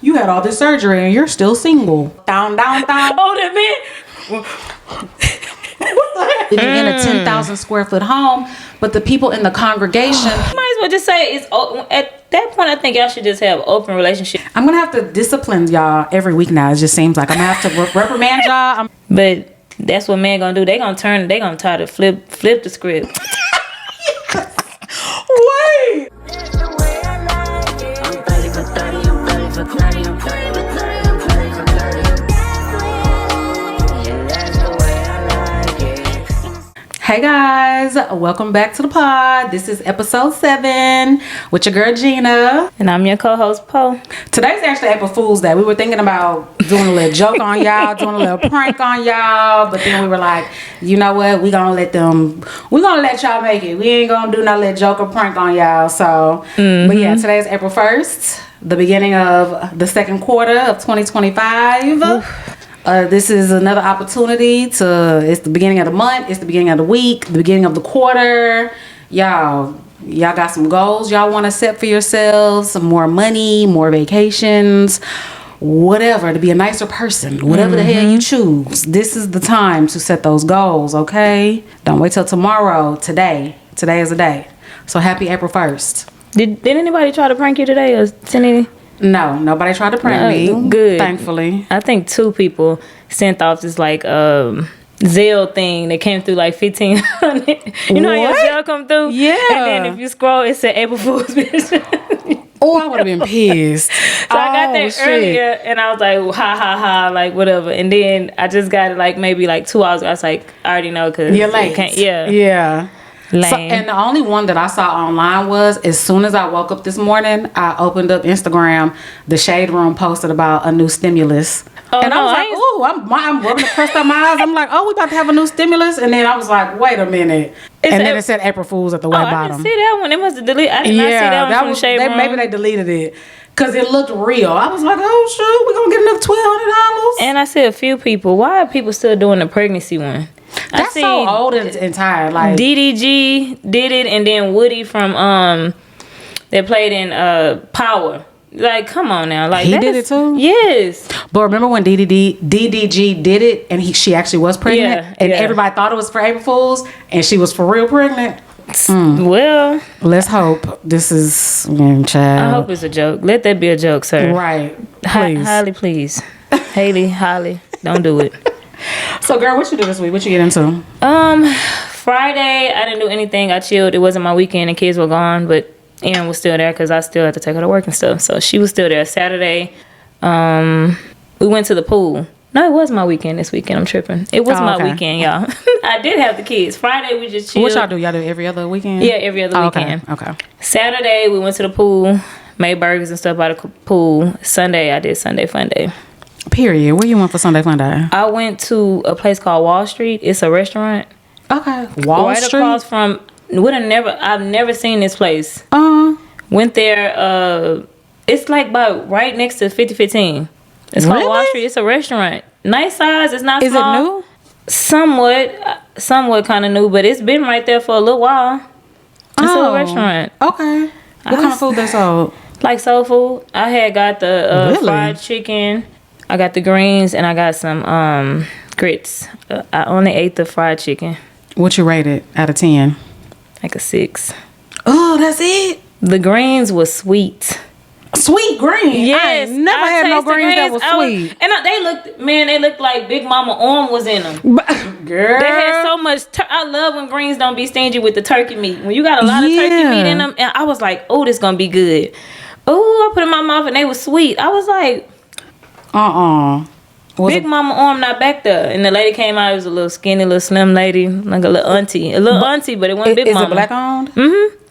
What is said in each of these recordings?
You had all this surgery and you're still single. Down. Oh, that man. Living in a 10,000 square foot home, but the people in the congregation. Might as well just say it's at that point. I think y'all should just have open relationship. I'm gonna have to discipline y'all every week now. It just seems like I'm gonna have to reprimand y'all. But that's what men gonna do. They gonna try to flip the script. Wait. Hey guys, welcome back to the pod. This is episode 7 with your girl Gina. And I'm your co-host Poe. Today's actually April Fool's Day. We were thinking about doing a little joke on y'all, doing a little prank on y'all, but then we were like, you know what? We're gonna let y'all make it. We ain't gonna do no little joke or prank on y'all. So, But yeah, today is April 1st, the beginning of the second quarter of 2025. This is another opportunity it's the beginning of the month, it's the beginning of the week, the beginning of the quarter. Y'all got some goals y'all want to set for yourselves, some more money, more vacations, whatever, to be a nicer person, whatever the hell you choose. This is the time to set those goals, okay? Don't wait till tomorrow. Today is the day. So happy April 1st. Did anybody try to prank you today or send any? No, nobody tried to prank me. Good. Thankfully. I think 2 people sent off this like Zelle thing that came through like 1,500. You know how your Zelle come through? Yeah. And then if you scroll, it said April Fool's bitch. Oh, I would have been pissed. So I got that earlier and I was like, well, ha, like whatever. And then I just got it like maybe like 2 hours ago. I was like, I already know because you're late. Yeah. Lame. So, and the only one that I saw online was, as soon as I woke up this morning, I opened up Instagram. The Shade Room posted about a new stimulus. Oh, and no, I was like, ooh, I'm rubbing the crust on my eyes. I'm like, oh, we about to have a new stimulus. And then I was like, wait a minute. And then it said April Fool's at the way bottom. I didn't see that one. They must have deleted. I did not see that one from the Shade Room. Maybe they deleted it. Because it looked real. I was like, oh, shoot, we're going to get another $1,200. And I see a few people. Why are people still doing the pregnancy one? That's so old and tired. Like DDG did it, and then Woody from that played in Power. Like, come on now, like he did it too. Yes, but remember when DDG did it, and she actually was pregnant, and everybody thought it was for April Fools, and she was for real pregnant. Well, let's hope this is child. I hope it's a joke. Let that be a joke, sir. Right? Please, highly please, Haley, don't do it. So, girl, what you do this week? What you get into? Friday, I didn't do anything. I chilled. It wasn't my weekend. The kids were gone, but Ann was still there because I still had to take her to work and stuff. So she was still there. Saturday, we went to the pool. No, it was my weekend this weekend. I'm tripping. It was my weekend, y'all. I did have the kids. Friday, we just chilled. What y'all do? Y'all do every other weekend? Yeah, every other weekend. Okay. Saturday, we went to the pool, made burgers and stuff by the pool. Sunday, I did Sunday Fun Day. Period. Where you went for Sunday Fun Day? I went to a place called Wall Street. It's a restaurant. Okay. Wall Street? Right across from... I've never seen this place. Went there. It's like right next to 5015. It's called Wall Street. It's a restaurant. Nice size. It's not small. Is it new? Somewhat kind of new, but it's been right there for a little while. It's a restaurant. Okay. What kind of food they sold? Like soul food. I had got the fried chicken. I got the greens and I got some grits. I only ate the fried chicken. What you rate it out of 10? Like a 6. Oh, that's it? The greens was sweet. Sweet green? Yes. I ain't never had no greens that was sweet. They looked like Big Mama arm was in them. Girl. They had so much. I love when greens don't be stingy with the turkey meat. When you got a lot of turkey meat in them, and I was like, oh, this gonna be good. Oh, I put it in my mouth and they was sweet. I was like, Big Mama arm not back there. And the lady came out. It was a little skinny, little slim lady, like a little auntie. But it wasn't Big Mama. Is it black owned?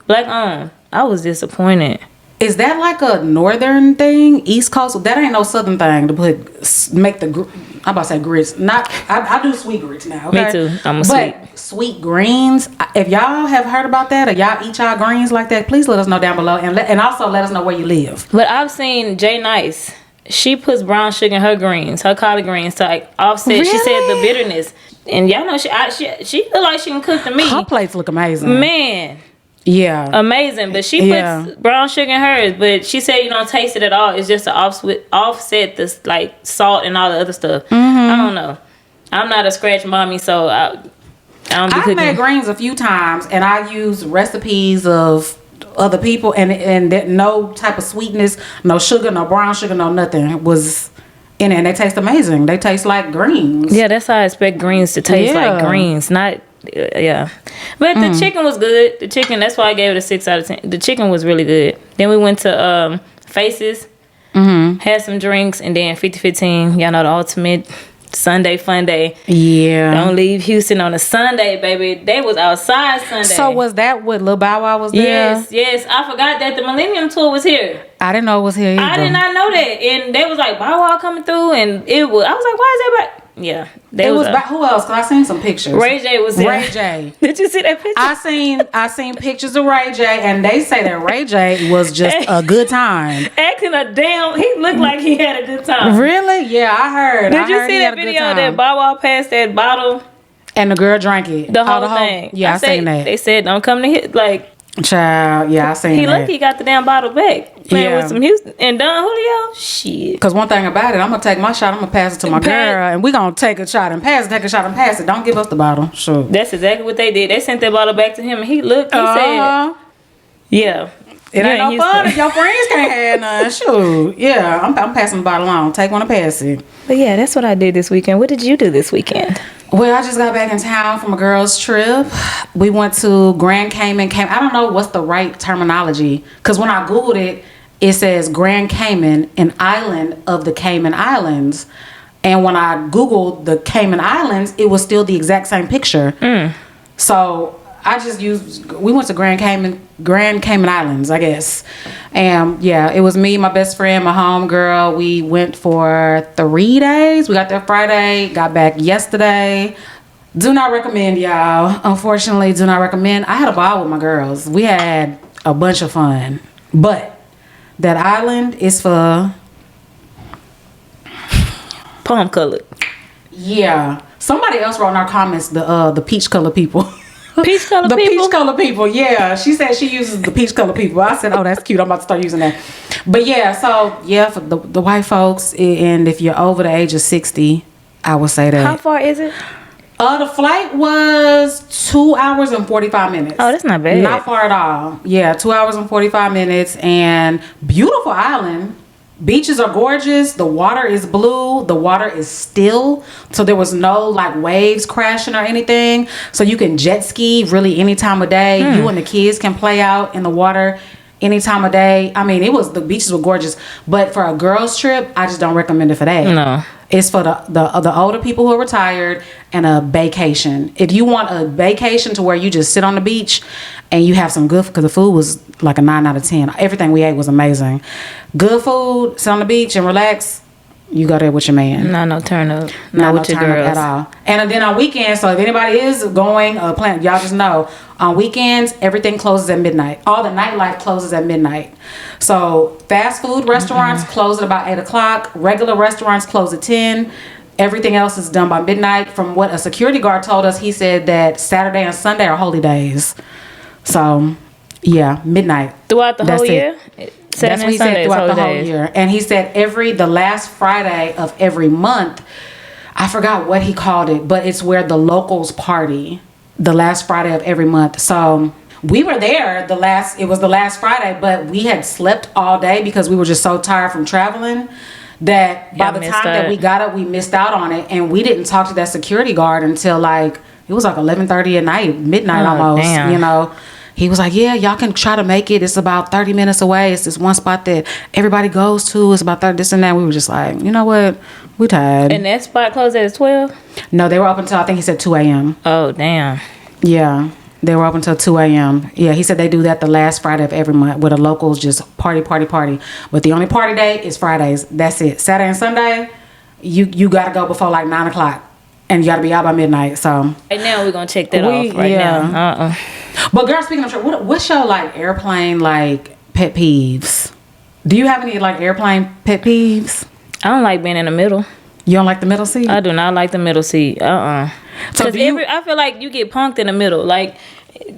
Black owned. I was disappointed. Is that like a northern thing? East Coast? That ain't no southern thing to make the... I'm about to say grits. I do sweet grits now. Okay? Me too. I'm a sweet. But sweet greens, if y'all have heard about that or y'all eat y'all greens like that, please let us know down below. And also let us know where you live. But I've seen Jay Nice. She puts brown sugar in her greens, her collard greens, to like offset. Really? She said the bitterness. And y'all know she look like she can cook the meat. Her plates look amazing. Man. Yeah. amazing. But she puts brown sugar in hers, but she said you don't taste it at all. It's just to offset this like salt and all the other stuff. I don't know. I'm not a scratch mommy, so I don't be I've cooking. made greens a few times, and I use recipes of other people, and that no type of sweetness, no sugar, no brown sugar, no nothing was in it, and they taste amazing. They taste like greens. Yeah, that's how I expect greens to taste, like greens, not yeah. But the chicken was good. The chicken, that's why I gave it a 6 out of 10. The chicken was really good. Then we went to Faces, had some drinks, and then 50-15. Y'all know the ultimate Sunday fun day. Yeah. Don't leave Houston on a Sunday, baby. They was outside Sunday. So was that what Lil Bow Wow was there? Yes. I forgot that the Millennium Tour was here. I didn't know it was here either. I did not know that. And they was like, Bow Wow coming through. And I was like, why is everybody? Yeah. It was who else? Because I seen some pictures. Ray J was there. Ray J. Did you see that picture? I seen pictures of Ray J, and they say that Ray J was just a good time. Acting he looked like he had a good time. Really? Yeah, I heard. Did you see that video that Bow Wow passed that bottle? And the girl drank it. The whole thing. Yeah, I seen that. They said don't come to hit like. Child, yeah, I seen that. He lucky got the damn bottle back. Playing with some Houston and Don Julio. Shit. Because one thing about it, I'm gonna take my shot. I'm gonna pass it to my girl, and we gonna take a shot and pass it. Take a shot and pass it. Don't give us the bottle. Sure. That's exactly what they did. They sent that bottle back to him, and he looked. He said, "Yeah, it ain't no fun if your friends can't have none." Shoot, yeah, I'm passing the bottle on. Take one and pass it. But yeah, that's what I did this weekend. What did you do this weekend? Well, I just got back in town from a girls' trip. We went to Grand Cayman. I don't know what's the right terminology, because when I Googled it, it says Grand Cayman, an island of the Cayman Islands. And when I Googled the Cayman Islands, it was still the exact same picture. So I just we went to Grand Cayman Islands, I guess. And yeah, it was me, my best friend, my home girl. We went for 3 days. We got there Friday, got back yesterday. Do not recommend, y'all. Unfortunately, do not recommend. I had a ball with my girls. We had a bunch of fun. But that island is for palm colored. Yeah. Somebody else wrote in our comments the peach color people. Peach color people? The peach color people, yeah. She said she uses the peach color people. I said, oh, that's cute. I'm about to start using that. But yeah, so yeah, for the white folks, and if you're over the age of 60, I would say that. How far is it? The flight was 2 hours and 45 minutes. Oh, that's not bad. Not far at all. Yeah, 2 hours and 45 minutes, and beautiful island. Beaches are gorgeous. The water is blue. The water is still. So there was no like waves crashing or anything. So you can jet ski really any time of day. You and the kids can play out in the water any time of day. I mean, the beaches were gorgeous. But for a girls trip, I just don't recommend it for that. No. It's for the older people who are retired and a vacation. If you want a vacation to where you just sit on the beach and you have some good, because the food was like a 9 out of 10. Everything we ate was amazing. Good food, sit on the beach and relax. You go there with your man. No turn up. Not with your girls at all. And then on weekends, so if anybody is going plan, y'all just know on weekends everything closes at midnight. All the nightlife closes at midnight. So fast food restaurants close at about 8:00. Regular restaurants close at 10. Everything else is done by midnight. From what a security guard told us, he said that Saturday and Sunday are holy days. So yeah, midnight throughout the whole year. That's what he said throughout the whole year. And he said the last Friday of every month, I forgot what he called it, but it's where the locals party, the last Friday of every month. So we were there it was the last Friday, but we had slept all day because we were just so tired from traveling that by the time that we got up, we missed out on it. And we didn't talk to that security guard until it was like 11:30 at night, midnight almost, damn. you know. He was like, yeah, y'all can try to make it. It's about 30 minutes away. It's this one spot that everybody goes to. It's about 30, this and that. We were just like, you know what? We tired. And that spot closed at 12? No, they were up until, I think he said 2 a.m. Oh, damn. Yeah, they were up until 2 a.m. Yeah, he said they do that the last Friday of every month where the locals just party. But the only party day is Fridays. That's it. Saturday and Sunday, you got to go before like 9 o'clock. And you got to be out by midnight, so. Right now, we're going to check that off now. But girl, speaking of, what's your airplane pet peeves? Do you have any airplane pet peeves? I don't like being in the middle. You don't like the middle seat? I do not like the middle seat. So I feel like you get punked in the middle.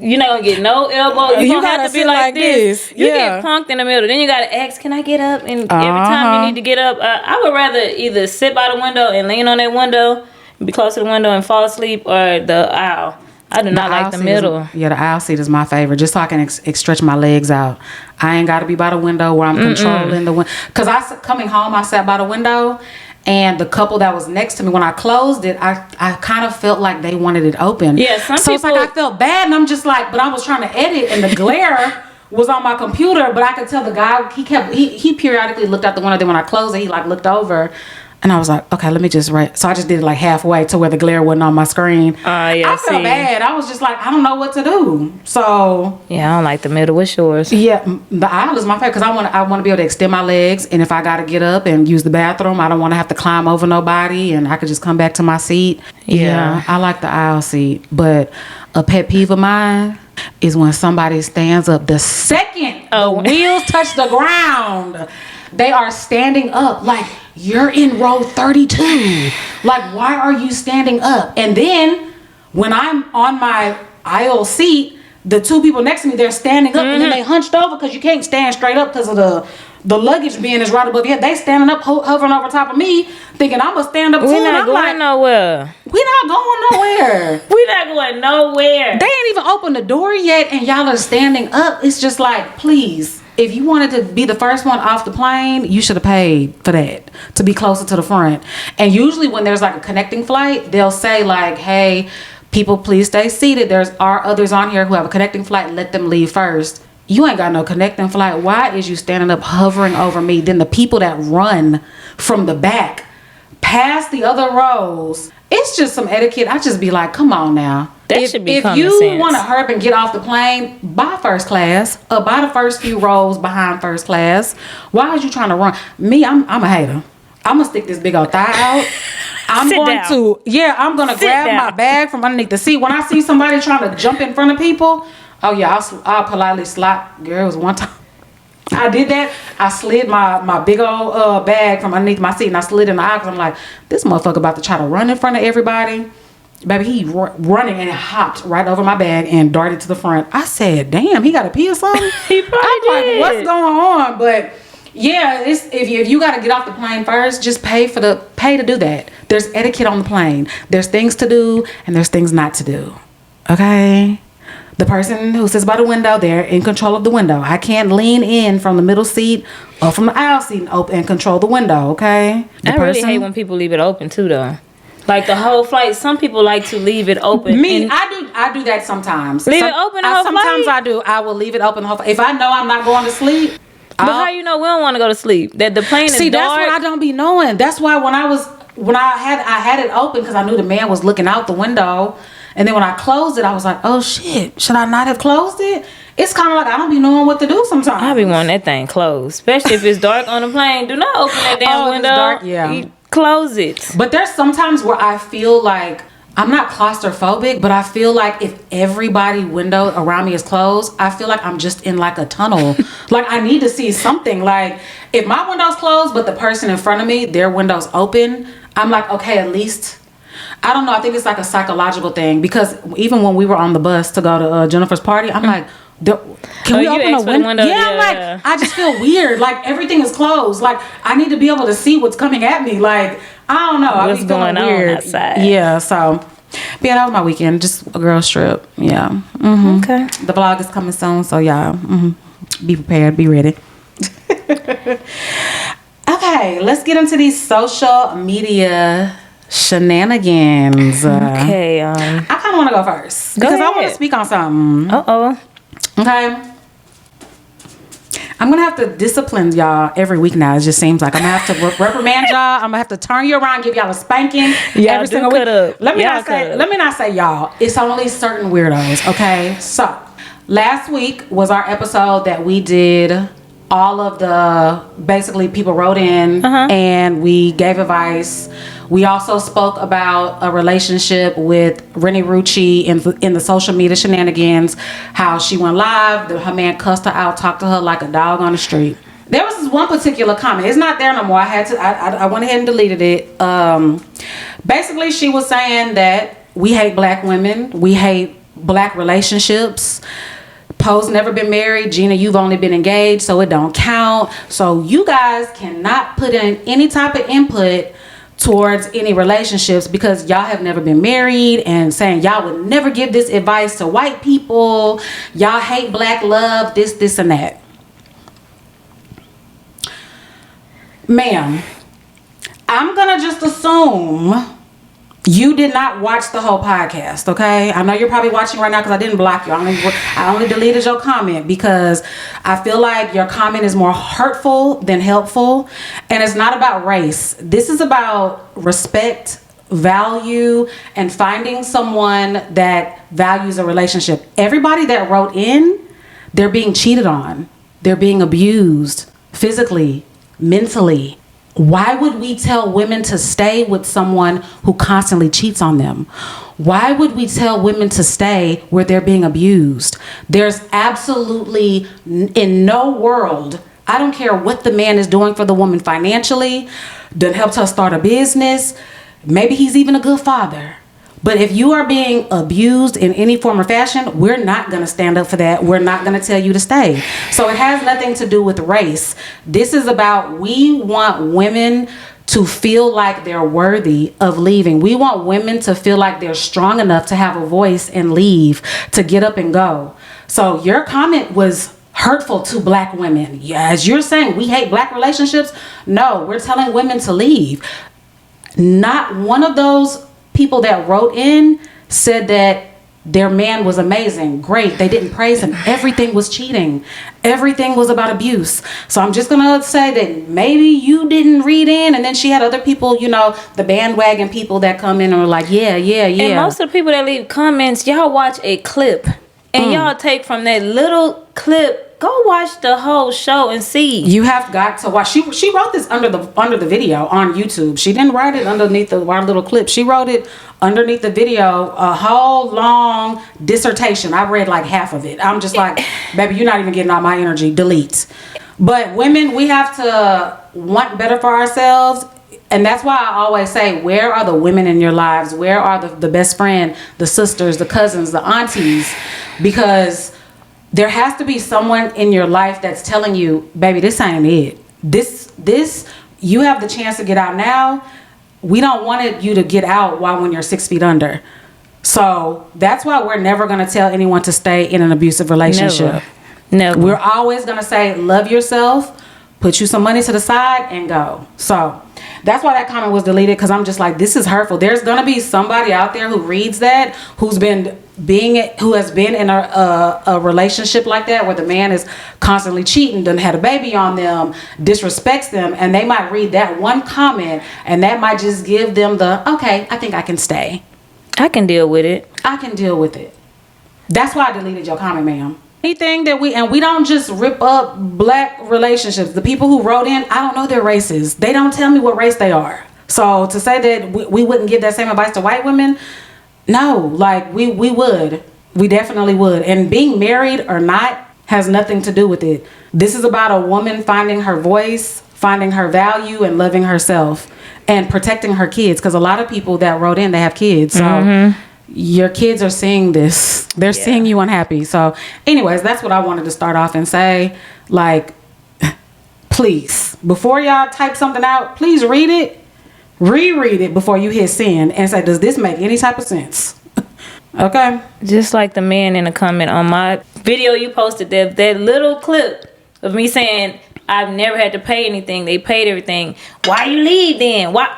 you're not gonna get no elbow. You're gonna have to be like this. You get punked in the middle. Then you gotta ask, can I get up? And every time you need to get up, I would rather either sit by the window and lean on that window, be close to the window and fall asleep, or the aisle. I do not like the middle. The aisle seat is my favorite, just so I can stretch my legs out. I ain't got to be by the window where I'm controlling the window. Because coming home, I sat by the window, and the couple that was next to me, when I closed it, I kind of felt like they wanted it open. Yeah, some so people... it's like I felt bad, and I'm just like, but I was trying to edit, and the glare was on my computer, but I could tell the guy, he periodically looked out the window. Then when I closed it, he like looked over. And I was like, okay, let me just write. So I just did it like halfway to where the glare wasn't on my screen. I felt bad. I was just like, I don't know what to do. So yeah, I don't like the middle. What's yours? Yeah, the aisle is my favorite because I want to be able to extend my legs. And if I got to get up and use the bathroom, I don't want to have to climb over nobody. And I could just come back to my seat. Yeah, I like the aisle seat. But a pet peeve of mine is when somebody stands up the second the wheels touch the ground. They are standing up like you're in row 32. Like, why are you standing up? And then when I'm on my aisle seat, the two people next to me, they're standing up and then they hunched over because you can't stand straight up because of the luggage bin is right above your head. They standing up, hovering over top of me, thinking I'm gonna stand up too. We're not going nowhere. We're not going nowhere. We're not going nowhere. They ain't even opened the door yet, and y'all are standing up. It's just like, please. If you wanted to be the first one off the plane, you should have paid for that to be closer to the front. And usually when there's like a connecting flight, they'll say like, hey, people, please stay seated. There are others on here who have a connecting flight. Let them leave first. You ain't got no connecting flight. Why is you standing up hovering over me? Then the people that run from the back past the other rows, it's just some etiquette. I just be like, come on now. That should be common sense. If you want to hurry up and get off the plane, buy first class, buy the first few rows behind first class. Why is you trying to run? Me, I'm a hater. I'm gonna stick this big old thigh out. I'm gonna grab my bag from underneath the seat. When I see somebody trying to jump in front of people, I'll politely slide. Girl, it was one time I did that. I slid my big old bag from underneath my seat, and I slid in the aisle because I'm like, this motherfucker about to try to run in front of everybody. Baby, he running and hopped right over my bag and darted to the front. I said, damn, he got to pee or something? He probably did. Like, what's going on? But yeah, if you got to get off the plane first, just pay to do that. There's etiquette on the plane. There's things to do and there's things not to do. Okay? The person who sits by the window, they're in control of the window. I can't lean in from the middle seat or from the aisle seat and control the window, okay? I really hate when people leave it open too, though. Like the whole flight, some people like to leave it open. I do that sometimes. Leave it open the whole flight? Sometimes I do. I will leave it open the whole flight. If I know I'm not going to sleep. But how you know we don't want to go to sleep? That the plane is dark? See, that's what I don't be knowing. That's why when I had it open because I knew the man was looking out the window. And then when I closed it, I was like, oh shit, should I not have closed it? It's kind of like I don't be knowing what to do sometimes. I be wanting that thing closed. Especially if it's dark on the plane. Do not open that damn window. It's dark, yeah. Close it. But there's sometimes where I feel like I'm not claustrophobic, but I feel like if everybody window around me is closed, I feel like I'm just in like a tunnel. Like I need to see something. Like if my window's closed, but the person in front of me, their window's open, I'm like, okay, at least, I don't know. I think it's like a psychological thing because even when we were on the bus to go to Jennifer's party, I'm like, can we open a window? Yeah, like I just feel weird. Like everything is closed. Like I need to be able to see what's coming at me. Like I don't know. What's going on weird outside? Yeah. So yeah, that was my weekend. Just a girl trip. Yeah. Mm-hmm. Okay. The vlog is coming soon, so y'all be prepared. Be ready. Okay, let's get into these social media shenanigans. Okay. I kind of want to go first because I want to speak on something. Okay. I'm going to have to discipline y'all every week now. It just seems like I'm going to have to reprimand y'all. I'm going to have to turn you around, give y'all a spanking every single week. Let me not say y'all. It's only certain weirdos, okay? So, last week was our episode that we did all of the, basically people wrote in and we gave advice. We also spoke about a relationship with Rennie Rucci in the social media shenanigans, how she went live, her man cussed her out, talked to her like a dog on the street. There was this one particular comment. It's not there no more. I went ahead and deleted it. Basically, she was saying that we hate black women. We hate black relationships. Poe's never been married. Gina, you've only been engaged, so it don't count. So you guys cannot put in any type of input towards any relationships because y'all have never been married, and saying y'all would never give this advice to white people. Y'all hate black love, this, and that. Ma'am, I'm gonna just assume you did not watch the whole podcast, okay? I know you're probably watching right now because I didn't block you. I only deleted your comment because I feel like your comment is more hurtful than helpful. And it's not about race. This is about respect, value, and finding someone that values a relationship. Everybody that wrote in, they're being cheated on. They're being abused physically, mentally. Why would we tell women to stay with someone who constantly cheats on them? Why would we tell women to stay where they're being abused? There's absolutely in no world, I don't care what the man is doing for the woman financially, done helped her start a business, maybe he's even a good father. But if you are being abused in any form or fashion, we're not going to stand up for that. We're not going to tell you to stay. So it has nothing to do with race. This is about, we want women to feel like they're worthy of leaving. We want women to feel like they're strong enough to have a voice and leave, to get up and go. So your comment was hurtful to black women. Yeah, as you're saying, we hate black relationships. No, we're telling women to leave. Not one of those people that wrote in said that their man was amazing, great. They didn't praise him. Everything was cheating. Everything was about abuse. So I'm just gonna say that maybe you didn't read in, and then she had other people, you know, the bandwagon people that come in and are like, yeah. And most of the people that leave comments, y'all watch a clip and y'all take from that little clip. Go watch the whole show and see. You have got to watch. She wrote this under the video on YouTube. She didn't write it underneath our little clip. She wrote it underneath the video, a whole long dissertation. I read like half of it. I'm just like, baby, you're not even getting all my energy. Delete. But women, we have to want better for ourselves. And that's why I always say, where are the women in your lives? Where are the best friend, the sisters, the cousins, the aunties? Because there has to be someone in your life that's telling you, baby, this ain't it. This, you have the chance to get out now. We don't want you to get out when you're 6 feet under. So that's why we're never going to tell anyone to stay in an abusive relationship. Never. We're always going to say, love yourself, put you some money to the side, and go. So that's why that comment was deleted, because I'm just like, this is hurtful. There's going to be somebody out there who reads that, who has been in a relationship like that, where the man is constantly cheating, done had a baby on them, disrespects them, and they might read that one comment, and that might just give them the, okay, I think I can stay. I can deal with it. That's why I deleted your comment, ma'am. Anything that we don't just rip up black relationships. The people who wrote in, I don't know their races. They don't tell me what race they are. So to say that we wouldn't give that same advice to white women, no, like we would. We definitely would. And being married or not has nothing to do with it. This is about a woman finding her voice, finding her value, and loving herself, and protecting her kids. Because a lot of people that wrote in, they have kids. So your kids are seeing this. They're seeing you unhappy. So anyways, that's what I wanted to start off and say. Like, please, before y'all type something out, please read it, reread it before you hit send, and say, does this make any type of sense? Okay? Just like the man in a comment on my video you posted, that little clip of me saying, I've never had to pay anything. They paid everything. Why you leave then? Why?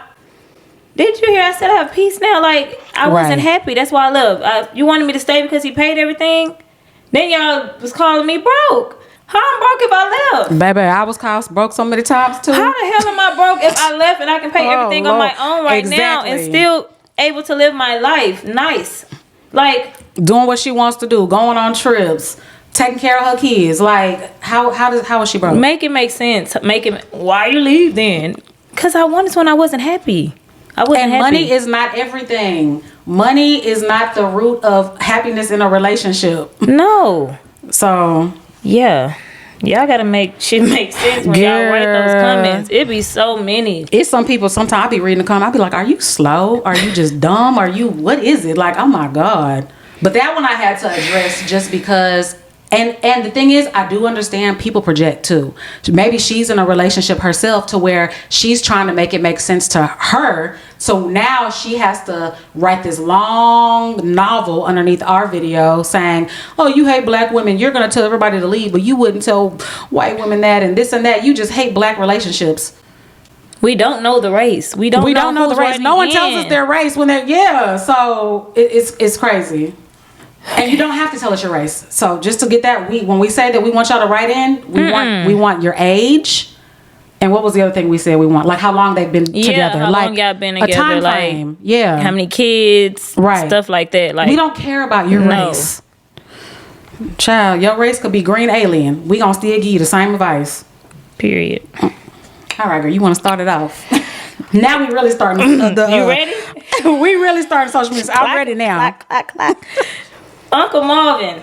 Did you hear I said I have peace now? Like, I wasn't happy. That's why I love. You wanted me to stay because he paid everything? Then y'all was calling me broke. How I'm broke if I left? Baby, I was called broke so many times too. How the hell am I broke if I left and I can pay everything on my own now and still able to live my life nice? Like, doing what she wants to do, going on trips, taking care of her kids. Like, how is she broke? Make it make sense. Why you leave then? Because I wanted to when I wasn't happy. Money is not everything. Money is not the root of happiness in a relationship. No. So yeah, y'all gotta make shit make sense when y'all write those comments. It be so many. It's some people. Sometimes I be reading the comment. I be like, "Are you slow? Are you just dumb? Are you? What is it? Like, oh my god." But that one I had to address just because. And the thing is, I do understand people project too. Maybe she's in a relationship herself to where she's trying to make it make sense to her. So now she has to write this long novel underneath our video saying, oh, you hate black women. You're going to tell everybody to leave, but you wouldn't tell white women that and this and that. You just hate black relationships. We don't know the race. We don't know the race. No one tells us their race when they're, so it's crazy. And you don't have to tell us your race. So just to get that, when we say that we want y'all to write in, we want your age. And what was the other thing we said we want? Like how long they've been together. How like long y'all been together. A time frame. Yeah. How many kids. Right. Stuff like that. Like, we don't care about your race. Child, your race could be green alien. We gonna still give you the same advice. Period. All right, girl. You want to start it off? Now we really starting. You ready? We really starting social media. I'm ready now. Clack. Uncle Marvin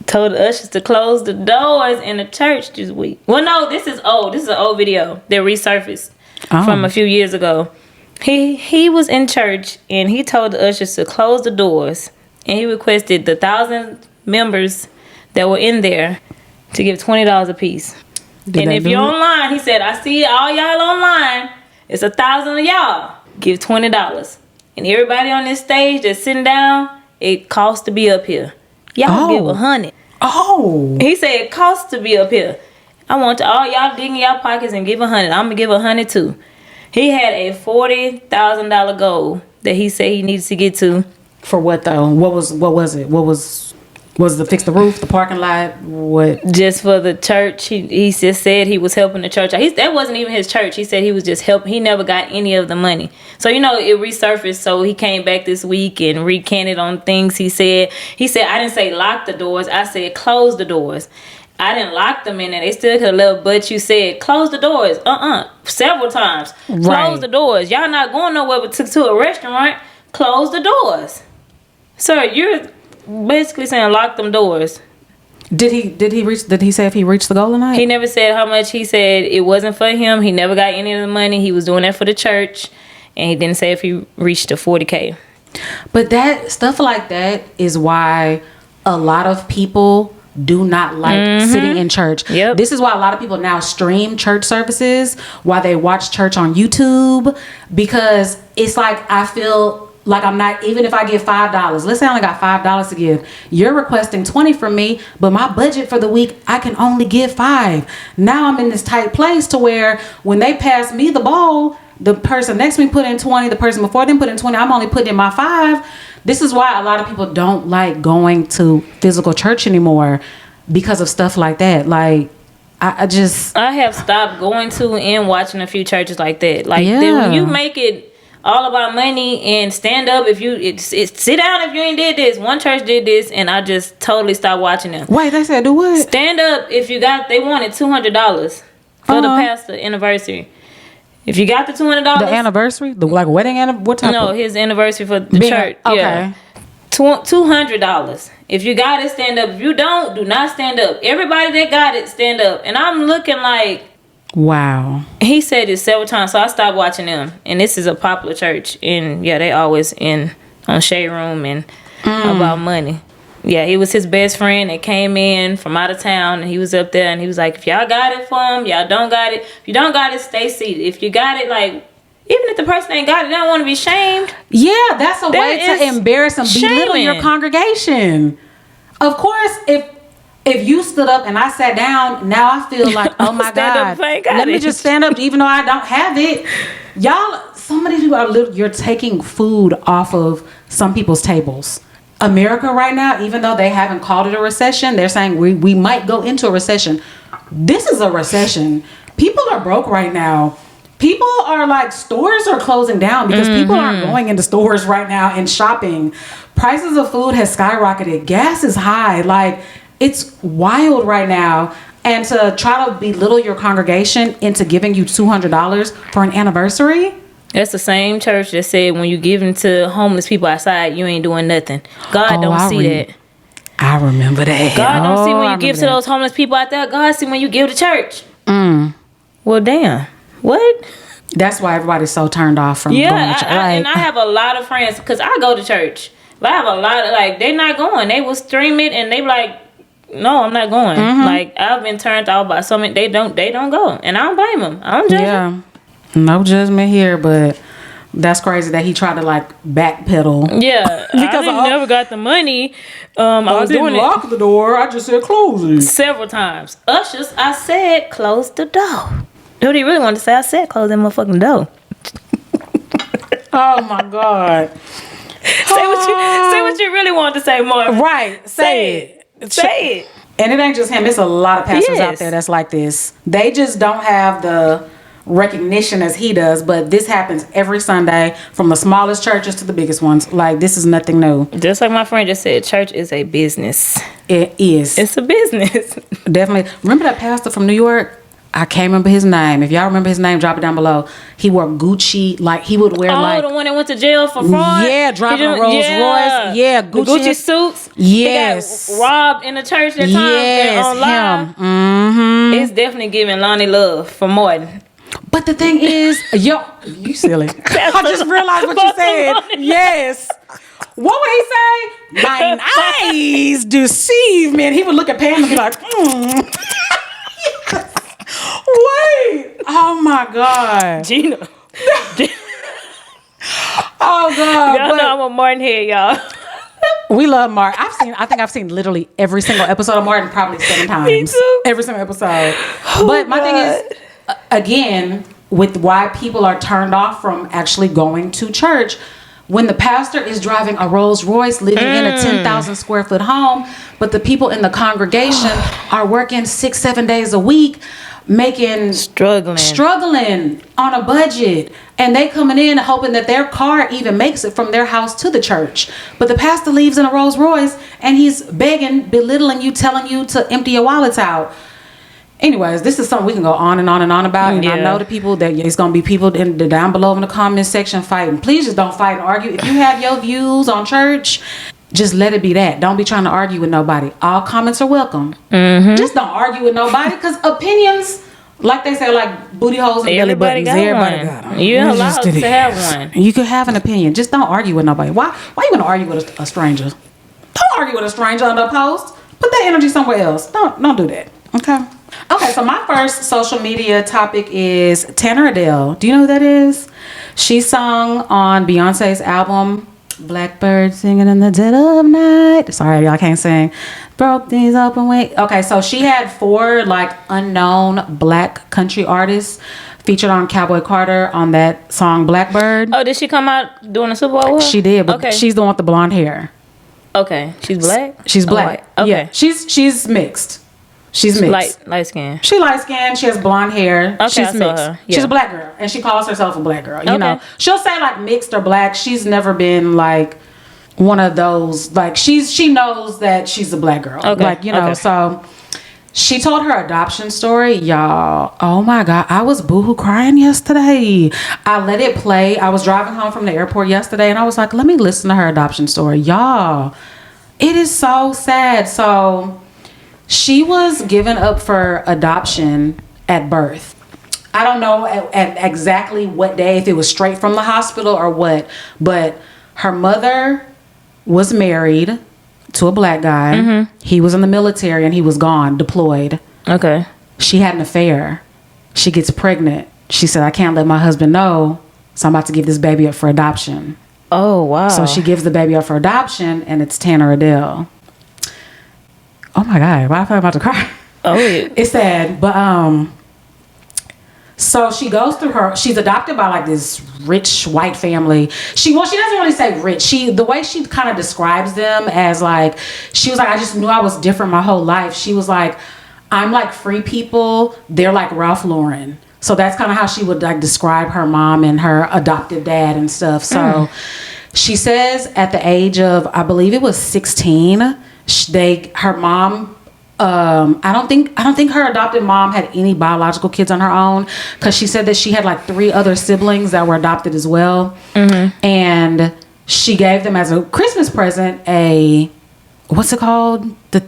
told the ushers to close the doors in the church this week. Well, no, this is old. This is an old video that resurfaced from a few years ago. He was in church and he told the ushers to close the doors, and he requested the 1,000 members that were in there to give $20 a piece. And if you're online, he said, I see all y'all online. It's 1,000 of y'all. Give $20. And everybody on this stage that's sitting down, it costs to be up here. Y'all give 100. Oh. He said it costs to be up here. I want all y'all dig in y'all pockets and give 100. I'm gonna give 100 too. He had a $40,000 goal that he said he needs to get to. For what though? What was it? Was the fix the roof, the parking lot? What? Just for the church. He just said he was helping the church. That wasn't even his church. He said he was just helping. He never got any of the money. So, it resurfaced. So he came back this week and recanted on things he said. He said, I didn't say lock the doors. I said close the doors. I didn't lock them in there. They still could have left, but you said close the doors. Several times. Right. Close the doors. Y'all not going nowhere but to a restaurant. Close the doors. Sir, you're basically saying lock them doors. Did he say if he reached the goal or not? He never said how much. He said it wasn't for him. He never got any of the money. He was doing that for the church, and he didn't say if he reached the 40K. But that stuff like that is why a lot of people do not like sitting in church. Yep. This is why a lot of people now stream church services, why they watch church on YouTube, because it's like I feel like I'm not, even if I give $5, let's say I only got $5 to give, you're requesting 20 from me, but my budget for the week, I can only give 5. Now I'm in this tight place to where when they pass me the ball, the person next to me put in 20, the person before them put in 20, I'm only putting in my 5. This is why a lot of people don't like going to physical church anymore, because of stuff like that. Like, I have stopped going to and watching a few churches like that. Like, yeah. When you make it all about money and stand up if you sit down if you ain't did this. One church did this and I just totally stopped watching them. Wait, they said do what? Stand up if you got. They wanted $200 for the pastor anniversary. If you got the $200, the anniversary, the like wedding anniversary. What type? No, his anniversary for the church. Okay. Yeah. $200. If you got it, stand up. If you don't, do not stand up. Everybody that got it, stand up. And I'm looking like, wow. He said it several times, so I stopped watching them. And this is a popular church, and yeah, they always on Shade Room and about money. Yeah, he was his best friend that came in from out of town, and he was up there, and he was like, if y'all got it for him, y'all don't got it. If you don't got it, stay seated. If you got it, like, even if the person ain't got it, they don't want to be shamed. Yeah, that's a way to embarrass and belittle your congregation. Of course, if you stood up and I sat down, now I feel like, oh my God, let me just stand up even though I don't have it. Y'all, some of these people you're taking food off of some people's tables. America right now, even though they haven't called it a recession, they're saying we might go into a recession. This is a recession. People are broke right now. People are like, stores are closing down because people aren't going into stores right now and shopping. Prices of food has skyrocketed. Gas is high. Like, it's wild right now. And to try to belittle your congregation into giving you $200 for an anniversary. That's the same church that said when you giving to homeless people outside, you ain't doing nothing. God don't see that. I remember that. God don't see when you give to those homeless people out there. God see when you give to church. Well, damn. What? That's why everybody's so turned off from going to church. And I have a lot of friends because I go to church. But I have a lot of they not going. They will stream it and they like, no, I'm not going. Like I've been turned off by so many. They don't go, and I don't blame them. I don't judge them. No judgment here, but that's crazy that he tried to like backpedal. Yeah, because I never got the money. I was didn't doing lock the door. I just said close it several times. Ushers, I said close the door. What he really wanted to say, I said close that motherfucking door. Oh my God. Say what you really want to say, more. Right. Say it. Say it. And it ain't just him. It's a lot of pastors out there that's like this. They just don't have the recognition as he does, but this happens every Sunday from the smallest churches to the biggest ones. Like, this is nothing new. Just like my friend just said, church is a business. It is. It's a business. Definitely. Remember that pastor from New York? I can't remember his name. If y'all remember his name, drop it down below. He wore Gucci, like he would wear like the one that went to jail for fraud. Yeah, driving a Rolls Royce. Yeah, Gucci suits. Yes, he got robbed in the church that time. Yes, on him. It's definitely giving Lonnie love for Morton. But the thing is, you silly. I just realized what you said. Yes. What would he say? Mine eyes deceive me. And he would look at Pam and be like, Wait! Oh my God, Gina. Oh God! Y'all know I'm a Martin head, y'all. We love Martin. I think I've seen literally every single episode of Martin probably 7 times. Me too. Every single episode. But my thing is, again, with why people are turned off from actually going to church. When the pastor is driving a Rolls Royce, living in a 10,000 square foot home, but the people in the congregation are working 6-7 days a week, struggling on a budget, and they coming in hoping that their car even makes it from their house to the church. But the pastor leaves in a Rolls Royce and he's begging, belittling you, telling you to empty your wallets out. Anyways, this is something we can go on and on and on about. And I know the people that it's going to be people down below in the comment section fighting. Please just don't fight and argue. If you have your views on church, just let it be that. Don't be trying to argue with nobody. All comments are welcome. Just don't argue with nobody, because opinions, like they say, like booty holes and belly buttons. Everybody got them. You're allowed to have one. You could have an opinion. Just don't argue with nobody. Why you going to argue with a stranger? Don't argue with a stranger on the post. Put that energy somewhere else. Don't do that. Okay, so my first social media topic is Tanner Adell. Do you know who that is? She sung on Beyonce's album Blackbird Singing in the Dead of Night. Sorry, y'all can't sing. Broke these open wait. Okay, so she had 4 like unknown black country artists featured on Cowboy Carter on that song Blackbird. Oh, did she come out doing a Super Bowl? She did, but she's the one with the blonde hair. Okay, she's black. She's black. Oh, okay. Yeah, she's mixed. She's mixed. Light skin. She light skin. She has blonde hair. Okay, she's mixed. Yeah. She's a black girl, and she calls herself a black girl. You know, she'll say like mixed or black. She's never been like one of those. Like she knows that she's a black girl. Okay. Like, you know, so she told her adoption story, y'all. Oh my God, I was boohoo crying yesterday. I let it play. I was driving home from the airport yesterday, and I was like, let me listen to her adoption story, y'all. It is so sad. So she was given up for adoption at birth. I don't know at exactly what day, if it was straight from the hospital or what, but her mother was married to a black guy. He was in the military and he was gone, deployed. Okay. She had an affair. She gets pregnant. She said, I can't let my husband know, so I'm about to give this baby up for adoption. Oh, wow. So she gives the baby up for adoption, and it's Tanner Adell. Oh my God, why am I about to cry? Oh, yeah. It's sad, but so she goes through she's adopted by like this rich white family. She doesn't really say rich. The way she kind of describes them as like, she was like, I just knew I was different my whole life. She was like, I'm like free people. They're like Ralph Lauren. So that's kind of how she would like describe her mom and her adoptive dad and stuff. So she says at the age of, I believe it was 16, her mom, I don't think her adopted mom had any biological kids on her own, because she said that she had like 3 other siblings that were adopted as well. And she gave them as a Christmas present what's it called, the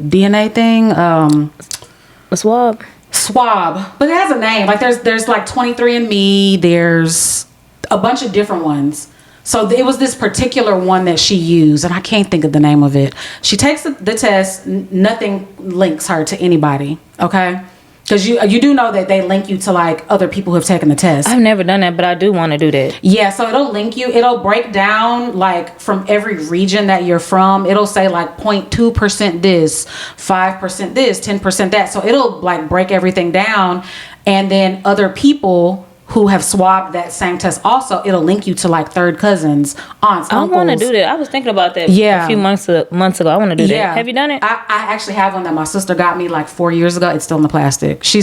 DNA thing, a swab. swab, but it has a name. Like there's like 23andMe. There's a bunch of different ones. So it was this particular one that she used, and I can't think of the name of it. She takes the test. Nothing links her to anybody. Okay. Because you do know that they link you to like other people who have taken the test. I've never done that, but I do want to do that. Yeah, so it'll link you. It'll break down like from every region that you're from. It'll say like 0.2% this, 5% this, 10% that. So it'll like break everything down. And then other people who have swabbed that same test also, it'll link you to like third cousins, aunts, uncles. I want to do that. I was thinking about that a few months ago. I want to do that. Have you done it? I actually have one that my sister got me like 4 years ago. It's still in the plastic. She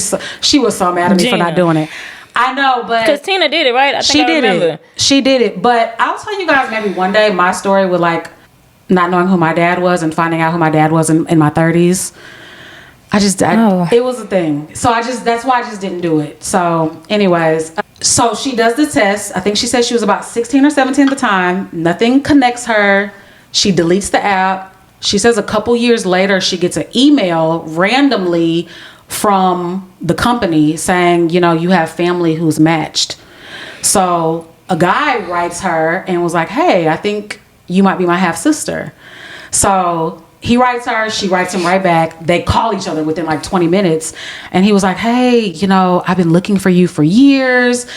was so mad at me for not doing it. I know, but because Tina did it, right? I think I remember. She did it. But I'll tell you guys maybe one day my story with like not knowing who my dad was and finding out who my dad was in my 30s. It was a thing. So that's why I just didn't do it. So anyways, so she does the test. I think she said she was about 16 or 17 at the time. Nothing connects her. She deletes the app. She says a couple years later, she gets an email randomly from the company saying, you know, you have family who's matched. So a guy writes her and was like, hey, I think you might be my half sister. So he writes her, she writes him right back. They call each other within like 20 minutes. And he was like, hey, you know, I've been looking for you for years,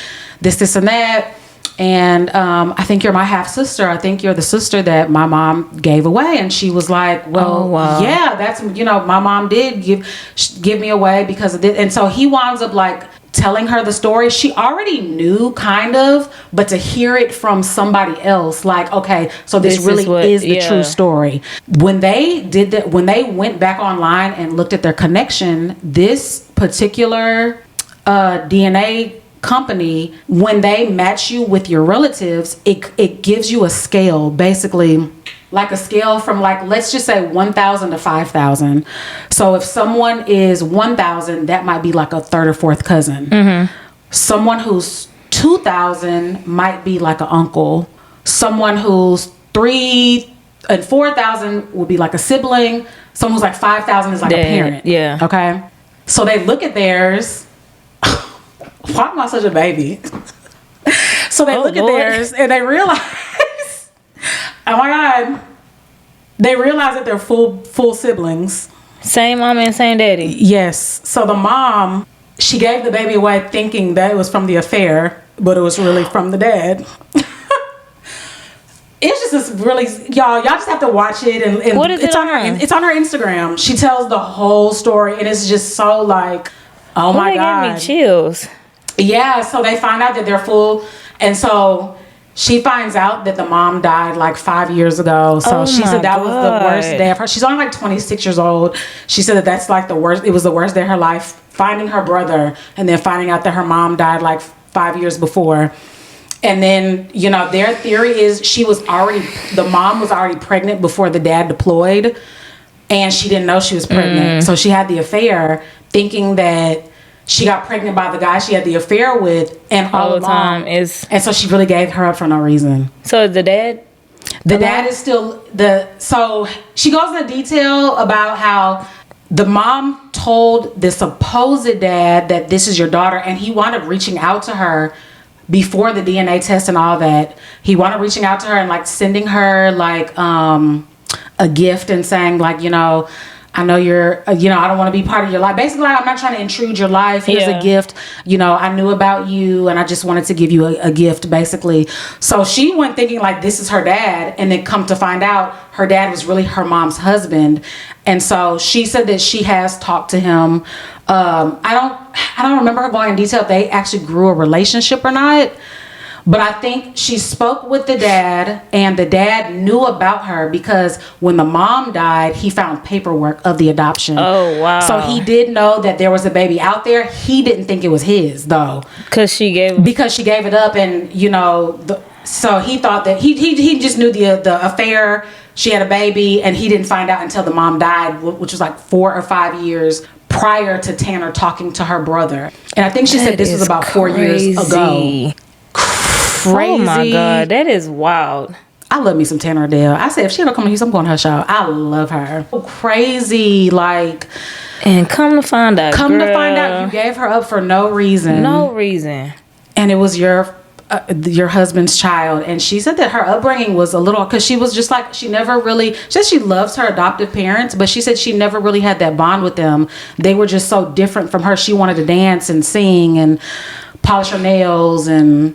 this, and that. And I think you're my half sister. I think you're the sister that my mom gave away. And she was like, well, yeah, that's, you know, my mom did give me away because of this. And so he winds up like telling her the story. She already knew kind of, but to hear it from somebody else, like, okay, so this really is the true story. When they did that, when they went back online and looked at their connection, this particular DNA company, when they match you with your relatives, it gives you a scale, basically like a scale from like, let's just say 1,000 to 5,000. So if someone is 1,000, that might be like a third or fourth cousin. Mm-hmm. Someone who's 2,000 might be like an uncle. Someone who's 3,000 and 4,000 would be like a sibling. Someone who's like 5,000 is like a parent. Yeah. Okay. So they look at theirs. Why am I such a baby? So they look at theirs and they realize, oh my God, they realize that they're full siblings. Same mama and same daddy. Yes. So the mom, she gave the baby away thinking that it was from the affair, but it was really from the dad. It's just this really, y'all just have to watch it. And what is it's on her? It's on her Instagram. She tells the whole story, and it's just so like, oh my God. That gave me chills. Yeah, so they find out that they're full, and so she finds out that the mom died like 5 years ago. So she said that was the worst day of her. She's only like 26 years old. She said that that's like the worst. It was the worst day of her life, finding her brother and then finding out that her mom died like 5 years before. And then, you know, their theory is the mom was already pregnant before the dad deployed, and she didn't know she was pregnant. So she had the affair thinking that she got pregnant by the guy she had the affair with, and all the time and so she really gave her up for no reason. So the dad? The dad is still so she goes into detail about how the mom told the supposed dad that this is your daughter, and he wound up reaching out to her before the DNA test and all that. He wound up reaching out to her and like sending her like a gift and saying like, you know, I know you're, I don't want to be part of your life. Basically, like, I'm not trying to intrude your life. Here's a gift. You know, I knew about you and I just wanted to give you a gift, basically. So she went thinking like this is her dad, and then come to find out her dad was really her mom's husband. And so she said that she has talked to him. I don't remember her going in detail if they actually grew a relationship or not. But I think she spoke with the dad, and the dad knew about her because when the mom died, he found paperwork of the adoption. Oh, wow. So he did know that there was a baby out there. He didn't think it was his, though. Because she gave it up, and, you know, so he thought that he just knew the affair. She had a baby, and he didn't find out until the mom died, which was like 4 or 5 years prior to Tanner talking to her brother. And I think she said this was about 4 years ago. Crazy. Oh my God, that is wild. I love me some Tanner Adell. I said if she ever come to Houston, I'm going to her show. I love her. Crazy, like And come to find out, you gave her up for no reason. No reason. And it was your husband's child. And she said that her upbringing was a little, because she was just like, she said she loves her adoptive parents, but she said she never really had that bond with them. They were just so different from her. She wanted to dance and sing and polish her nails, and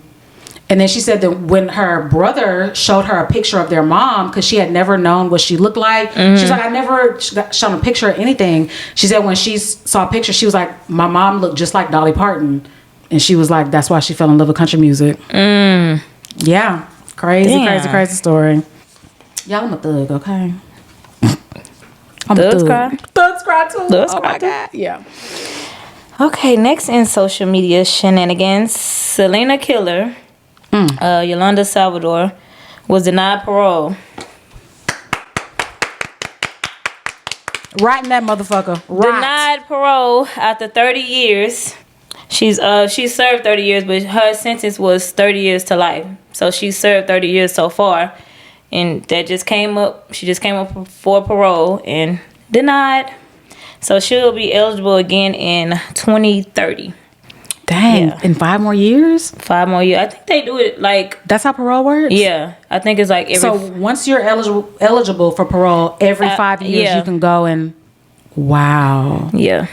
then she said that when her brother showed her a picture of their mom, because she had never known what she looked like, she's like, I never got shown a picture of anything. She said when she saw a picture, she was like, my mom looked just like Dolly Parton. And she was like, that's why she fell in love with country music. Yeah. Crazy story. Y'all, I'm a thug, okay? Thugs cry? Thugs cry too. Thugs oh cry my too. God. Yeah. Okay, next in social media shenanigans, Selena killer, Yolanda Saldivar, was denied parole. Right in that motherfucker. Right. Denied parole after 30 years. She served 30 years, but her sentence was 30 years to life. So she served 30 years so far, and that just came up. She just came up for parole and denied. So she'll be eligible again in 2030. Dang, Yeah. in 5 more years? 5 more years. I think they do it like... That's how parole works? Yeah. I think it's like every... So once you're eligible for parole, every 5 years you can go and... Wow. Yeah.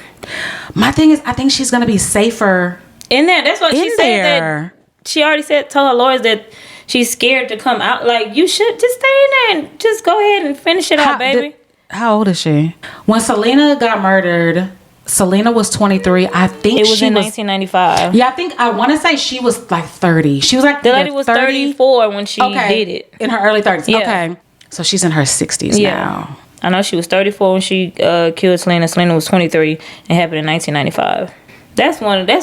My thing is, I think she's going to be safer in there. That's what she said. there. That she already told her lawyers that she's scared to come out. Like, you should just stay in there and just go ahead and finish it out, baby. How old is she? When Selena got murdered, Selena was 23. I think it was in 1995. Yeah, I want to say she was like 30. She was like the lady was 34 when she did it. In her early 30s. Yeah. Okay. So she's in her 60s now. I know she was 34 when she killed Selena. Selena was 23 and happened in 1995. That's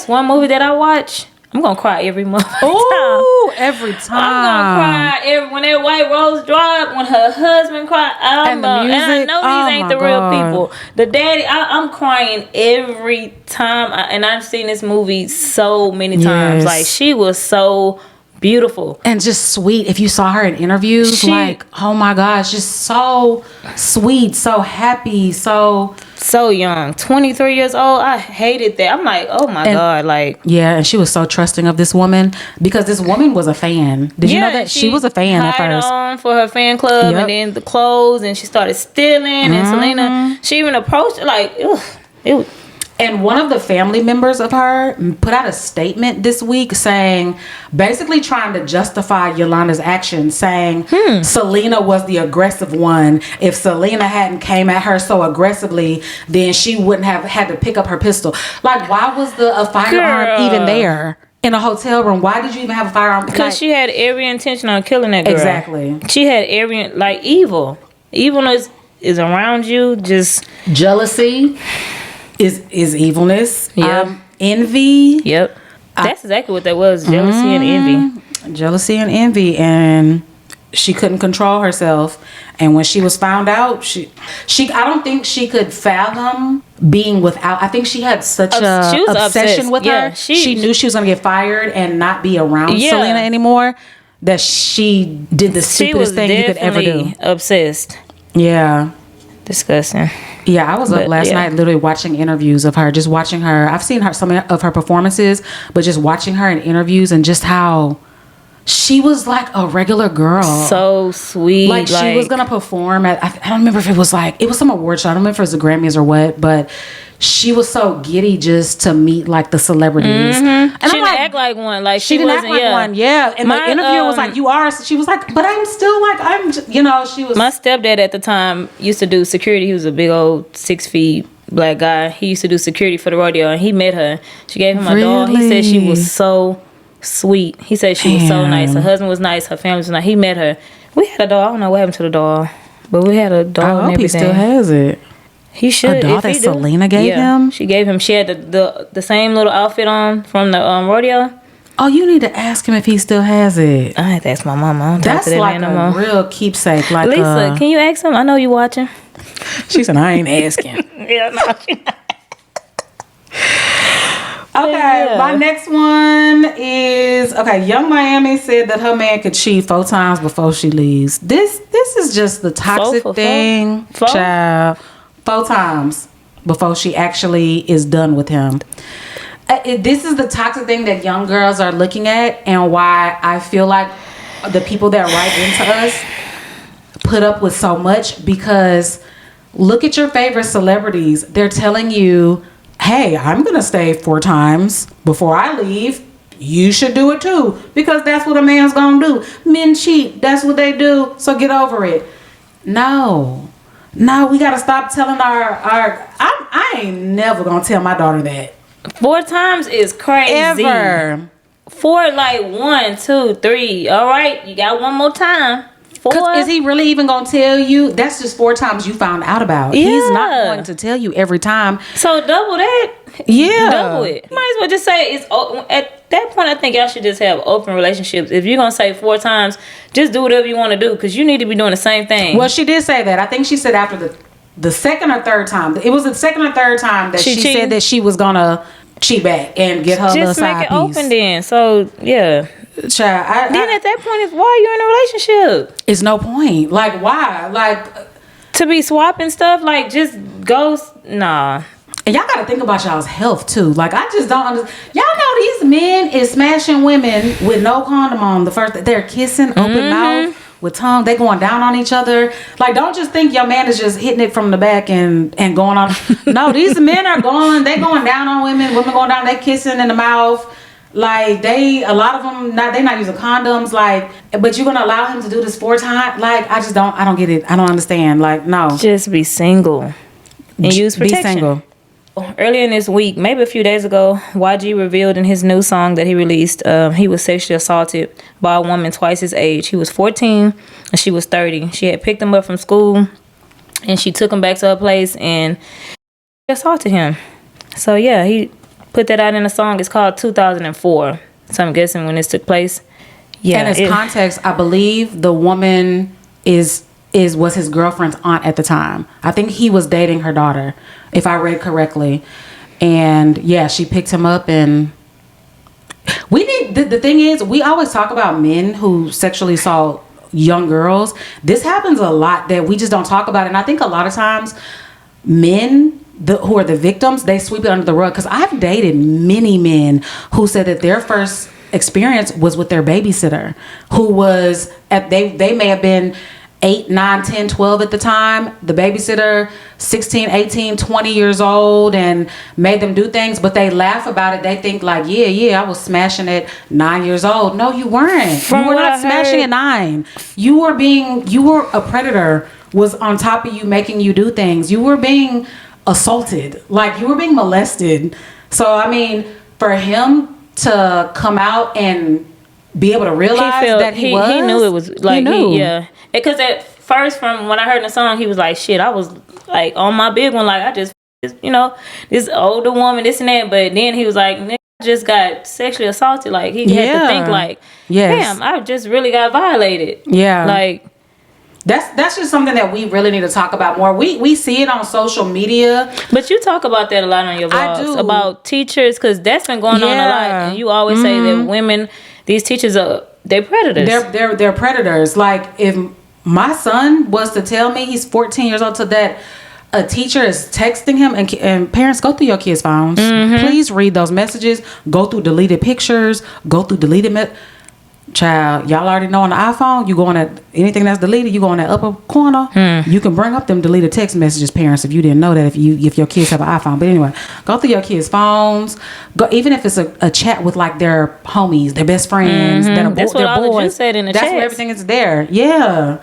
one movie that I watch. I'm gonna cry every month. Ooh, every time. I'm gonna cry when that white rose dropped, when her husband cried. And the music. And I know these ain't the real people. The daddy, I'm crying every time. And I've seen this movie so many times. Yes. Like, she was so beautiful. And just sweet. If you saw her in interviews, like, oh my gosh, just so sweet, so happy, so young. 23 years old. I hated that. I'm like, oh my God. Like, yeah, and she was so trusting of this woman because this woman was a fan. Did you know that? She was a fan at first. On for her fan club, and then the clothes, and she started stealing, and Selena, she even approached her, like, ugh, And one of the family members of her put out a statement this week saying, basically trying to justify Yolanda's actions, saying Selena was the aggressive one. If Selena hadn't came at her so aggressively, then she wouldn't have had to pick up her pistol. Like, why was a firearm even there in a hotel room? Why did you even have a firearm? Because she had every intention on killing that girl. Exactly. She had every, like, evil. Evilness is around you. Just jealousy. Is evilness. Yeah. Envy. Yep. That's exactly what that was. Jealousy and envy. Jealousy and envy. And she couldn't control herself. And when she was found out, she I don't think she could fathom being without. I think she had such a obsession with her. She knew she was going to get fired and not be around Selena anymore, that she did the stupidest thing you could ever do. Obsessed. Yeah. Disgusting. Yeah, I was up last night literally watching interviews of her, just watching her. I've seen some of her performances, but just watching her in interviews and just how she was like a regular girl. So sweet. Like she was going to perform at, I don't remember if it was some award show. I don't remember if it was the Grammys or what, but she was so giddy just to meet like the celebrities. And she didn't act like one. Like she didn't wasn't, act like one. Yeah. And the interviewer was like, you are. She was like, but I'm still like, she was. My stepdad at the time used to do security. He was a big old 6 feet black guy. He used to do security for the rodeo, and he met her. She gave him a doll. He said she was so sweet. He said she was so nice. Her husband was nice. Her family was nice. He met her. We had a doll. I don't know what happened to the doll, but we had a doll. I hope he still has it. He should. A doll that Selena gave him? She gave him. She had the same little outfit on from the rodeo. Oh, you need to ask him if he still has it. I had to ask my mama. I don't That's talk to that like man no a more. real keepsake. Like Lisa, can you ask him? I know you watching. She said, I ain't asking. Yeah, no. Okay, my next one is Young Miami said that her man could cheat 4 times before she leaves. This is just the toxic thing, child. 4 times. before she actually is done with him. This is the toxic thing that young girls are looking at, and why I feel like the people that write into us put up with so much, because look at your favorite celebrities. They're telling you, hey, I'm gonna stay 4 times before I leave. You should do it too, because that's what a man's gonna do. Men cheat, that's what they do, so get over it. No, we gotta stop telling I ain't never gonna tell my daughter that. 4 times is crazy. Ever. 4, like 1, 2, 3. All right, you got one more time. 4. Is he really even gonna tell you? That's just 4 times you found out about. Yeah. He's not going to tell you every time. So double that. Yeah. Double it. Might as well just say it's at that point. I think y'all should just have open relationships. If you're gonna say 4 times, just do whatever you want to do, because you need to be doing the same thing. Well, she did say that. I think she said after the second or third time. It was the second or third time that she said that she was gonna cheat back and get her little side piece. Just make it open then. So yeah. Child, then at that point, it's why you're in a relationship. It's no point. Like, why? Like, to be swapping stuff, like, just go. Nah. And y'all gotta think about y'all's health too. Like, I just don't understand. Y'all know these men is smashing women with no condom on. The first, they're kissing open mouth with tongue. They going down on each other. Like, don't just think your man is just hitting it from the back and going on. No, these men are they going down on women. Women going down, they kissing in the mouth. Like, a lot of them, they not using condoms. Like, but you're gonna allow him to do this 4 times? Like, I don't get it. I don't understand. Like, no. Just be single and use protection. Be single. Earlier in this week, maybe a few days ago, YG revealed in his new song that he released, he was sexually assaulted by a woman twice his age. He was 14 and she was 30. She had picked him up from school and she took him back to her place and assaulted him. So yeah, he put that out in a song. It's called 2004. So I'm guessing when this took place. Yeah. And as context, I believe the woman was his girlfriend's aunt at the time. I think he was dating her daughter, if I read correctly. And yeah, she picked him up, and the thing is, we always talk about men who sexually assault young girls. This happens a lot that we just don't talk about. And I think a lot of times men who are the victims, they sweep it under the rug. Because I've dated many men who said that their first experience was with their babysitter, who was they may have been 8, 9, 10, 12 at the time. The babysitter, 16, 18, 20 years old, and made them do things, but they laugh about it. They think like, yeah, I was smashing at 9 years old. No, you weren't. You were not smashing at 9. You were a predator, was on top of you, making you do things. You were being assaulted. Like, you were being molested. So, I mean, for him to come out and be able to realize that he knew it was like, yeah. Because at first, from when I heard the song, he was like, shit, I was like on my big one, like, I just, this older woman, this and that. But then he was like, nigga, I just got sexually assaulted. Like, he had to think like, damn, I just really got violated. Yeah. Like, that's just something that we really need to talk about more. We see it on social media. But you talk about that a lot on your blogs. I do. About teachers, because that's been going on a lot. And you always say that women, these teachers they're predators. They're predators. Like, if my son was to tell me, he's 14 years old, so that a teacher is texting him, and parents, go through your kids' phones. Please read those messages. Go through deleted pictures. Go through deleted Child, y'all already know on the iPhone, you go on that, anything that's deleted, you go on that upper corner. You can bring up them deleted text messages, parents, if you didn't know that, if your kids have an iPhone. But anyway, go through your kids' phones. Go, even if it's a chat with like their homies, their best friends, that are that's what all boys. The Jews said in the That's chats. where everything is there. Yeah.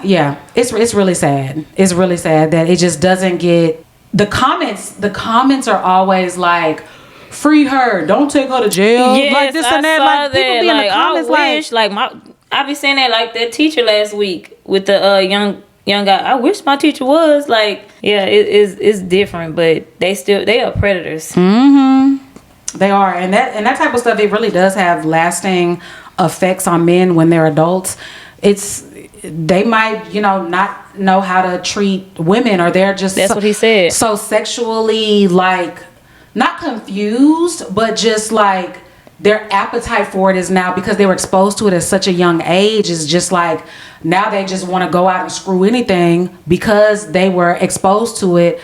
Yeah. It's really sad. It's really sad that it just doesn't get the comments. The comments are always like, free her, don't take her to jail. Yes, like this and that. Like, people be in the comments I be saying that, like that teacher last week with the young guy. I wish my teacher was like, yeah, it's different, but they are predators. They are, and that type of stuff, it really does have lasting effects on men when they're adults. They might, not know how to treat women, or they're just what he said. So sexually, like, not confused, but just like their appetite for it is now, because they were exposed to it at such a young age, is just like now they just want to go out and screw anything because they were exposed to it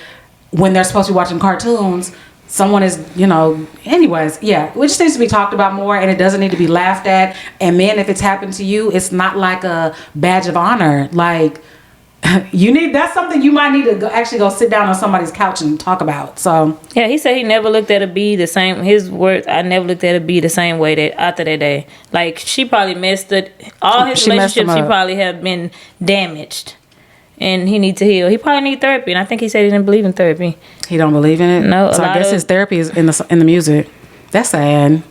when they're supposed to be watching cartoons, someone is, anyways, yeah, it just needs to be talked about more, and it doesn't need to be laughed at. And men, if it's happened to you, it's not like a badge of honor. Like, that's something you might need to actually go sit down on somebody's couch and talk about. So yeah, he said he never looked at a bee the same. His words, I never looked at a bee the same way that after that day. Like, she probably messed it. All his relationships, she probably have been damaged, and he needs to heal. He probably need therapy, and I think he said he didn't believe in therapy. He don't believe in it. No, so I guess his therapy is in the music. That's sad.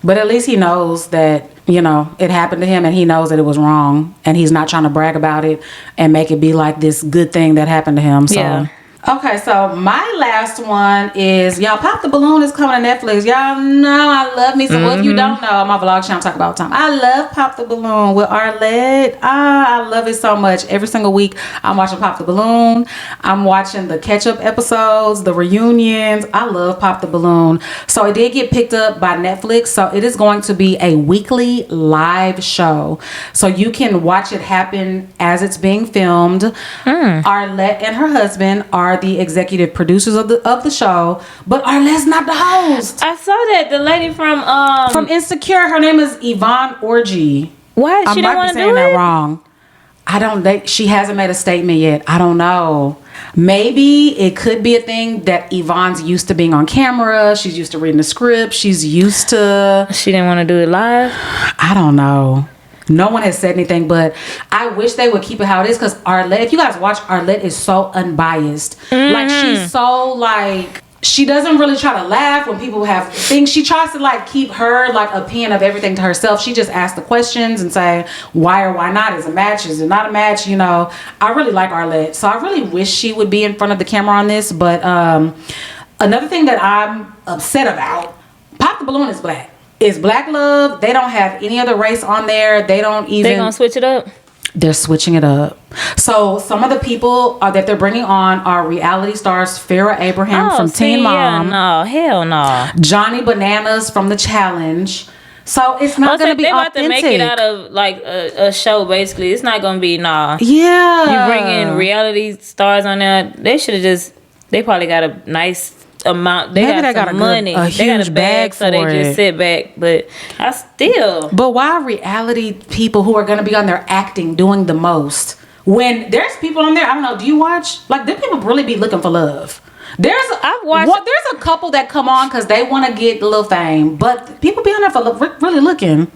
But at least he knows that, it happened to him, and he knows that it was wrong, and he's not trying to brag about it and make it be like this good thing that happened to him. So. Yeah. Okay, so my last one is, y'all, Pop the Balloon is coming to Netflix. Y'all know I love me some. Well, if you don't know, my vlog channel talk about all the time. I love Pop the Balloon with Arlette. I love it so much. Every single week, I'm watching Pop the Balloon. I'm watching the catch-up episodes, the reunions. I love Pop the Balloon. So it did get picked up by Netflix. So it is going to be a weekly live show. So you can watch it happen as it's being filmed. Arlette and her husband are the executive producers of the show, but Arlette's not the host. I saw that the lady from Insecure, her name is Yvonne Orji. Why she don't want to do it? I might be saying that wrong. She hasn't made a statement yet. I don't know. Maybe it could be a thing that Yvonne's used to being on camera. She's used to reading the script. She's used to. She didn't want to do it live. I don't know. No one has said anything, but I wish they would keep it how it is, because Arlette, if you guys watch, Arlette is so unbiased. Like, she's so, like, she doesn't really try to laugh when people have things. She tries to, like, keep her, like, opinion of everything to herself. She just asks the questions and say, why or why not? Is it a match? Is it not a match? I really like Arlette. So I really wish she would be in front of the camera on this. But another thing that I'm upset about, Pop the Balloon is black. It's black love. They don't have any other race on there. They don't even. They gonna switch it up? They're switching it up. So some of the people that they're bringing on are reality stars. Farrah Abraham from Teen Mom. Yeah, no, hell no. Johnny Bananas from The Challenge. So it's not going to be authentic. They about to make it out of like a show, basically. It's not going to be, nah. Yeah. You bring in reality stars on there. They should have just, they probably got a nice amount. They got money. They got a bag so they just sit back. But I still. But why reality people who are going to be on there acting, doing the most? When there's people on there, I don't know, do you watch? Like, them people really be looking for love. There's a couple that come on because they want to get a little fame, but people be on there for really looking.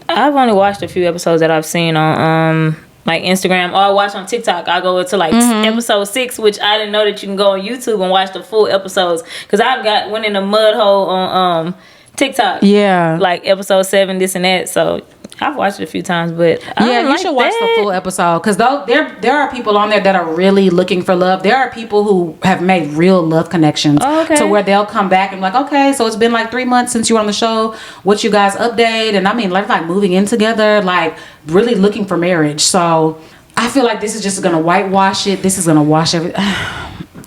I've only watched a few episodes that I've seen on like Instagram, or I watch on TikTok. I go to like episode 6, which I didn't know that you can go on YouTube and watch the full episodes, because I've went in a mud hole on TikTok. Yeah, like episode 7, this and that. So I've watched it a few times, but you should watch the full episode, because there are people on there that are really looking for love. There are people who have made real love connections to where they'll come back and be like, okay, so it's been like 3 months since you were on the show. What you guys update? And I mean, like moving in together, like really looking for marriage. So I feel like this is just gonna whitewash it. This is gonna wash everything.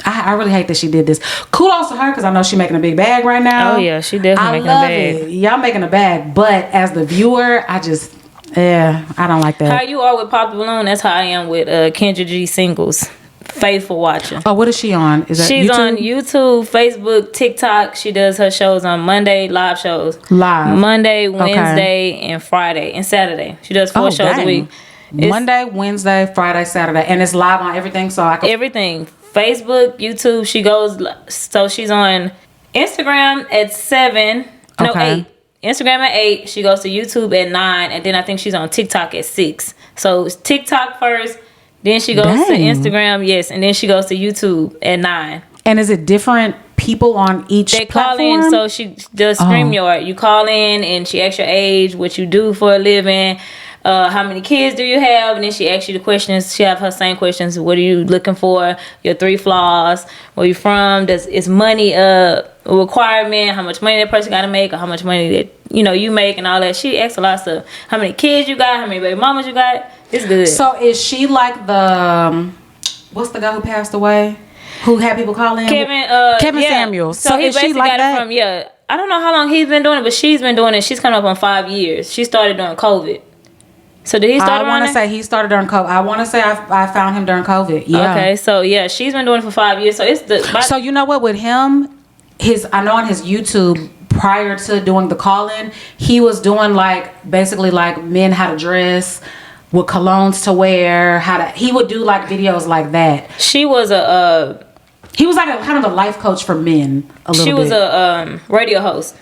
I really hate that she did this. Kudos to her, because I know she's making a big bag right now. Oh yeah, she definitely making a bag. It. Y'all making a bag, but as the viewer, I don't like that. How you are with Pop the Balloon, that's how I am with Kendra G Singles. Faithful watcher. Oh, what is she on? She's YouTube? On YouTube, Facebook, TikTok. She does her shows on Monday, live shows. Monday, Wednesday, and Friday, and Saturday. She does 4 shows a week. Monday, Wednesday, Friday, Saturday, and it's live on everything. So I can everything. Facebook, YouTube. She goes. So she's on Instagram at 7. No, 8. Instagram at 8. She goes to YouTube at 9, and then I think she's on TikTok at 6. So it's TikTok first, then she goes to Instagram, and then she goes to YouTube at 9. And is it different people on each platform? Call in, so she does StreamYard. You call in and she asks your age, what you do for a living, how many kids do you have, and then she asks you the questions. She have her same questions. What are you looking for? Your 3 flaws. Where you from? Is money a requirement? How much money that person got to make, or how much money that you make, and all that. She asks a lot of stuff. How many kids you got? How many baby mamas you got? It's good. So is she like the what's the guy who passed away? Who had people call in? Kevin Samuel. So he is basically she like got that? it from I don't know how long he's been doing it, but she's been doing it. She's coming up on 5 years. She started during COVID. So did he start? I want to say he started during COVID. I want to say I found him during COVID. Yeah. Okay, so yeah, she's been doing it for 5 years. So it's So you know what with him, I know on his YouTube prior to doing the call-in, he was doing like basically like men how to dress, what colognes to wear, he would do like videos like that. She was he was like a kind of a life coach for men. She was a radio host.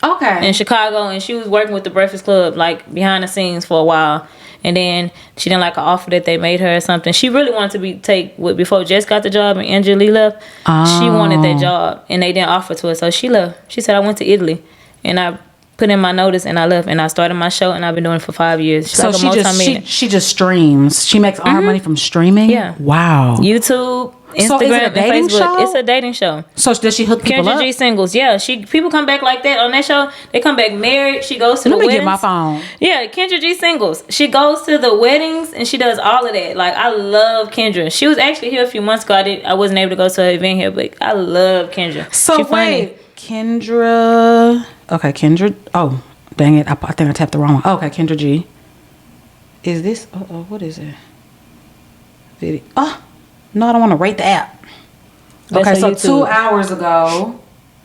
Okay. In Chicago, and she was working with the Breakfast Club like behind the scenes for a while. And then she didn't like an offer that they made her or something. She really wanted to before Jess got the job and Angela left. Oh. She wanted that job and they didn't offer to her, so she left. She said, I went to Italy and I put in my notice and I left and I started my show and I've been doing it for 5 years. She's so like she just streams. She makes all her money from streaming. Yeah. Wow. YouTube, Instagram, so is it a dating and Facebook. Show? It's a dating show. So does she hook people Kendra up? G singles. Yeah, people come back like that on that show. They come back married. She goes to the weddings. Let me get my phone. Yeah, Kendra G singles. She goes to the weddings and she does all of that. Like, I love Kendra. She was actually here a few months ago. I wasn't able to go to her event here, but I love Kendra. So she wait, Kendra. Okay, Kendra. Oh, dang it! I think I tapped the wrong one. Okay, Kendra G. Is this? What is it? Video. Oh, no, I don't want to rate the app. Okay, so 2 hours ago.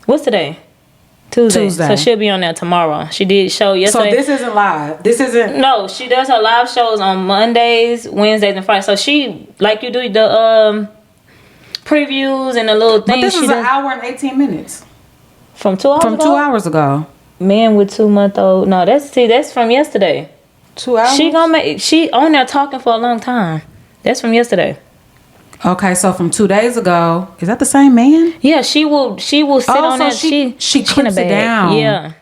What's today? Tuesday. So she'll be on there tomorrow. She did show yesterday. So this isn't live. This isn't. No, she does her live shows on Mondays, Wednesdays, and Fridays. So she, like you do the previews and the little things. But this is an hour and 18 minutes. From 2 hours ago? From 2 hours ago. Man with 2-month-old. No, that's from yesterday. 2 hours? She on there talking for a long time. That's from yesterday. Okay, so from 2 days ago, is that the same man? Yeah, she will sit on that. She clips it down. Yeah.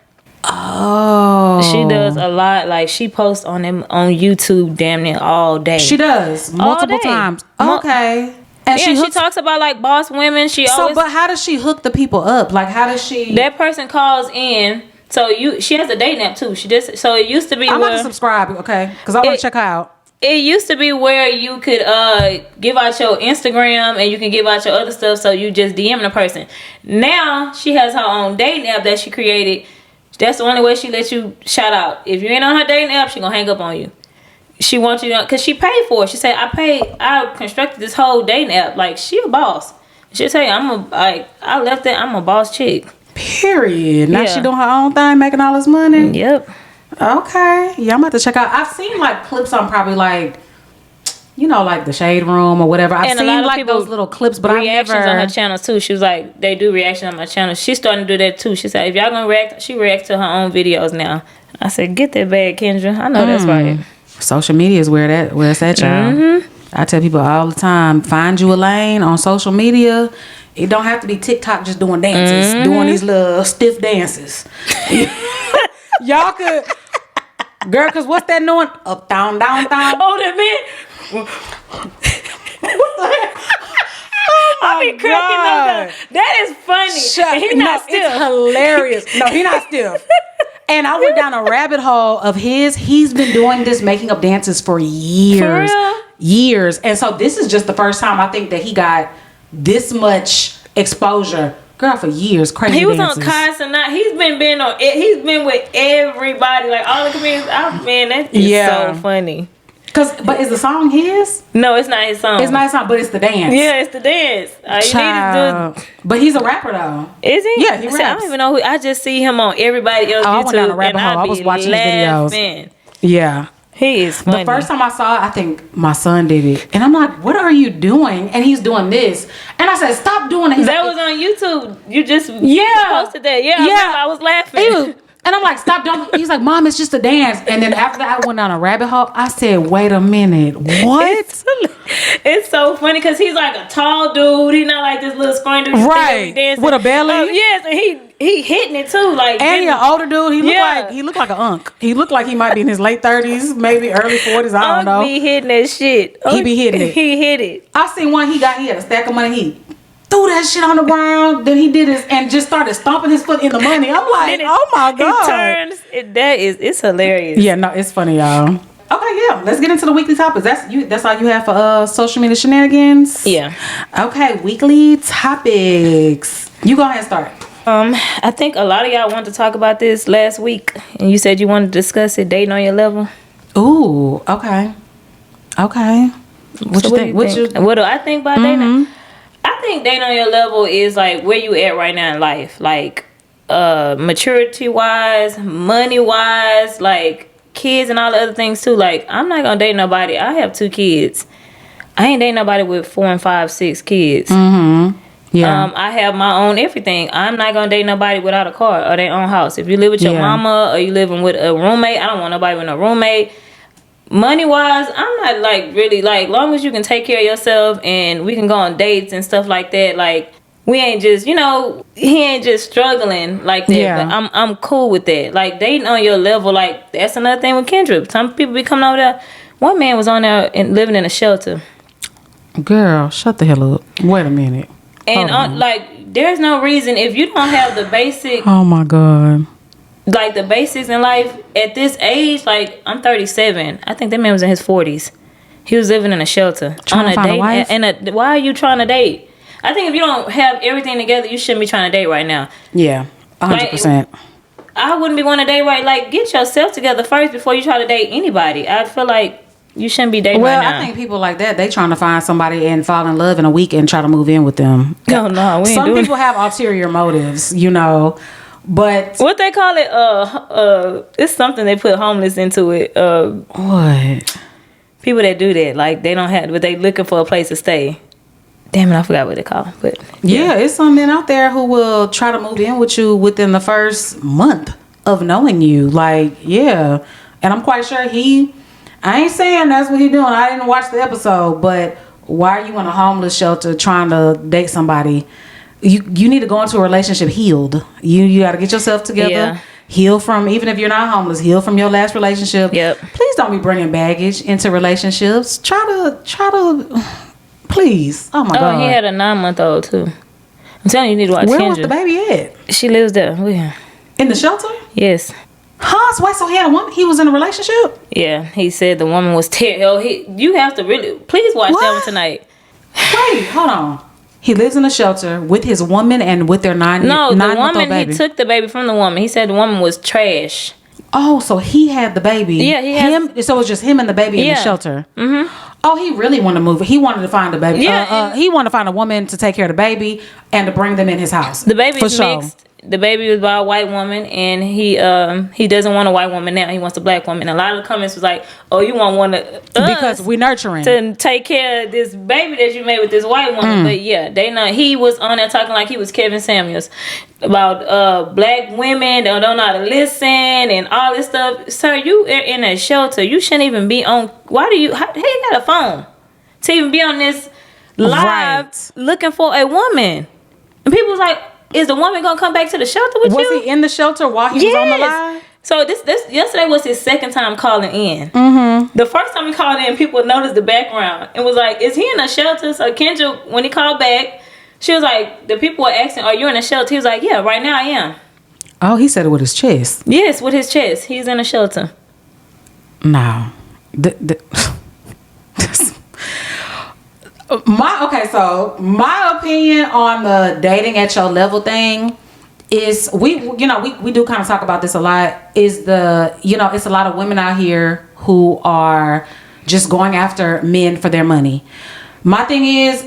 Oh. She does a lot. Like, she posts on them on YouTube damn near all day. She does multiple times. Okay. And she talks about like boss women. But how does she hook the people up? Like, how does she? That person calls in. So she has a dating app too. So it used to be. I'm about to subscribe. Okay, because I want to check her out. It used to be where you could give out your Instagram and you can give out your other stuff, so you just DM the person. Now she has her own dating app that she created. That's the only way she lets you shout out. If you ain't on her dating app, she gonna hang up on you. She wants you to, cause she paid for it. She said, I constructed this whole dating app. Like, she a boss. She'll tell you, I left it. I'm a boss chick. Period. Now she doing her own thing, making all this money. Yep. Okay. Yeah, I'm about to check out. I've seen like clips on probably like, like the Shade Room or whatever. I've seen like those little clips, but reactions on her channel too. She was like, they do reactions on my channel. She's starting to do that too. She said, if y'all gonna react, she reacts to her own videos now. I said, get that bag, Kendra. I know that's right. Social media is where it's at, y'all. Mm-hmm. I tell people all the time, find you a lane on social media. It don't have to be TikTok just doing dances, doing these little stiff dances. Y'all could, girl, because what's that doing? Up, down, down, down. Oh, that man. What the heck? I be cracking up. That is funny. He's not stiff. It's hilarious. No, he's not stiff. And I went down a rabbit hole of he's been doing this, making up dances for years. For real? Years. And so this is just the first time I think that he got this much exposure. Girl, for years. Crazy He was dances. on Constant Night. He's been with everybody. Like, all the comedians. Man, that is so funny. But is the song his? No, it's not his song. It's not his song, but it's the dance. Yeah, it's the dance. All you need to do. But he's a rapper though. Is he? Yeah, he raps. I don't even know who. I just see him on everybody else's YouTube. I went down a rabbit hole. I was watching his videos. Yeah. He is funny. The first time I saw it, I think my son did it. And I'm like, what are you doing? And he's doing this. And I said, stop doing it. That was on YouTube. You just posted that. Yeah, I was laughing. And I'm like, stop, don't. He's like, Mom, it's just a dance. And then after that, I went down a rabbit hole. I said, wait a minute. What? It's so funny because he's like a tall dude. He's not like this little scrawny dude. Right. With a belly. Yes, and he hitting it too. Like, and he's an older dude. He looked like an unk. He looked like he might be in his late 30s, maybe early 40s. I don't know. He be hitting that shit. He be hitting it. He hit it. I seen one he had a stack of money. He threw that shit on the ground. Then he did his and just started stomping his foot in the money. I'm like, oh my God. He turns. It's hilarious. Yeah, no, it's funny, y'all. Okay, yeah. Let's get into the weekly topics. That's all you have for social media shenanigans? Yeah. Okay, weekly topics. You go ahead and start. I think a lot of y'all wanted to talk about this last week, and you said you wanted to discuss it, dating on your level. Ooh, okay. Okay. What So you think? What do I think about dating? I think dating on your level is like where you at right now in life. Like maturity wise, money wise, like kids and all the other things too. Like I'm not gonna date nobody. I have 2 kids. I ain't dating nobody with 4 and 5, 6 kids. Yeah. I have my own everything. I'm not gonna date nobody without a car or their own house. If you live with your mama or you living with a roommate, I don't want nobody with no roommate. Money wise, I'm not like really like, long as you can take care of yourself and we can go on dates and stuff like that. Like we ain't just, he ain't just struggling like that. Yeah. But I'm cool with that. Like dating on your level, like that's another thing with Kendra. Some people be coming over there. One man was on there and living in a shelter. Girl, shut the hell up. Wait a minute. And like, there's no reason if you don't have the basic. Oh my God. Like the basics in life at this age. Like I'm 37. I think that man was in his 40s. He was living in a shelter Trying on to a find a date. wife? And why are you trying to date? I think if you don't have everything together, you shouldn't be trying to date right now. Yeah, 100%. I wouldn't be wanting to date right. Like get yourself together first before you try to date anybody. I feel like you shouldn't be dating right now. Well, I think people like that, they trying to find somebody and fall in love in a week and try to move in with them. No, we ain't Some doing people have ulterior motives, but what they call it, it's something they put homeless into it. What? People that do that, like they don't have, but they looking for a place to stay. Damn it, I forgot what they call it. But yeah, it's some men out there who will try to move in with you within the first month of knowing you. Like, yeah. And I'm quite sure I ain't saying that's what he doing. I didn't watch the episode, but why are you in a homeless shelter trying to date somebody? You need to go into a relationship healed. You got to get yourself together. Yeah. Heal from, even if you're not homeless, heal from your last relationship. Yep. Please don't be bringing baggage into relationships. Try to, please. Oh my God. he had a 9-month-old too. I'm telling you, you need to watch Where Kendra. was the baby at? She lives there. Yeah. In the shelter? Yes. Huh? So wait, so he had a woman? He was in a relationship? Yeah. He said the woman was terrible. You have to really, please watch that one tonight. Wait, hold on. He lives in a shelter with his woman and with their No, the 9-month-old woman, baby. he took the baby from the woman. He said the woman was trash. Oh, so he had the baby. Yeah, he had. So it was just him and the baby in the shelter. Oh, he really wanted to move. He wanted to find a baby. Yeah, he wanted to find a woman to take care of the baby and to bring them in his house. The baby's For sure. mixed. The baby was by a white woman, and he doesn't want a white woman now. He wants a black woman. And a lot of the comments was like, "Oh, you want one because we nurturing to take care of this baby that you made with this white woman." But yeah, they know he was on there talking like he was Kevin Samuels about black women that don't know how to listen and all this stuff. Sir, you are in a shelter. You shouldn't even be on. How you got a phone to even be on this live looking for a woman? And people was like, is the woman gonna come back to the shelter with you? Was he in the shelter while he was on the live? So this yesterday was his second time calling in. The first time he called in, people noticed the background and was like, "Is he in a shelter?" So Kendra, when he called back, she was like, the people were asking, "Are you in a shelter?" He was like, "Yeah, right now I am." Oh, he said it with his chest. Yes, with his chest, he's in a shelter. No. So my opinion on the dating at your level thing is we do kind of talk about this a lot. Is it's a lot of women out here who are just going after men for their money. My thing is,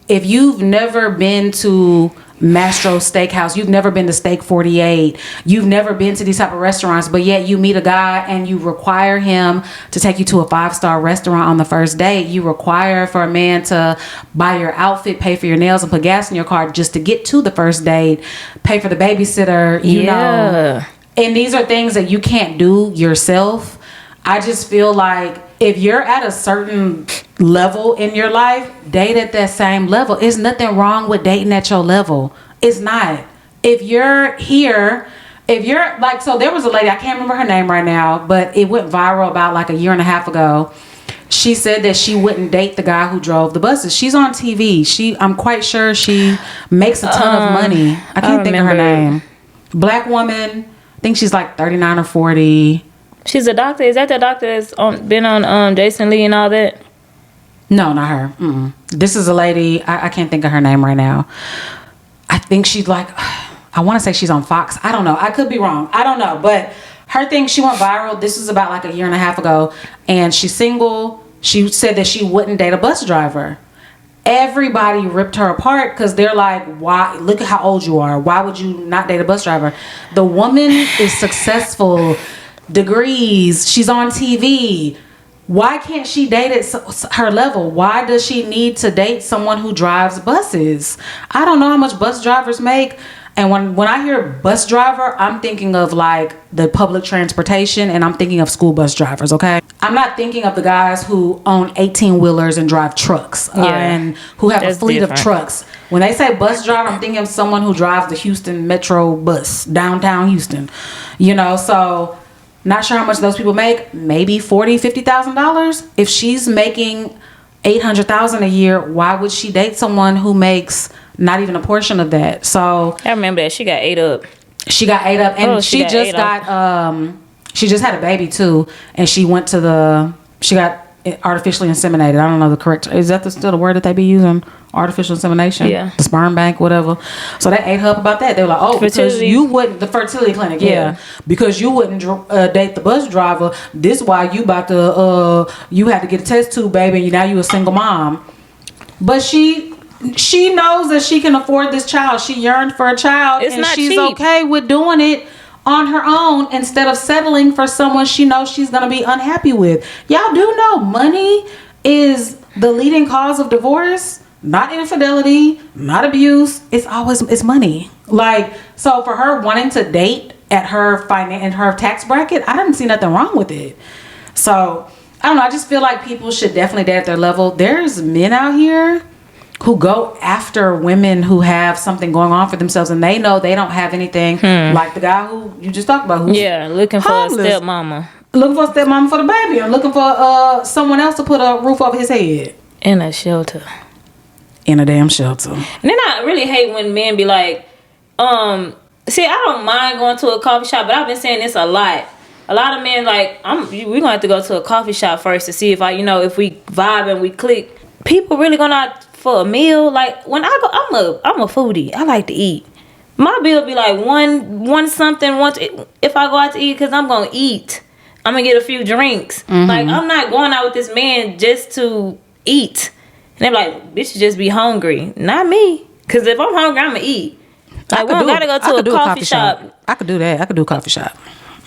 if you've never been to Mastro Steakhouse, you've never been to Steak 48, you've never been to these type of restaurants, but yet you meet a guy and you require him to take you to a 5-star restaurant on the first date. You require for a man to buy your outfit, pay for your nails, and put gas in your car just to get to the first date, pay for the babysitter, you know. And these are things that you can't do yourself. I just feel like if you're at a certain level in your life, date at that same level. There's nothing wrong with dating at your level. It's not. If you're here, so there was a lady, I can't remember her name right now, but it went viral about like a year and a half ago. She said that she wouldn't date the guy who drove the buses. She's on TV. I'm quite sure she makes a ton of money. I can't think of her name. Black woman. I think she's like 39 or 40. She's a doctor. Is that the doctor that's been on Jason Lee and all that? No, not her. Mm-mm. This is a lady. I can't think of her name right now. I think she's like, I want to say she's on Fox. I don't know. I could be wrong. I don't know. But her thing, she went viral. This was about like a year and a half ago, and she's single. She said that she wouldn't date a bus driver. Everybody ripped her apart because they're like, why? Look at how old you are. Why would you not date a bus driver? The woman is successful, degrees, she's on TV. Why can't she date at her level? Why does she need to date someone who drives buses? I don't know how much bus drivers make. And when I hear bus driver, I'm thinking of like the public transportation, and I'm thinking of school bus drivers, okay? I'm not thinking of the guys who own 18-wheelers and drive trucks and who have a fleet of trucks. When they say bus driver, I'm thinking of someone who drives the Houston Metro bus, downtown Houston. You know, so not sure how much those people make. Maybe $40,000, $50,000. If she's making $800,000 a year, why would she date someone who makes not even a portion of that? So I remember that she got ate up. And she just had a baby too, and she got artificially inseminated. I don't know the correct, is that still the word that they be using? Artificial insemination? Yeah. The sperm bank, whatever. So they ate her up about that. They were like, oh, because you wouldn't, the fertility clinic, because you wouldn't date the bus driver. This why you about to, you had to get a test tube, baby, and now you a single mom. But she knows that she can afford this child. She yearned for a child, and she's cheap. Okay with doing it on her own instead of settling for someone she knows she's going to be unhappy with. Y'all do know money is the leading cause of divorce. Not infidelity, not abuse. It's money. Like, so for her wanting to date at her in her tax bracket, I didn't see nothing wrong with it. So I don't know. I just feel like people should definitely date at their level. There's men out here who go after women who have something going on for themselves, and they know they don't have anything. Like the guy who you just talked about, who's looking for a stepmama. Looking for a stepmama for the baby, or looking for someone else to put a roof over his head. In a shelter. In a damn shelter. And then I really hate when men be like, see, I don't mind going to a coffee shop, but I've been saying this a lot. A lot of men like, we're gonna have to go to a coffee shop first to see if if we vibe and we click. People really going out for a meal. Like when I go, I'm a foodie. I like to eat. My bill be like one something if I go out to eat, because I'm gonna eat. I'm gonna get a few drinks. Like I'm not going out with this man just to eat. And they're like, bitch, just be hungry. Not me. Because if I'm hungry, I'm gonna eat. Like we don't gotta go to a coffee shop. I could do that. I could do a coffee shop.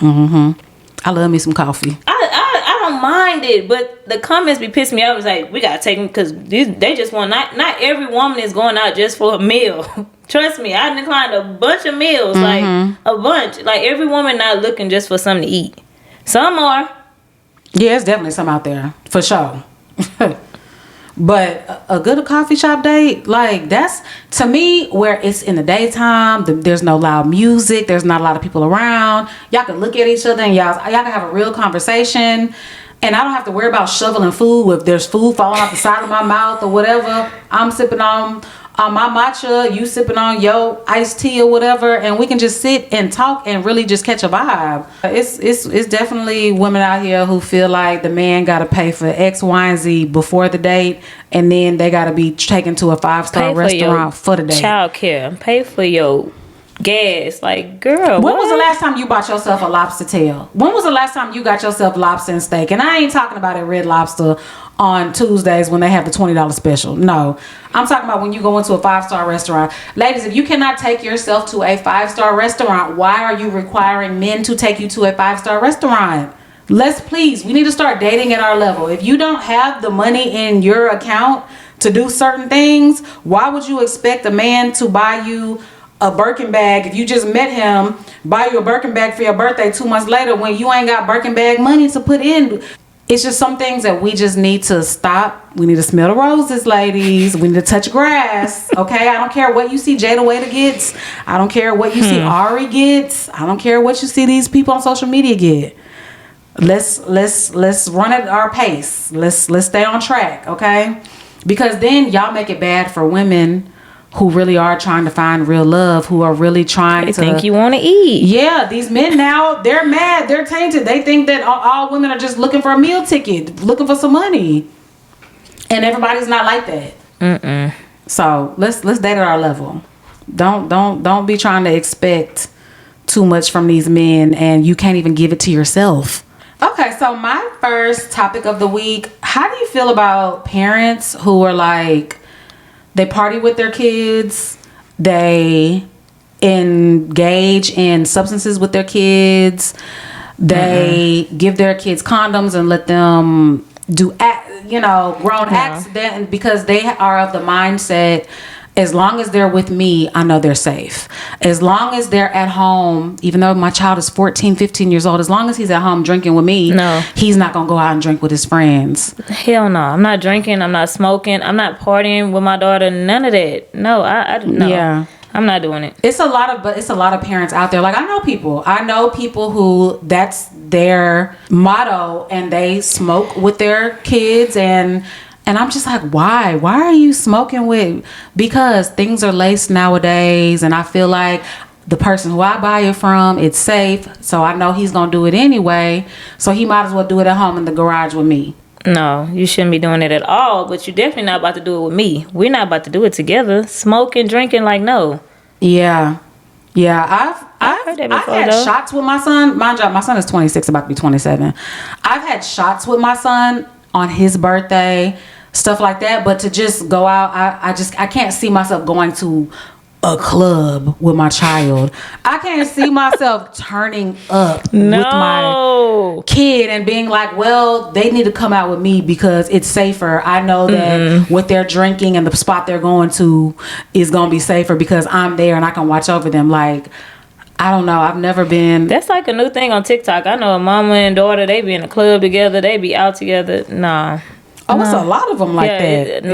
I love me some coffee. I don't mind it, but the comments be pissing me off. It's like, we gotta take them because they just want, not every woman is going out just for a meal. Trust me, I declined a bunch of meals, like a bunch. Like every woman not looking just for something to eat. Some are. Yeah, it's definitely some out there for sure. But a good coffee shop date, like that's to me where it's in the daytime. There's no loud music. There's not a lot of people around. Y'all can look at each other and y'all can have a real conversation. And I don't have to worry about shoveling food. If there's food falling off the side of my mouth or whatever, I'm sipping on my matcha, you sipping on your iced tea or whatever, and we can just sit and talk and really just catch a vibe. It's definitely women out here who feel like the man got to pay for X, Y, and Z before the date, and then they got to be taken to a 5-star restaurant for the date. Child care, pay for your gas. Like, girl, when was the last time you bought yourself a lobster tail? When was the last time you got yourself lobster and steak? And I ain't talking about at Red Lobster on Tuesdays when they have the $20 special. No, I'm talking about when you go into a 5-star restaurant. Ladies, if you cannot take yourself to a 5-star restaurant, why are you requiring men to take you to a 5-star restaurant? We need to start dating at our level. If you don't have the money in your account to do certain things, why would you expect a man to buy you a Birkin bag if you just met him, buy you a Birkin bag for your birthday 2 months later when you ain't got Birkin bag money to put in? It's just some things that we just need to stop. We need to smell the roses, ladies. We need to touch grass. Okay, I don't care what you see Jada Waiter gets. I don't care what you see Ari gets. I don't care what you see these people on social media get. Let's run at our pace. Let's stay on track, okay? Because then y'all make it bad for women who really are trying to find real love, who are really trying to think you want to eat. Yeah, these men now, they're mad, they're tainted. They think that all women are just looking for a meal ticket, looking for some money. And everybody's not like that. So let's date at our level. Don't be trying to expect too much from these men and you can't even give it to yourself. Okay, so my first topic of the week, how do you feel about parents who are like, they party with their kids, they engage in substances with their kids, they give their kids condoms and let them do grown accident, because they are of the mindset, as long as they're with me, I know they're safe. As long as they're at home, even though my child is 14, 15 years old, as long as he's at home drinking with me, he's not going to go out and drink with his friends. Hell no. I'm not drinking. I'm not smoking. I'm not partying with my daughter. None of that. No, no. Yeah. I'm not doing it. It's a lot of parents out there. Like, I know people who that's their motto, and they smoke with their kids, and I'm just like, why are you smoking with? Because things are laced nowadays, and I feel like the person who I buy it from, it's safe, so I know he's gonna do it anyway, so he might as well do it at home in the garage with me. No, you shouldn't be doing it at all, but you're definitely not about to do it with me. We're not about to do it together. Smoking, drinking, like, no. Yeah, I've heard that before, I've had shots with my son. Mind you, my son is 26, about to be 27. I've had shots with my son on his birthday, stuff like that. But to just go out, I can't see myself going to a club with my child. I can't see myself turning up with my kid and being like, well, they need to come out with me because it's safer. I know that what they're drinking and the spot they're going to is going to be safer because I'm there and I can watch over them. Like, I don't know. I've never been. That's like a new thing on TikTok. I know a mama and daughter, they be in a club together. They be out together. Nah. Oh, it's a lot of them like that.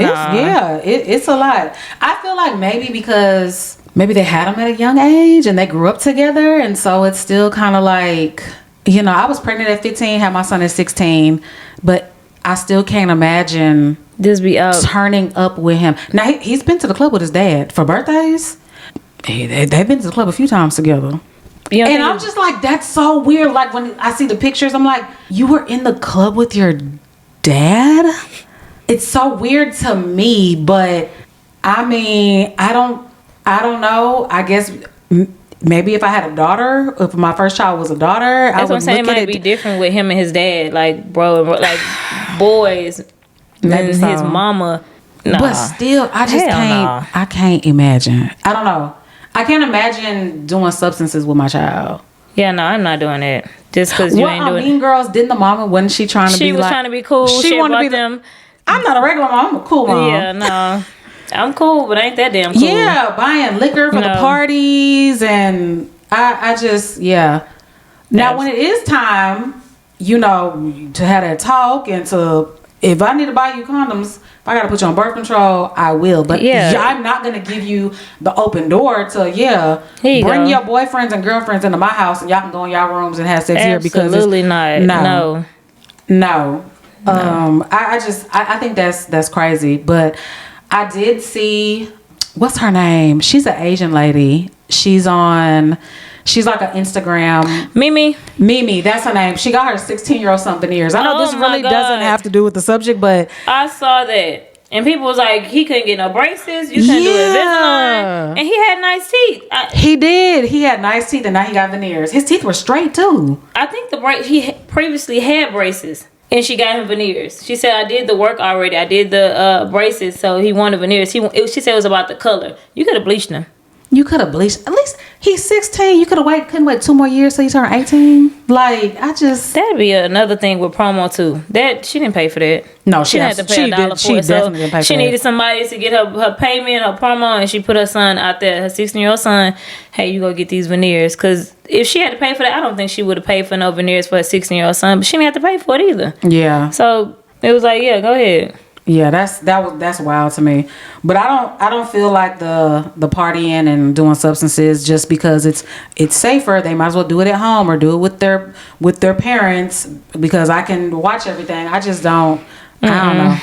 It's a lot. I feel like maybe because they had them at a young age and they grew up together, and so it's still kind of like, I was pregnant at 15, had my son at 16, but I still can't imagine just be out turning up with him. Now he's been to the club with his dad for birthdays. They've been to the club a few times together. And I'm just like, that's so weird. Like, when I see the pictures, I'm like, you were in the club with your dad? It's so weird to me, but I mean, I don't know. I guess maybe if I had a daughter, if my first child was a daughter, that's what I'm saying. It might be different with him and his dad, like like boys than his mama. Nah. But still, I just can't. I can't imagine. I don't know. I can't imagine doing substances with my child. Yeah, no, I'm not doing it. Just because you ain't doing it. Mean Girls, didn't the mama, wasn't she trying to be like... She was trying to be cool. She wanted to be them. I'm not a regular mom. I'm a cool mom. Yeah, no. I'm cool, but ain't that damn cool. Yeah, buying liquor for the parties, and I just, Now, when it is time, to have that talk, and if I need to buy you condoms, if I got to put you on birth control, I will. But I'm not going to give you the open door to, bring your boyfriends and girlfriends into my house and y'all can go in y'all rooms and have sex here because absolutely not. No. I think that's crazy. But I did see, what's her name? She's an Asian lady. She's like an Instagram. Mimi, that's her name. She got her 16-year-old son veneers. I know this really doesn't have to do with the subject, but I saw that. And people was like, he couldn't get no braces. You couldn't do Invisalign. And he had nice teeth. He did. He had nice teeth, and now he got veneers. His teeth were straight, too. I think he previously had braces. And she got him veneers. She said, I did the work already. I did the braces, so he wanted veneers. She said it was about the color. You could have bleached them. You could have bleached. At least he's 16. You couldn't wait 2 more years till he turned 18. Like, that'd be another thing with promo too. That she didn't pay for that. No, she didn't have to pay $1 for it. She definitely didn't pay for she needed somebody to get her payment, her promo, and she put her son out there, her 16-year-old son. Hey, you go get these veneers. Because if she had to pay for that, I don't think she would have paid for no veneers for her 16-year-old son. But she didn't have to pay for it either. Yeah. So it was like, yeah, go ahead. Yeah, that's wild to me. But I don't feel like the partying and doing substances just because it's safer. They might as well do it at home or do it with their parents because I can watch everything. I just don't. I don't know.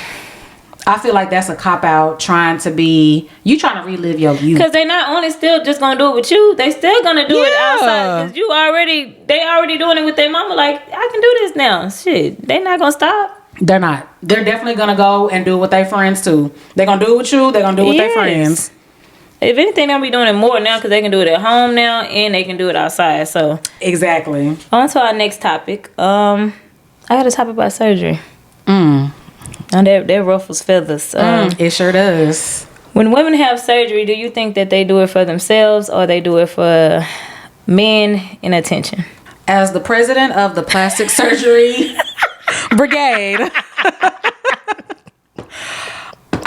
I feel like that's a cop out trying to relive your youth. Because they not only still just gonna do it with you, they still gonna do it outside. Because they already doing it with their mama. Like, I can do this now. Shit, they not gonna stop. They're not. They're definitely gonna go and do it with their friends too. They're gonna do it with you. They're gonna do it with their friends. If anything, they'll be doing it more now because they can do it at home now and they can do it outside. So exactly. On to our next topic. I got a topic about surgery. And that ruffles feathers. It sure does. When women have surgery, do you think that they do it for themselves or they do it for men in attention? As the president of the plastic surgery brigade,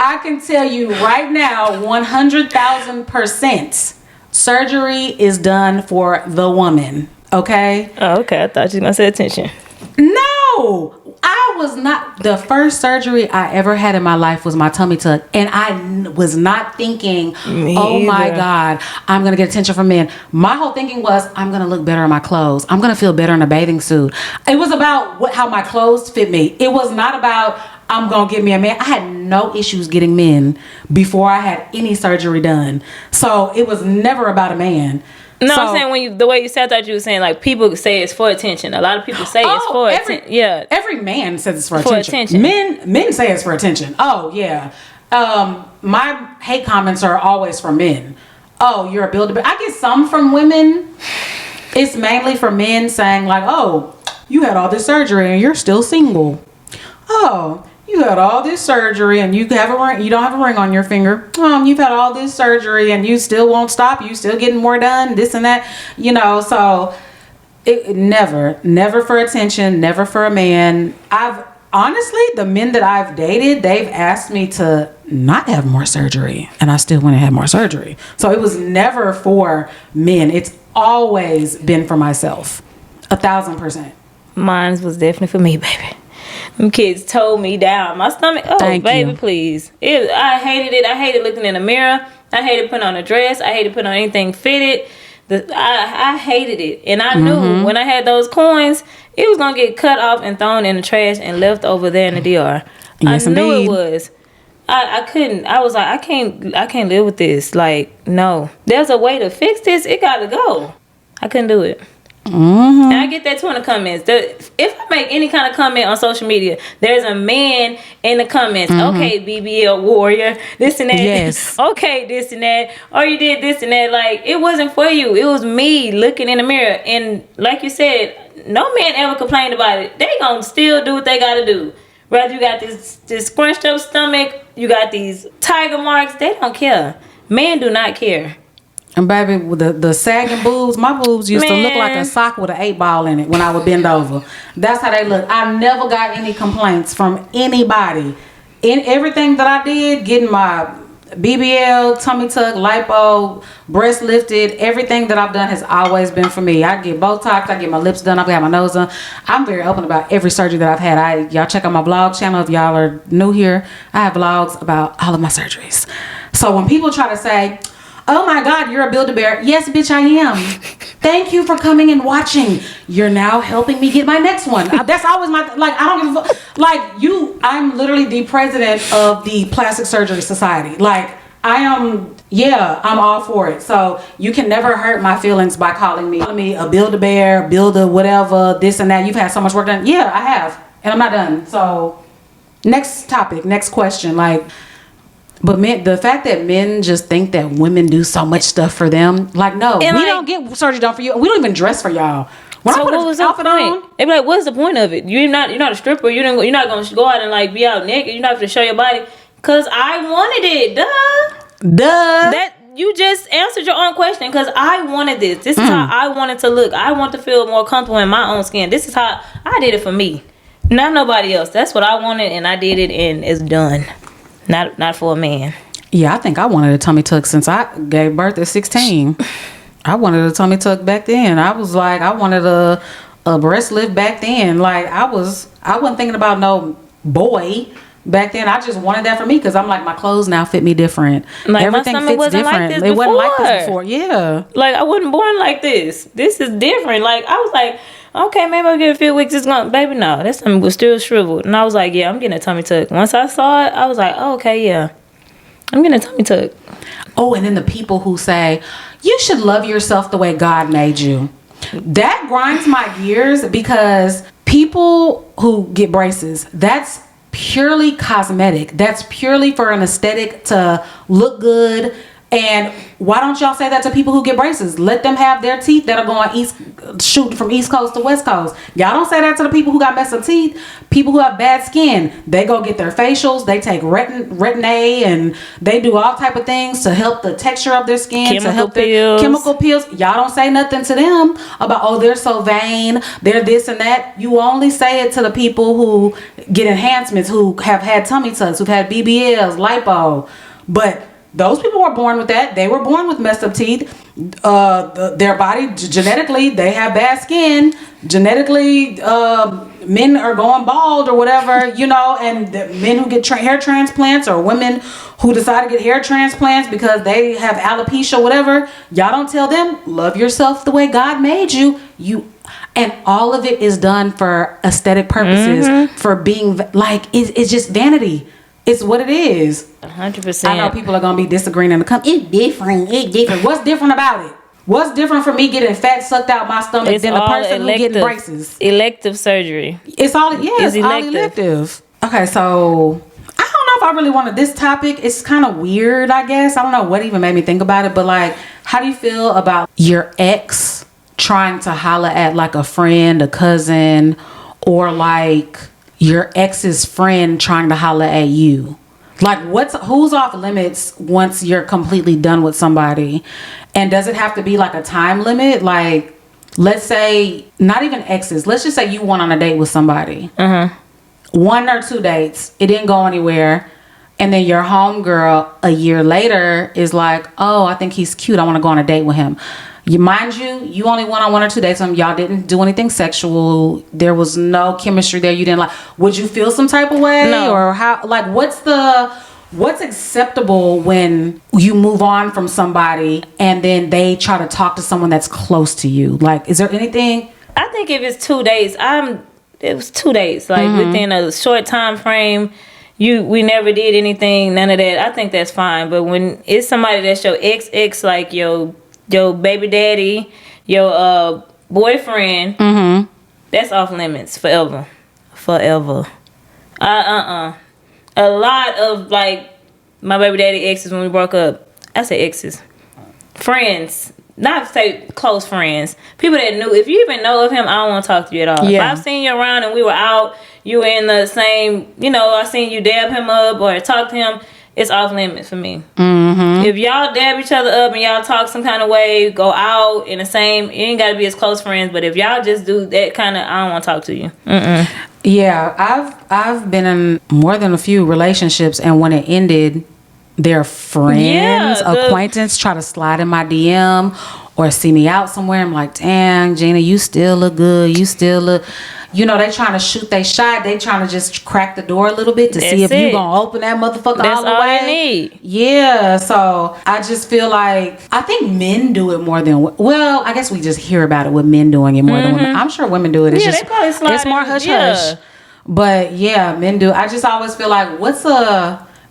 I can tell you right now, 100,000%, surgery is done for the woman. Okay? Oh, okay. I thought you were going to say attention. No! I was not. The first surgery I ever had in my life was my tummy tuck. And I was not thinking, oh my God, I'm going to get attention from men. My whole thinking was, I'm going to look better in my clothes. I'm going to feel better in a bathing suit. It was about how my clothes fit me. It was not about, I'm going to get me a man. I had no issues getting men before I had any surgery done. So it was never about a man. No, I'm saying the way you said that, you were saying like people say it's for attention. A lot of people say it's for attention. Yeah, every man says it's for attention. Men say it's for attention. Oh yeah. My hate comments are always from men. Oh, you're a builder. I get some from women. It's mainly for men saying like, oh, you had all this surgery and you're still single. Oh, you had all this surgery and you have a ring. You don't have a ring on your finger. You've had all this surgery and you still won't stop. You still getting more done. This and that. So it never for attention. Never for a man. Honestly, the men that I've dated, they've asked me to not have more surgery, and I still went and had more surgery. So it was never for men. It's always been for myself. 1,000%. Mine was definitely for me, baby. Them kids told me down my stomach. Oh, Thank baby, you. Please. I hated it. I hated looking in the mirror. I hated putting on a dress. I hated putting on anything fitted. I hated it. And I knew when I had those coins, it was going to get cut off and thrown in the trash and left over there in the DR. Yes, I knew indeed. it was. I couldn't. I was like, I can't live with this. Like, no. There's a way to fix this. It got to go. I couldn't do it. And I get that too in the comments. If I make any kind of comment on social media, there's a man in the comments. Okay, BBL warrior, this and that. Yes. Okay, this and that. Or you did this and that. Like, it wasn't for you. It was me looking in the mirror. And like you said, no man ever complained about it. They gonna still do what they gotta do. Whether you got this scrunched up stomach, you got these tiger marks, they don't care. Men do not care. And baby, with the sagging boobs, my boobs used to look like a sock with an 8-ball in it when I would bend over. That's how they look. I never got any complaints from anybody. In everything that I did, getting my BBL, tummy tuck, lipo, breast lifted, everything that I've done has always been for me. I get Botox, I get my lips done, I got my nose done. I'm very open about every surgery that I've had. Y'all check out my vlog channel if y'all are new here. I have vlogs about all of my surgeries. So when people try to say, oh my God, you're a Build-A-Bear. Yes, bitch, I am. Thank you for coming and watching. You're now helping me get my next one. That's always my, I don't give a fuck. I'm literally the president of the Plastic Surgery Society. I'm all for it. So you can never hurt my feelings by calling me a Build-A-Bear, Builder, whatever, this and that. You've had so much work done. Yeah, I have. And I'm not done. So next topic, next question. But men, the fact that men just think that women do so much stuff for them, no, we don't get surgery done for you. We don't even dress for y'all. When I put an outfit on, they be like, "What's the point of it? You're not a stripper. You're not gonna go out and be out naked. You're not going to show your body." Cause I wanted it. Duh. That you just answered your own question. Cause I wanted this. This is how I wanted to look. I want to feel more comfortable in my own skin. This is how I did it for me, not nobody else. That's what I wanted, and I did it, and it's done. Not for a man. Yeah, I think I wanted a tummy tuck since I gave birth at 16. I wanted a tummy tuck back then. I was like, I wanted a breast lift back then. I wasn't thinking about no boy back then. I just wanted that for me because I'm like, my clothes now fit me different. Everything fits different. It wasn't like this before. Yeah. I wasn't born like this. This is different. I was like, okay, maybe I'll get a few weeks. It's gonna, baby, no, that stomach was still shriveled. And I was like, yeah, I'm getting a tummy tuck. Once I saw it, I was like, oh, okay, yeah, I'm getting a tummy tuck. Oh, and then the people who say, you should love yourself the way God made you. That grinds my gears because people who get braces, that's purely cosmetic. That's purely for an aesthetic to look good. And why don't y'all say that to people who get braces? Let them have their teeth that are going shooting from East Coast to West Coast. Y'all don't say that to the people who got messed up teeth. People who have bad skin, they go get their facials. They take Retin-A and they do all type of things to help the texture of their skin. To help their chemical peels. Y'all don't say nothing to them about, oh, they're so vain. They're this and that. You only say it to the people who get enhancements, who have had tummy tucks, who've had BBLs, lipo. But those people were born with that. They were born with messed up teeth. Their body, genetically, they have bad skin. Genetically, men are going bald or whatever, you know, and the men who get hair transplants, or women who decide to get hair transplants because they have alopecia, whatever. Y'all don't tell them, love yourself the way God made you. And all of it is done for aesthetic purposes, for being, like, it's just vanity. It's what it is. 100%. I know people are gonna be disagreeing in the comment. It's different. What's different about it? What's different from me getting fat sucked out my stomach than the person who getting braces? Elective surgery. It's all elective. Okay, so I don't know if I really wanted this topic. It's kind of weird, I guess. I don't know what even made me think about it, but like, how do you feel about your ex trying to holler at like a friend, a cousin, or like your ex's friend trying to holler at you? Like, who's off limits once you're completely done with somebody? And does it have to be like a time limit? Like, let's say, not even exes, let's just say you went on a date with somebody. 1 or 2 dates, it didn't go anywhere, and then your homegirl a year later is like, oh, I think he's cute, I want to go on a date with him. Mind you, you only went on 1 or 2 dates and y'all didn't do anything sexual. There was no chemistry there. You didn't like. Would you feel some type of way? No. Or how? Like, what's acceptable when you move on from somebody and then they try to talk to someone that's close to you? Like, is there anything? I think if it's 2 days, it was 2 days. Like, within a short time frame, we never did anything, none of that. I think that's fine. But when it's somebody that's your ex, like your baby daddy, your boyfriend, that's off limits forever. A lot of, like, my baby daddy exes when we broke up, I say exes, friends, not say close friends, people that knew. If you even know of him, I don't want to talk to you at all. Yeah. If I've seen you around and we were out, you were in the same, you know, I seen you dab him up or talk to him, it's off limits for me. If y'all dab each other up and y'all talk some kind of way, go out in the same, it ain't got to be as close friends, but if y'all just do that kind of, I don't want to talk to you. Yeah, I've been in more than a few relationships, and when it ended, their friends, acquaintance try to slide in my DM or see me out somewhere. I'm like, damn, Gina, you still look good. You still look, you know, they trying to shoot they shot. They trying to just crack the door a little bit to see if you gonna open that motherfucker all the way. That's all you need. Yeah, so I just feel like, I think men do it more than, well, I guess we just hear about it with men doing it more than women. I'm sure women do it. It's just, they probably slide it's more in. hush hush. But yeah, men do. I just always feel like,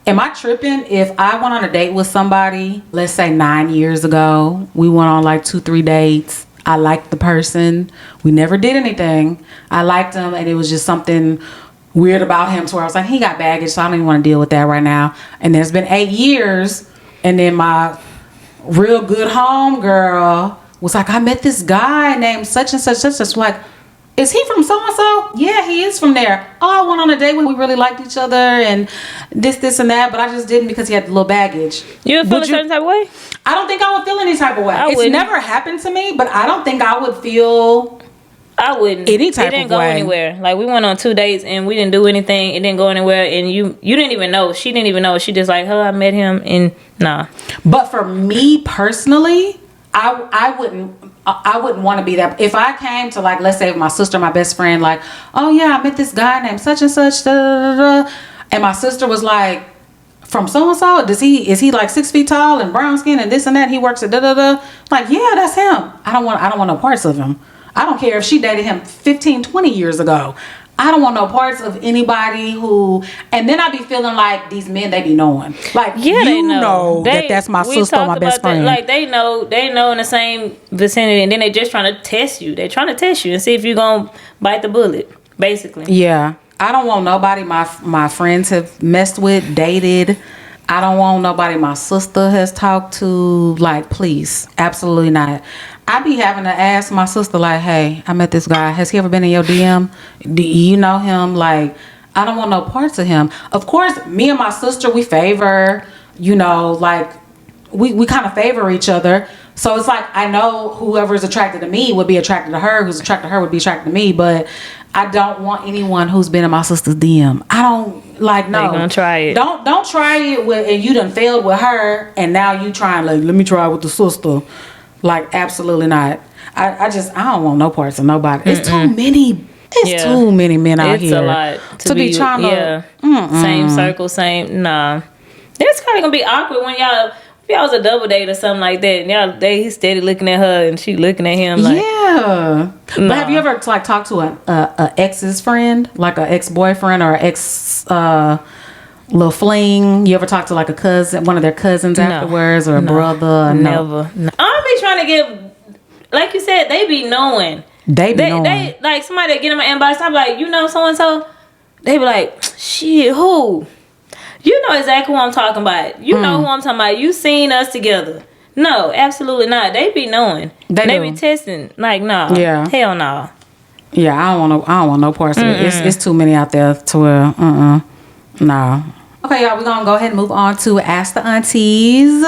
am I tripping if I went on a date with somebody, let's say 9 years ago, we went on like 2-3 dates. I liked the person. We never did anything. I liked him, and it was just something weird about him to where I was like, he got baggage, so I don't even want to deal with that right now. And then it's been 8 years, and then my real good home girl was like, I met this guy named such and such, such. Like, is he from so-and-so? Yeah, he is from there. Oh, I went on a date when we really liked each other and this and that, but I just didn't because he had a little baggage. You would feel a certain type of way? I don't think I would feel any type of way. It's never happened to me, but I don't think I would feel... I wouldn't. Any type of way. It didn't go anywhere. Like, we went on 2 dates and we didn't do anything. It didn't go anywhere, and you didn't even know. She didn't even know. She just like, oh, I met him, and nah. But for me personally, I wouldn't want to be that. If I came to, like, let's say my sister, my best friend, like, oh yeah, I met this guy named such and such, da, da, da, da, and my sister was like, from so and so, is he like 6 feet tall and brown skin and this and that? He works at da da da. Like, yeah, that's him. I don't want no parts of him. I don't care if she dated him 15, 20 years ago. I don't want no parts of anybody who, and then I be feeling like these men, they be knowing. Like, yeah, they know. That's my sister or my best friend. Like, they know in the same vicinity, and then they just trying to test you. They trying to test you and see if you gonna bite the bullet, basically. Yeah. I don't want nobody my friends have messed with, dated. I don't want nobody my sister has talked to. Like, please, absolutely not. I be having to ask my sister, like, hey, I met this guy. Has he ever been in your DM? Do you know him? Like, I don't want no parts of him. Of course, me and my sister, we favor, like, we kind of favor each other. So it's like, I know whoever's attracted to me would be attracted to her. Who's attracted to her would be attracted to me. But I don't want anyone who's been in my sister's DM. I don't, like, no. They gonna try it. Don't try it with, and you done failed with her, and now you trying, like, let me try it with the sister. Like, absolutely not. I don't want no parts of nobody. It's too many. It's too many men out here. It's a lot to be trying to. Same circle, same. Nah, it's kind of gonna be awkward when y'all. If y'all was a double date or something like that, and he's steady looking at her and she looking at him. Like, yeah. But have you ever like talked to a ex's friend, like an ex boyfriend or ex little fling? You ever talk to like a cousin, one of their cousins afterwards, or a brother? Never. No. I don't be trying to get, like you said, they be knowing. They like somebody that get in my inbox. I'm like, so and so. They be like, shit, who? You know exactly who I'm talking about. You know who I'm talking about. You seen us together. No, absolutely not. They be knowing. They be testing. Like, no. Yeah. Hell no. Yeah, I don't want no parts of it. It's too many out there to where, no. Okay, y'all, we're going to go ahead and move on to Ask the Aunties.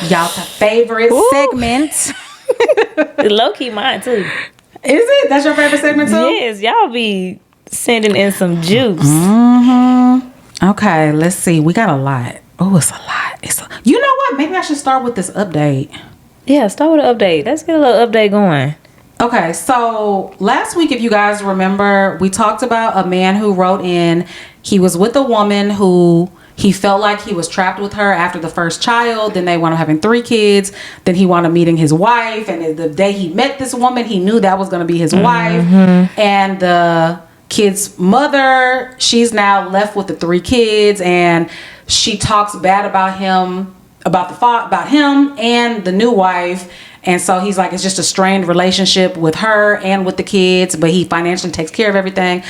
Y'all's favorite segment. Low-key mine, too. Is it? That's your favorite segment, too? Yes, y'all be sending in some juice. Okay, let's see. We got a lot. Oh, it's a lot. You know what? Maybe I should start with this update. Yeah, start with an update. Let's get a little update going. Okay, so last week, if you guys remember, we talked about a man who wrote in. He was with a woman who he felt like he was trapped with her after the first child. Then they wound up having 3 kids. Then he wound up meeting his wife. And the day he met this woman, he knew that was going to be his wife. And the kid's mother, she's now left with the 3 kids, and she talks bad about him, about him and the new wife. And so he's like, it's just a strained relationship with her and with the kids, but he financially takes care of everything.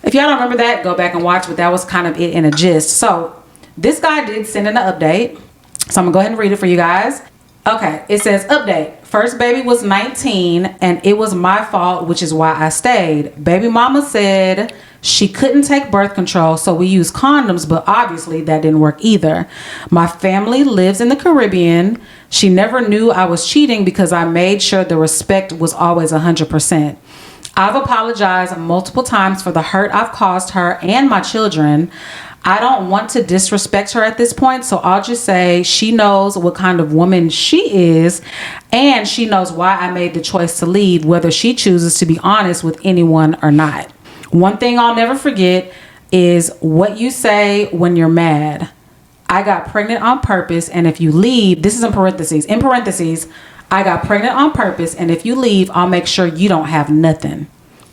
If y'all don't remember that, go back and watch, but that was kind of it in a gist. So this guy did send in an update, so I'm gonna go ahead and read it for you guys. Okay, it says, update. First baby was 19 and it was my fault, which is why I stayed. Baby mama said she couldn't take birth control, so we used condoms, but obviously that didn't work either. My family lives in the Caribbean. She never knew I was cheating because I made sure the respect was always 100%. I've apologized multiple times for the hurt I've caused her and my children. I don't want to disrespect her at this point, so I'll just say she knows what kind of woman she is, and she knows why I made the choice to leave, whether she chooses to be honest with anyone or not. One thing I'll never forget is what you say when you're mad. I got pregnant on purpose, and if you leave, this is in parentheses, I got pregnant on purpose, and if you leave, I'll make sure you don't have nothing.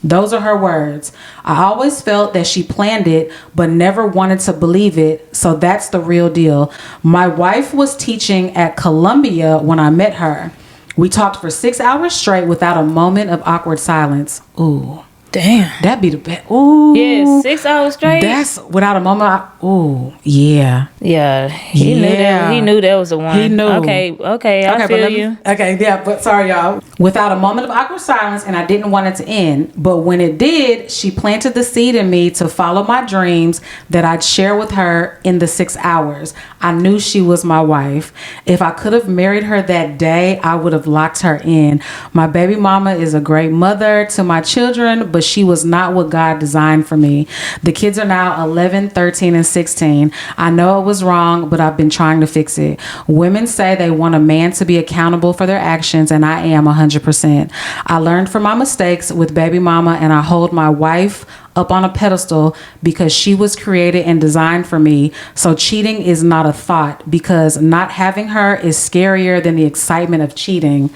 Those are her words. I always felt that she planned it, but never wanted to believe it. So that's the real deal. My wife was teaching at Columbia when I met her. We talked for 6 hours straight without a moment of awkward silence. Ooh. Damn. That'd be the best. Ooh. Yeah, 6 hours straight. That's without a moment. Ooh. Yeah. Yeah. He knew that was the one. He knew. Okay, I feel you. Okay, yeah, but sorry, y'all. Without a moment of awkward silence, and I didn't want it to end. But when it did, she planted the seed in me to follow my dreams that I'd share with her in the 6 hours. I knew she was my wife. If I could have married her that day, I would have locked her in. My baby mama is a great mother to my children, but she was not what God designed for me. The kids are now 11, 13, and 16. I know it was wrong, but I've been trying to fix it. Women say they want a man to be accountable for their actions, and I am 100%. I learned from my mistakes with baby mama, and I hold my wife up on a pedestal because she was created and designed for me. So cheating is not a thought, because not having her is scarier than the excitement of cheating.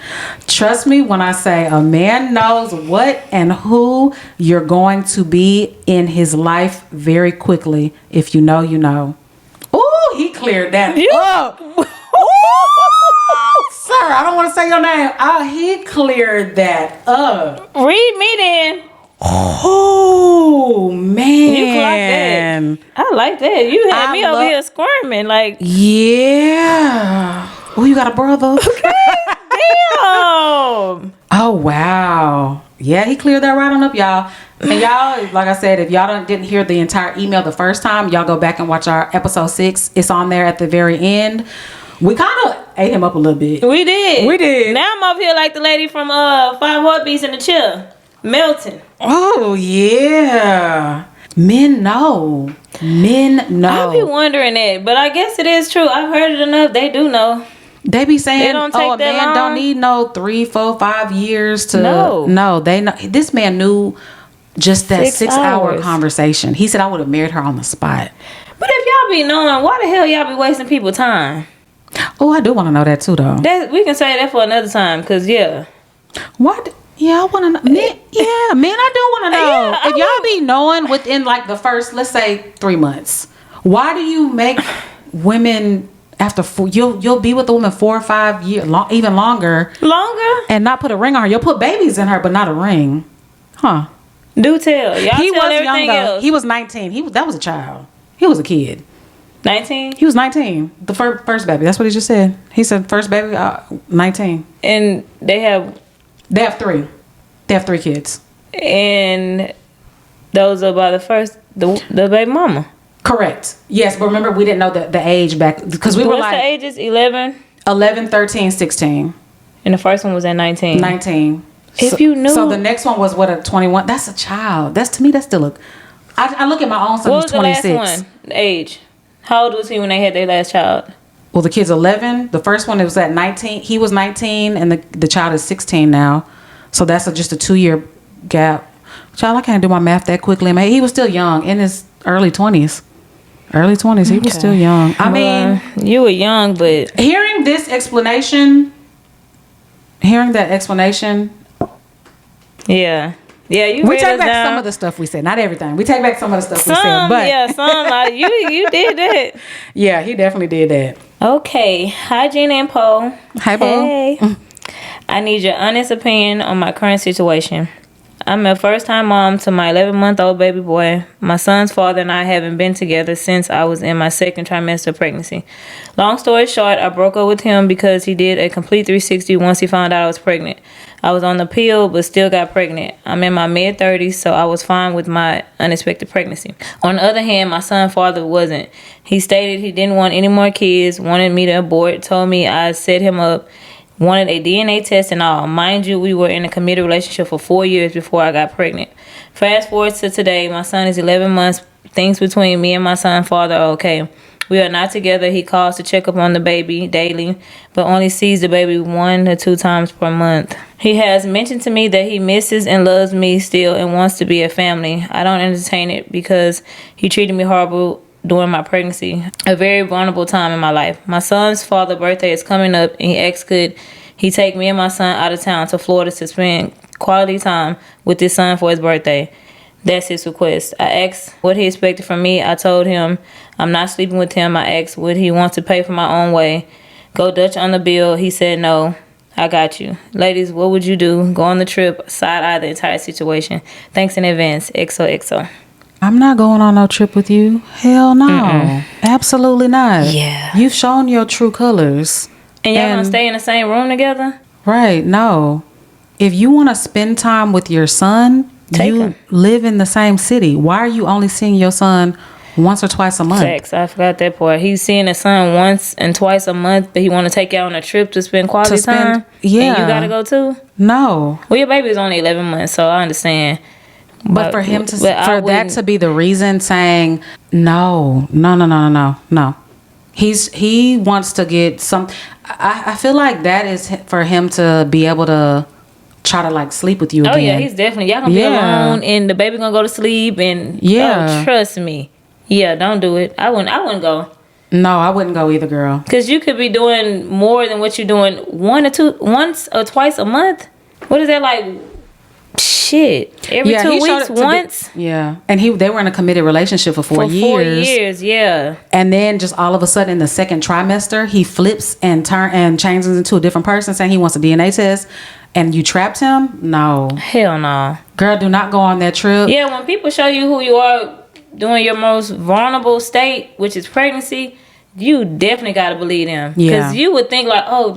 Trust me when I say a man knows what and who you're going to be in his life very quickly. If you know, you know. Ooh, he cleared that up. Ooh, sir, I don't want to say your name. He cleared that up. Read me then. Oh man, You clocked that. I like that. You had me over here squirming like. Yeah. Oh, you got a brother? Damn. Oh wow. Yeah, he cleared that right on up, y'all. And y'all, like I said, if y'all didn't hear the entire email the first time, y'all go back and watch our episode 6. It's on there at the very end. We kind of ate him up a little bit. We did. We did. Now I'm over here like the lady from Five Heartbeats in the Chill. Melting. Oh yeah. Men know. I be wondering that, but I guess it is true. I've heard it enough. They do know. They be saying, They don't take "Oh, a that man long." don't need no 3, 4, 5 years to." No. They know. This man knew just that 6 6-hour hours. conversation. He said, "I would have married her on the spot." But if y'all be knowing, why the hell y'all be wasting people's time? Oh, I do want to know that too, though. That we can say that for another time, cause yeah. What? Yeah, I want to know. Men, I do want to know. Yeah, If y'all be knowing within like the first, let's say 3 months, why do you make women after 4? You'll be with the woman 4 or 5 years, even longer, and not put a ring on her. You'll put babies in her, but not a ring, huh? Do tell. Y'all He tell was everything young though. else. He was 19. That was a child. He was a kid. 19? He was 19. The first baby. That's what he just said. He said first baby, 19. And they have 3. They have 3 kids. And those are by the baby mama. Correct. Yes, but remember we didn't know the age back because we were What's like the ages? 11? 11, 13, 16. And the first one was at 19. 19. If you knew. So the next one was what, a 21? That's a child. That's, to me, that's still I look at my own son What who's was the 26. last one? The age. How old was he when they had their last child? Well, the kid's 11. The first one, it was at 19. He was 19 and the child is 16 now. So that's just a 2-year gap. Child, I can't do my math that quickly. Man, he was still young, in his early 20s. Early 20s, he was still young. I mean, you were young, but hearing that explanation, yeah, you. We take back some of the stuff we said, not everything. We take back some of the stuff we said, but some. You did that. Yeah, he definitely did that. Okay, hi Gina and Poe. Hi, Poe. I need your honest opinion on my current situation. I'm a first-time mom to my 11-month-old baby boy. My son's father and I haven't been together since I was in my 2nd trimester of pregnancy. Long story short, I broke up with him because he did a complete 360 once he found out I was pregnant. I was on the pill, but still got pregnant. I'm in my mid-30s, so I was fine with my unexpected pregnancy. On the other hand, my son's father wasn't. He stated he didn't want any more kids, wanted me to abort, told me I set him up, wanted a DNA test and all. Mind you, we were in a committed relationship for 4 years before I got pregnant. Fast forward to today, my son is 11 months. Things between me and my son's father are okay. We are not together. He calls to check up on the baby daily, but only sees the baby 1 to 2 times per month. He has mentioned to me that he misses and loves me still and wants to be a family. I don't entertain it because he treated me horrible during my pregnancy, a very vulnerable time in my life. My son's father's birthday is coming up, and he asked could he take me and my son out of town to Florida to spend quality time with his son for his birthday. That's his request. I asked what he expected from me. I told him I'm not sleeping with him. I asked would he want to pay for my own way, go Dutch on the bill. He said no. I got you. Ladies, what would you do? Go on the trip, side eye the entire situation. Thanks in advance. XOXO. I'm not going on no trip with you. Hell no. Absolutely not. Yeah. You've shown your true colors. And y'all gonna stay in the same room together? Right. No. If you want to spend time with your son, you him. live in the same city. Why are you only seeing your son once or twice a month? Facts. I forgot that part. He's seeing his son once and twice a month, but he want to take you out on a trip to spend quality time. Yeah. And you gotta go too? No. Well, your baby is only 11 months, so I understand. But for him to, for that to be the reason saying, no. He wants to get some, I feel like that is for him to be able to try to like sleep with you again. Oh yeah, he's definitely, y'all gonna be alone and the baby gonna go to sleep and trust me. Yeah, don't do it. I wouldn't go. No, I wouldn't go either, girl. Cause you could be doing more than what you're doing once or twice a month. What is that like? Shit, every 2 weeks once. And they were in a committed relationship for 4 years. 4 years, yeah. And then just all of a sudden in the 2nd trimester, he flips and changes into a different person, saying he wants a DNA test. and you trapped him? No. Hell no. Girl, do not go on that trip. Yeah, when people show you who you are during your most vulnerable state, which is pregnancy, you definitely got to believe them. Because you would think like, oh,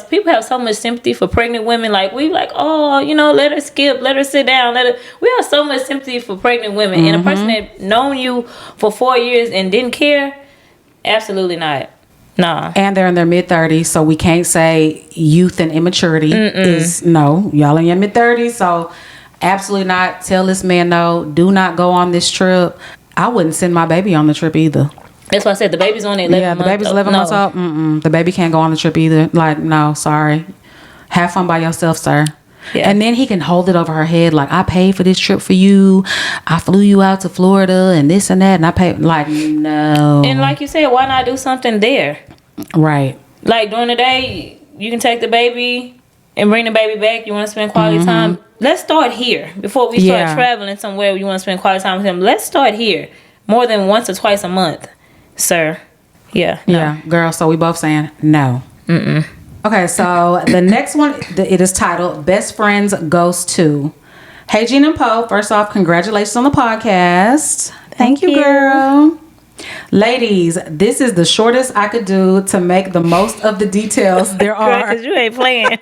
people have so much sympathy for pregnant women. Like, we like, oh, let her skip, let her sit down, we have so much sympathy for pregnant women. And a person that known you for 4 years and didn't care, absolutely not. Nah. And they're in their mid-30s, so we can't say youth and immaturity is no. Y'all in your mid-30s, so absolutely not. Tell this man no. Do not go on this trip. I wouldn't send my baby on the trip either. That's why I said the baby's only 11 months. Yeah, the baby's 11 months old. The baby can't go on the trip either. Like, no, sorry. Have fun by yourself, sir. Yeah. And then he can hold it over her head like, I paid for this trip for you. I flew you out to Florida and this and that. And I paid. Like, no. And like you said, why not do something there? Right. Like, during the day, you can take the baby and bring the baby back. You want to spend quality time. Let's start here. Before we start traveling somewhere you want to spend quality time with him. Let's start here. More than once or twice a month. Sir. Yeah. No. Yeah, girl. So we both saying no. Okay, so the next one, it is titled Best Friends Goes To. Hey, Gina and Poe. First off, congratulations on the podcast. Thank you, girl. Ladies, this is the shortest I could do to make the most of the details there are. Because you ain't playing.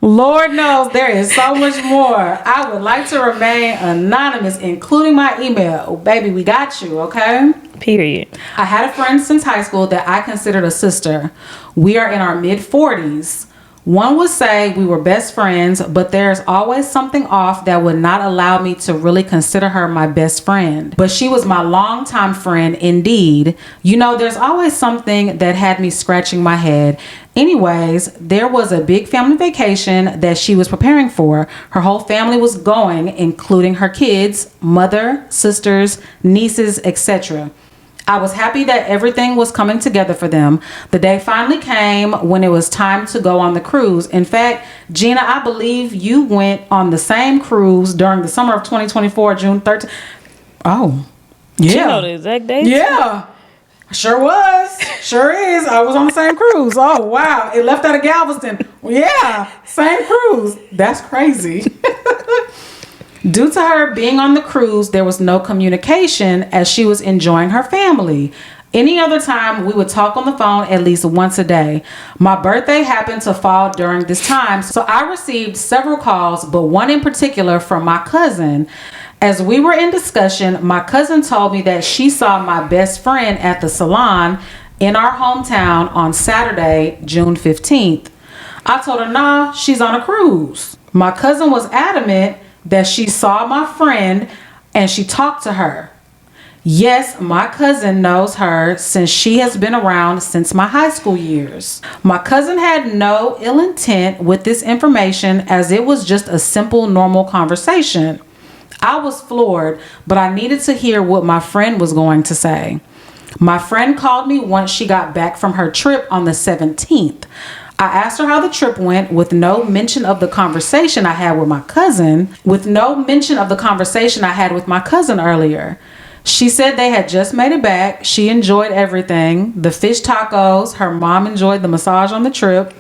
Lord knows there is so much more. I would like to remain anonymous, including my email. Oh, baby, we got you, okay? Period. I had a friend since high school that I considered a sister. We are in our mid-40s. One would say we were best friends, but there's always something off that would not allow me to really consider her my best friend. But she was my longtime friend indeed. There's always something that had me scratching my head. Anyways, there was a big family vacation that she was preparing for. Her whole family was going, including her kids, mother, sisters, nieces, etc. I was happy that everything was coming together for them. The day finally came when it was time to go on the cruise. In fact, Gina, I believe you went on the same cruise during the summer of 2024, June 13th. Oh, yeah. You know the exact date? Yeah. Sure was. Sure is. I was on the same cruise. Oh, wow. It left out of Galveston. Yeah. Same cruise. That's crazy. Due to her being on the cruise, there was no communication as she was enjoying her family. Any other time, we would talk on the phone at least once a day. My birthday happened to fall during this time, so I received several calls, but one in particular from my cousin. As we were in discussion, my cousin told me that she saw my best friend at the salon in our hometown on Saturday, June 15th. I told her, nah, she's on a cruise. My cousin was adamant that she saw my friend and she talked to her. Yes, my cousin knows her since she has been around since my high school years. My cousin had no ill intent with this information as it was just a simple, normal conversation. I was floored, but I needed to hear what my friend was going to say. My friend called me once she got back from her trip on the 17th. I asked her how the trip went with no mention of the conversation I had with my cousin earlier. She said they had just made it back. She enjoyed everything. The fish tacos. Her mom enjoyed the massage on the ship.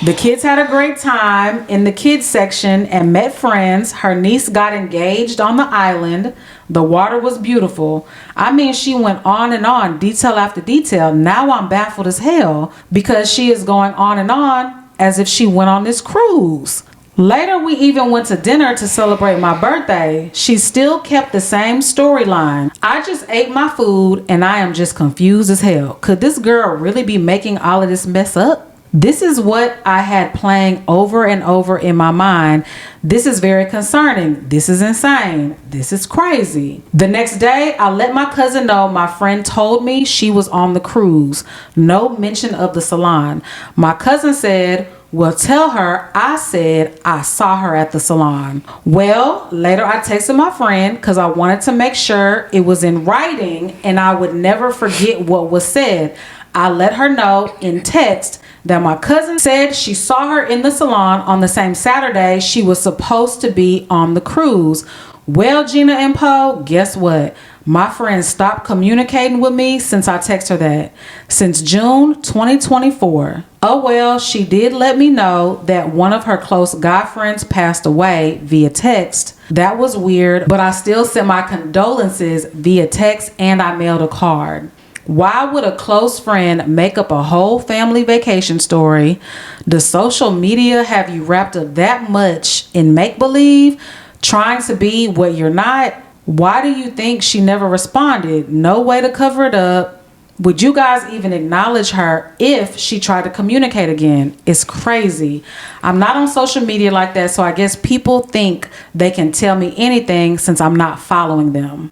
The kids had a great time in the kids section and met friends. Her niece got engaged on the island. The water was beautiful. I mean, she went on and on, detail after detail. Now I'm baffled as hell because she is going on and on as if she went on this cruise. Later, we even went to dinner to celebrate my birthday. She still kept the same storyline. I just ate my food and I am just confused as hell. Could this girl really be making all of this mess up? This is what I had playing over and over in my mind. This is very concerning. This is insane. This is crazy. The next day, I let my cousin know my friend told me she was on the cruise. No mention of the salon. My cousin said, well, tell her I said I saw her at the salon. Well, later I texted my friend because I wanted to make sure it was in writing and I would never forget what was said. I let her know in text that my cousin said she saw her in the salon on the same Saturday she was supposed to be on the cruise. Well, Gina and Poe, guess what? My friend stopped communicating with me since I text her that. Since June 2024. Oh well, she did let me know that one of her close guy friends passed away via text. That was weird, but I still sent my condolences via text and I mailed a card. Why would a close friend make up a whole family vacation story? Does social media have you wrapped up that much in make-believe, trying to be what you're not? Why do you think she never responded? No way to cover it up. Would you guys even acknowledge her if she tried to communicate again? It's crazy. I'm not on social media like that, so I guess people think they can tell me anything since I'm not following them.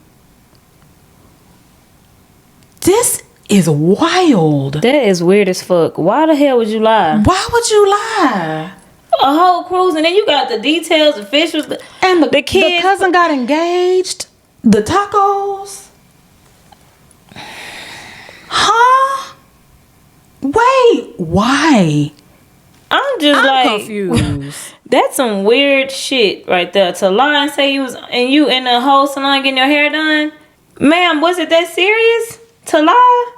This is wild. That is weird as fuck. Why the hell would you lie? Why would you lie? A whole cruise, and then you got the details, officials, And the kids. The cousin got engaged. The tacos. Huh? Wait, why? I'm confused. That's some weird shit right there. To lie and say you in the whole salon getting your hair done. Ma'am, was it that serious? To lie?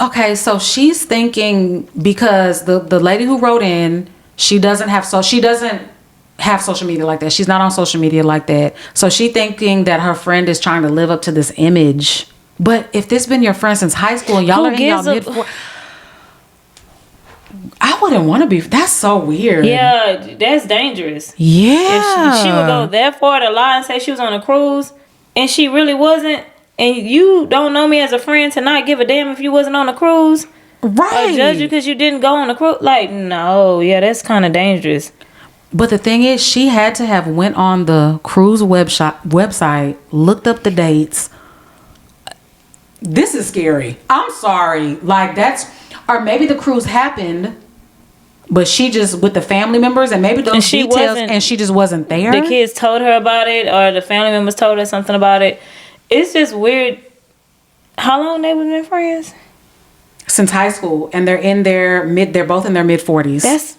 Okay, so she's thinking because the lady who wrote in, she doesn't have social media like that. She's not on social media like that. So she thinking that her friend is trying to live up to this image. But if this been your friend since high school and y'all are in y'all mid-40s, I wouldn't want to be. That's so weird. Yeah, that's dangerous. Yeah. If she would go that far to lie and say she was on a cruise and she really wasn't, and you don't know me as a friend to not give a damn if you wasn't on a cruise. Right. Or judge you because you didn't go on a cruise. Like, no. Yeah, that's kind of dangerous. But the thing is, she had to have went on the cruise website, looked up the dates. This is scary. I'm sorry. Like or maybe the cruise happened, but she just with the family members and maybe those details and she just wasn't there. The kids told her about it or the family members told her something about it. It's just weird. How long they been friends? Since high school, and they're both in their mid-40s.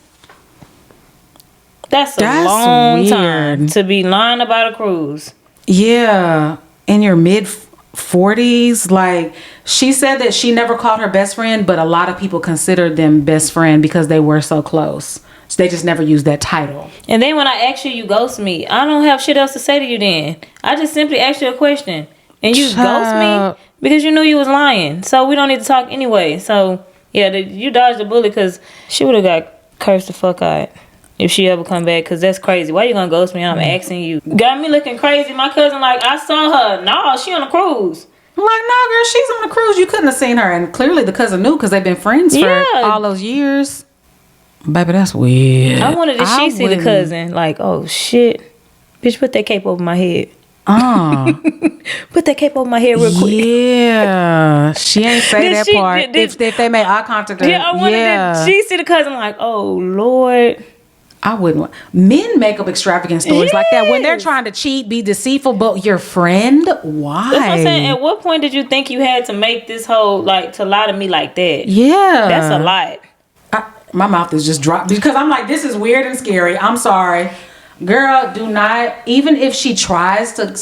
That's a long weird time to be lying about a cruise. Yeah, in your mid-40s. Like, she said that she never called her best friend, but a lot of people considered them best friend because they were so close. So they just never used that title. And then when I ask you ghost me. I don't have shit else to say to you then. I just simply asked you a question. And you ghost me because you knew you was lying. So we don't need to talk anyway. So, yeah, you dodged the bullet because she would have got cursed the fuck out if she ever come back, because that's crazy. Why you gonna ghost me? I'm asking you. Got me looking crazy. My cousin like, I saw her. No, she on a cruise. I'm like, no, girl, she's on a cruise. You couldn't have seen her. And clearly the cousin knew because they've been friends for all those years. Baby, that's weird. I wanted to see the cousin. Like, oh, shit. Bitch, put that cape over my head. Put that cape over my head real quick. Yeah. She ain't say that part. If they made eye contact. Yeah, I wanted to she see the cousin like, oh, Lord. I wouldn't want. Men make up extravagant stories like that when they're trying to cheat, be deceitful, but your friend? Why? That's what I'm saying. At what point did you think you had to make this whole, like, to lie to me like that? Yeah. That's a lot. My mouth is just dropped because I'm like, this is weird and scary. I'm sorry. Girl, do not, even if she tries to,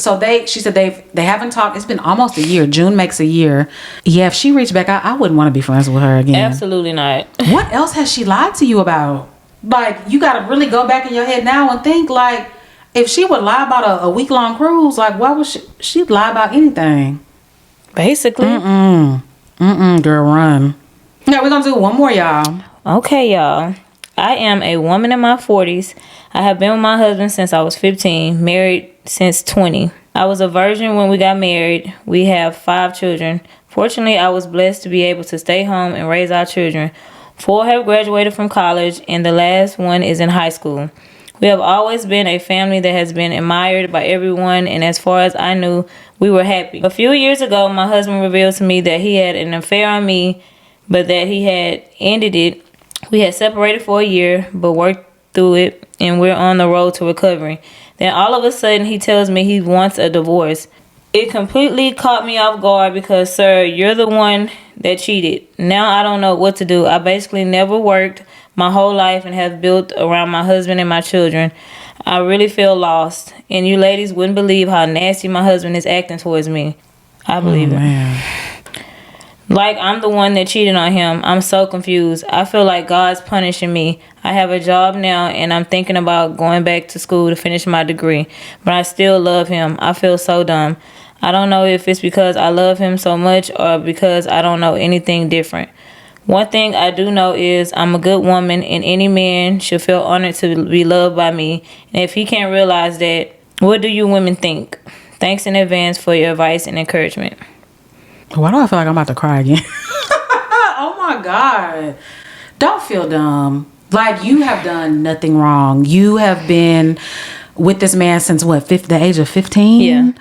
she said they haven't talked. It's been almost a year. June makes a year. Yeah, if she reached back out, I wouldn't want to be friends with her again. Absolutely not. What else has she lied to you about? Like, you got to really go back in your head now and think, like, if she would lie about a week-long cruise, like, why would she'd lie about anything? Basically. Girl, run. Now, we're going to do one more, y'all. Okay, y'all. I am a woman in my 40s. I have been with my husband since I was 15, married since 20. I was a virgin when we got married. We have 5 children. Fortunately, I was blessed to be able to stay home and raise our children. 4 have graduated from college, and the last one is in high school. We have always been a family that has been admired by everyone, and as far as I knew, we were happy. A few years ago, my husband revealed to me that he had an affair on me, but that he had ended it. We had separated for a year, but worked through it, and we're on the road to recovery. Then all of a sudden, he tells me he wants a divorce. It completely caught me off guard because, sir, you're the one that cheated. Now I don't know what to do. I basically never worked my whole life and have built around my husband and my children. I really feel lost, and you ladies wouldn't believe how nasty my husband is acting towards me. I believe it. Man. Like I'm the one that cheated on him. I'm so confused. I feel like God's punishing me. I have a job now and I'm thinking about going back to school to finish my degree. But I still love him. I feel so dumb. I don't know if it's because I love him so much or because I don't know anything different. One thing I do know is I'm a good woman and any man should feel honored to be loved by me. And if he can't realize that, what do you women think? Thanks in advance for your advice and encouragement. Why do I feel like I'm about to cry again? Oh my God. Don't feel dumb. Like, you have done nothing wrong. You have been with this man since what, the age of 15? Yeah.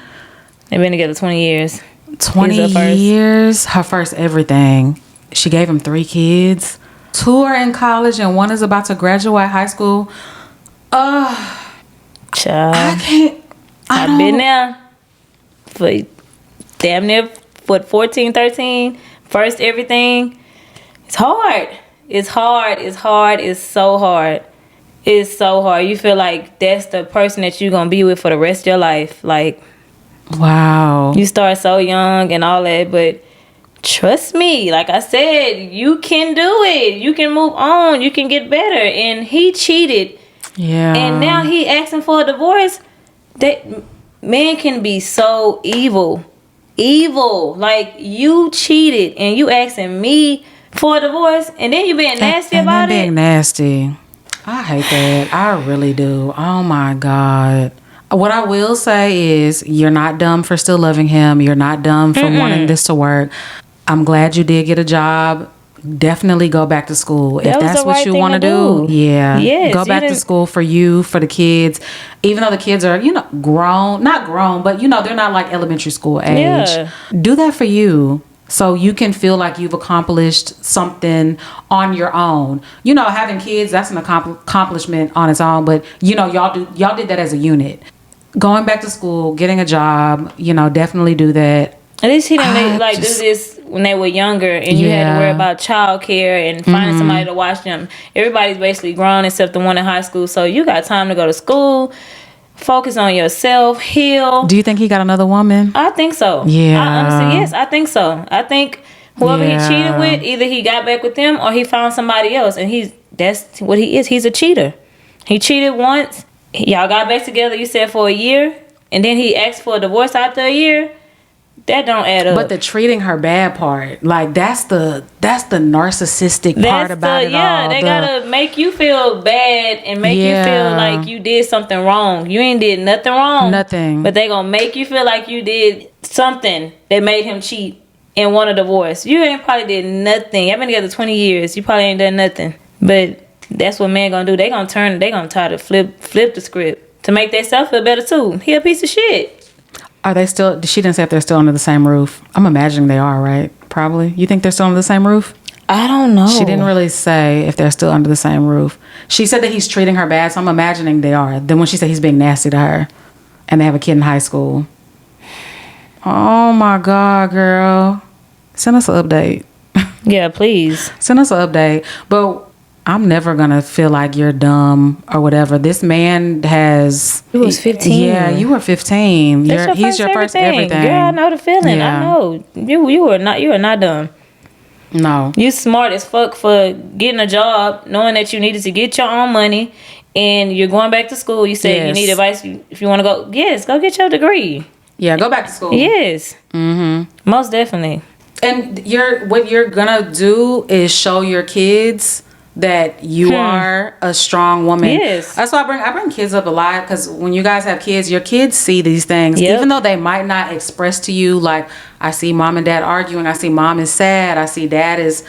They've been together 20 years. 20 years. Her first everything. She gave him 3 kids. 2 are in college and 1 is about to graduate high school. Child. I can't. I've been there for damn near 14, 13. First everything. It's hard. It's hard. It's hard. It's so hard. It's so hard. You feel like that's the person that you're going to be with for the rest of your life. Like, wow. You start so young and all that, but trust me, like I said, you can do it. You can move on. You can get better. And he cheated. Yeah. And now he asking for a divorce. That man can be so evil. Evil. Like, you cheated and you asking me for a divorce and then you being nasty about it. Being nasty. I hate that. I really do. Oh my God. What I will say is you're not dumb for still loving him. You're not dumb for wanting this to work. I'm glad you did get a job. Definitely go back to school. If that's what you want to do. Yeah. Yes, go back to school for you, for the kids. Even though the kids are, grown. Not grown, but, they're not like elementary school age. Yeah. Do that for you. So you can feel like you've accomplished something on your own. Having kids, that's an accomplishment on its own. But, y'all did that as a unit. Going back to school, getting a job, definitely do that. At least he didn't do this when they were younger and you had to worry about childcare and finding somebody to watch them. Everybody's basically grown except the one in high school. So you got time to go to school, focus on yourself, heal. Do you think he got another woman? I think so. Yeah. Honestly, yes, I think so. I think whoever he cheated with, either he got back with them or he found somebody else. And that's what he is. He's a cheater. He cheated once. Y'all got back together, you said, for a year. And then he asked for a divorce after a year. That don't add up. But the treating her bad part, like that's the narcissistic part about it all. Yeah, they gotta make you feel bad and make you feel like you did something wrong. You ain't did nothing wrong. Nothing. But they gonna make you feel like you did something that made him cheat and want a divorce. You ain't probably did nothing. Y'all been together 20 years. You probably ain't done nothing. But that's what men gonna do. They gonna try to flip the script to make themselves feel better too. He a piece of shit. Are they still? She didn't say if they're still under the same roof. I'm imagining they are, right? Probably. You think they're still under the same roof? I don't know. She didn't really say if they're still under the same roof. She said that he's treating her bad, so I'm imagining they are. Then when she said he's being nasty to her, and they have a kid in high school. Oh my God, girl! Send us an update. Yeah, please. Send us an update. But I'm never gonna feel like you're dumb or whatever. This man has. He was 15. Yeah, you were 15. He's your first everything. Girl, I know the feeling. Yeah. I know you are not dumb. No, you smart as fuck for getting a job, knowing that you needed to get your own money, and you're going back to school. You said you need advice if you want to go. Yes, go get your degree. Yeah, go back to school. Yes. Most definitely. And what you're gonna do is show your kids that you are a strong woman. Yes. That's why I bring kids up a lot, because when you guys have kids, your kids see these things. Even though they might not express to you, like, I see mom and dad arguing, I see mom is sad, I see dad is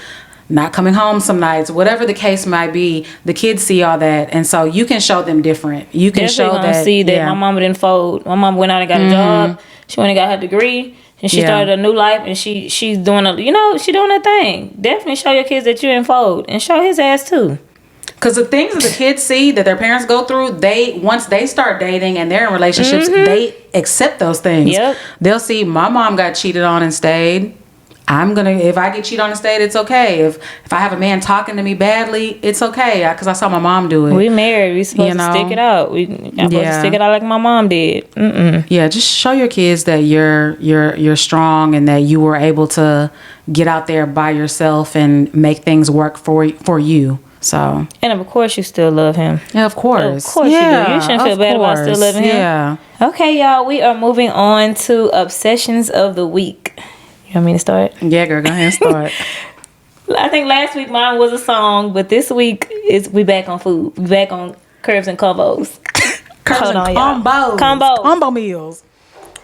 not coming home some nights, whatever the case might be, the kids see all that, and so you can show them different. You can show that. See that my mama didn't fold. My mama went out and got a job. She went and got her degree. And she started a new life, and she's doing she doing her thing. Definitely show your kids that you didn't fold, and show his ass too. Because the things that the kids see that their parents go through, once they start dating and they're in relationships, they accept those things. Yep. They'll see my mom got cheated on and stayed. if I get cheated on and stayed, it's okay. If I have a man talking to me badly, it's okay. Because I saw my mom do it. We married. We supposed to stick it out. I'm supposed to stick it out like my mom did. Yeah, just show your kids that you're strong and that you were able to get out there by yourself and make things work for you. So. And of course you still love him. Yeah, of course. Of course you do. You shouldn't feel bad about still loving him. Yeah. Okay, y'all. We are moving on to obsessions of the week. You want me to start? Yeah, girl, go ahead and start. I think last week mine was a song, but this week we back on food. We back on curves and combos. Combos. Combo meals.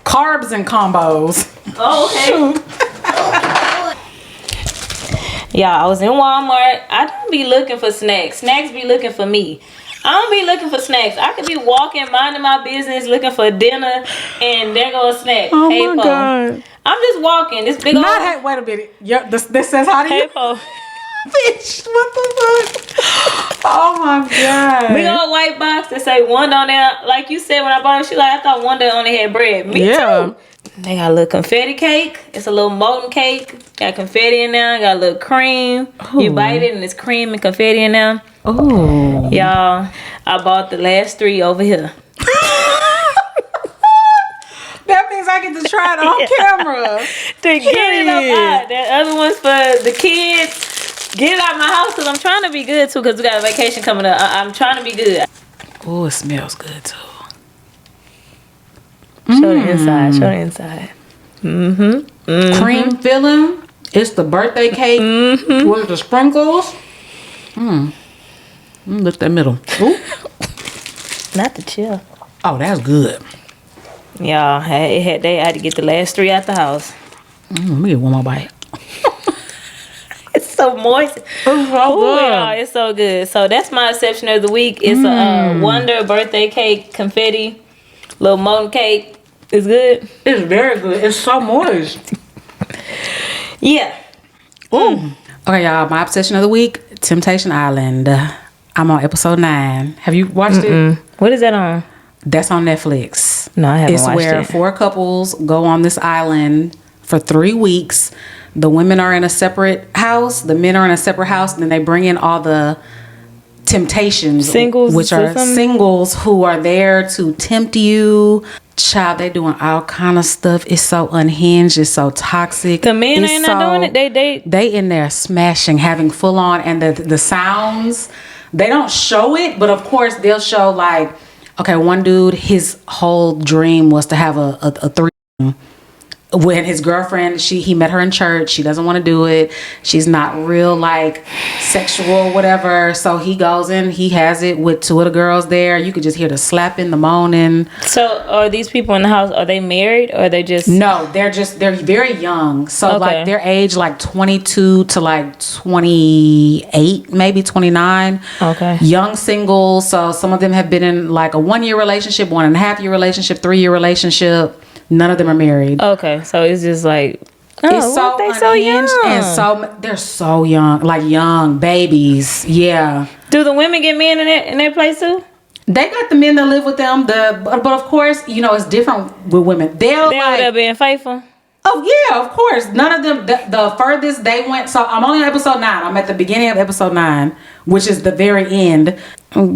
Carbs and combos. Oh, okay. Yeah, I was in Walmart. I don't be looking for snacks. Snacks be looking for me. I don't be looking for snacks. I could be walking, minding my business, looking for dinner, and there goes a snack. Oh hey, my God. I'm just walking. This big old... wait a minute. This says how do you... Hey, po. Bitch, what the fuck? Oh my God. Big old white box that say Wonder on there. Like you said when I bought it, she like, I thought Wonder only had bread. Me too. They got a little confetti cake. It's a little molten cake. Got confetti in there. Got a little cream. Ooh. You bite it and it's cream and confetti in there. Oh, y'all, I bought the last 3 over here. That means I get to try it on camera. To get it up. The other one's for the kids. Get it out of my house because I'm trying to be good too because we got a vacation coming up. I'm trying to be good. Oh, it smells good too. Show the inside. Show the inside. Cream filling. It's the birthday cake with the sprinkles. Look that middle. Ooh. Not the chill. Oh, that's good. Y'all, I had to get the last 3 out the house. Let me get one more bite. It's so moist. It's so good. Yeah, it's so good. So that's my exception of the week. It's a Wonder birthday cake, confetti, little molten cake. It's good. It's very good. It's so moist. Yeah. Ooh. Okay, y'all. My obsession of the week: Temptation Island. I'm on episode 9. Have you watched it? What is that on? That's on Netflix. No, I haven't watched it. It's where 4 couples go on this island for 3 weeks. The women are in a separate house. The men are in a separate house. And then they bring in all the temptations. Singles. Which are singles who are there to tempt you. Child, they doing all kind of stuff. It's so unhinged. It's so toxic. The men ain't not doing it. They in there smashing, having full on. And the sounds, they don't show it. But of course, they'll show like, okay, one dude, his whole dream was to have a threesome. When his girlfriend, he met her in church. She doesn't want to do it. She's not real like sexual, whatever. So he goes in, he has it with 2 of the girls there. You could just hear the slapping, the moaning. So are these people in the house, are they married or are they just? No, they're very young. So okay. Like their age like 22 to like 28, maybe 29. Okay. Young singles. So some of them have been in like a 1-year relationship, 1.5-year relationship, 3-year relationship. None of them are married. Okay, so it's just like it's so young, and they're so young, like young babies. Yeah. Do the women get men in their place too? They got the men that live with them. But of course, it's different with women. They're being faithful. Oh yeah, of course. None of them. The furthest they went. So I'm only on episode 9. I'm at the beginning of episode 9, which is the very end.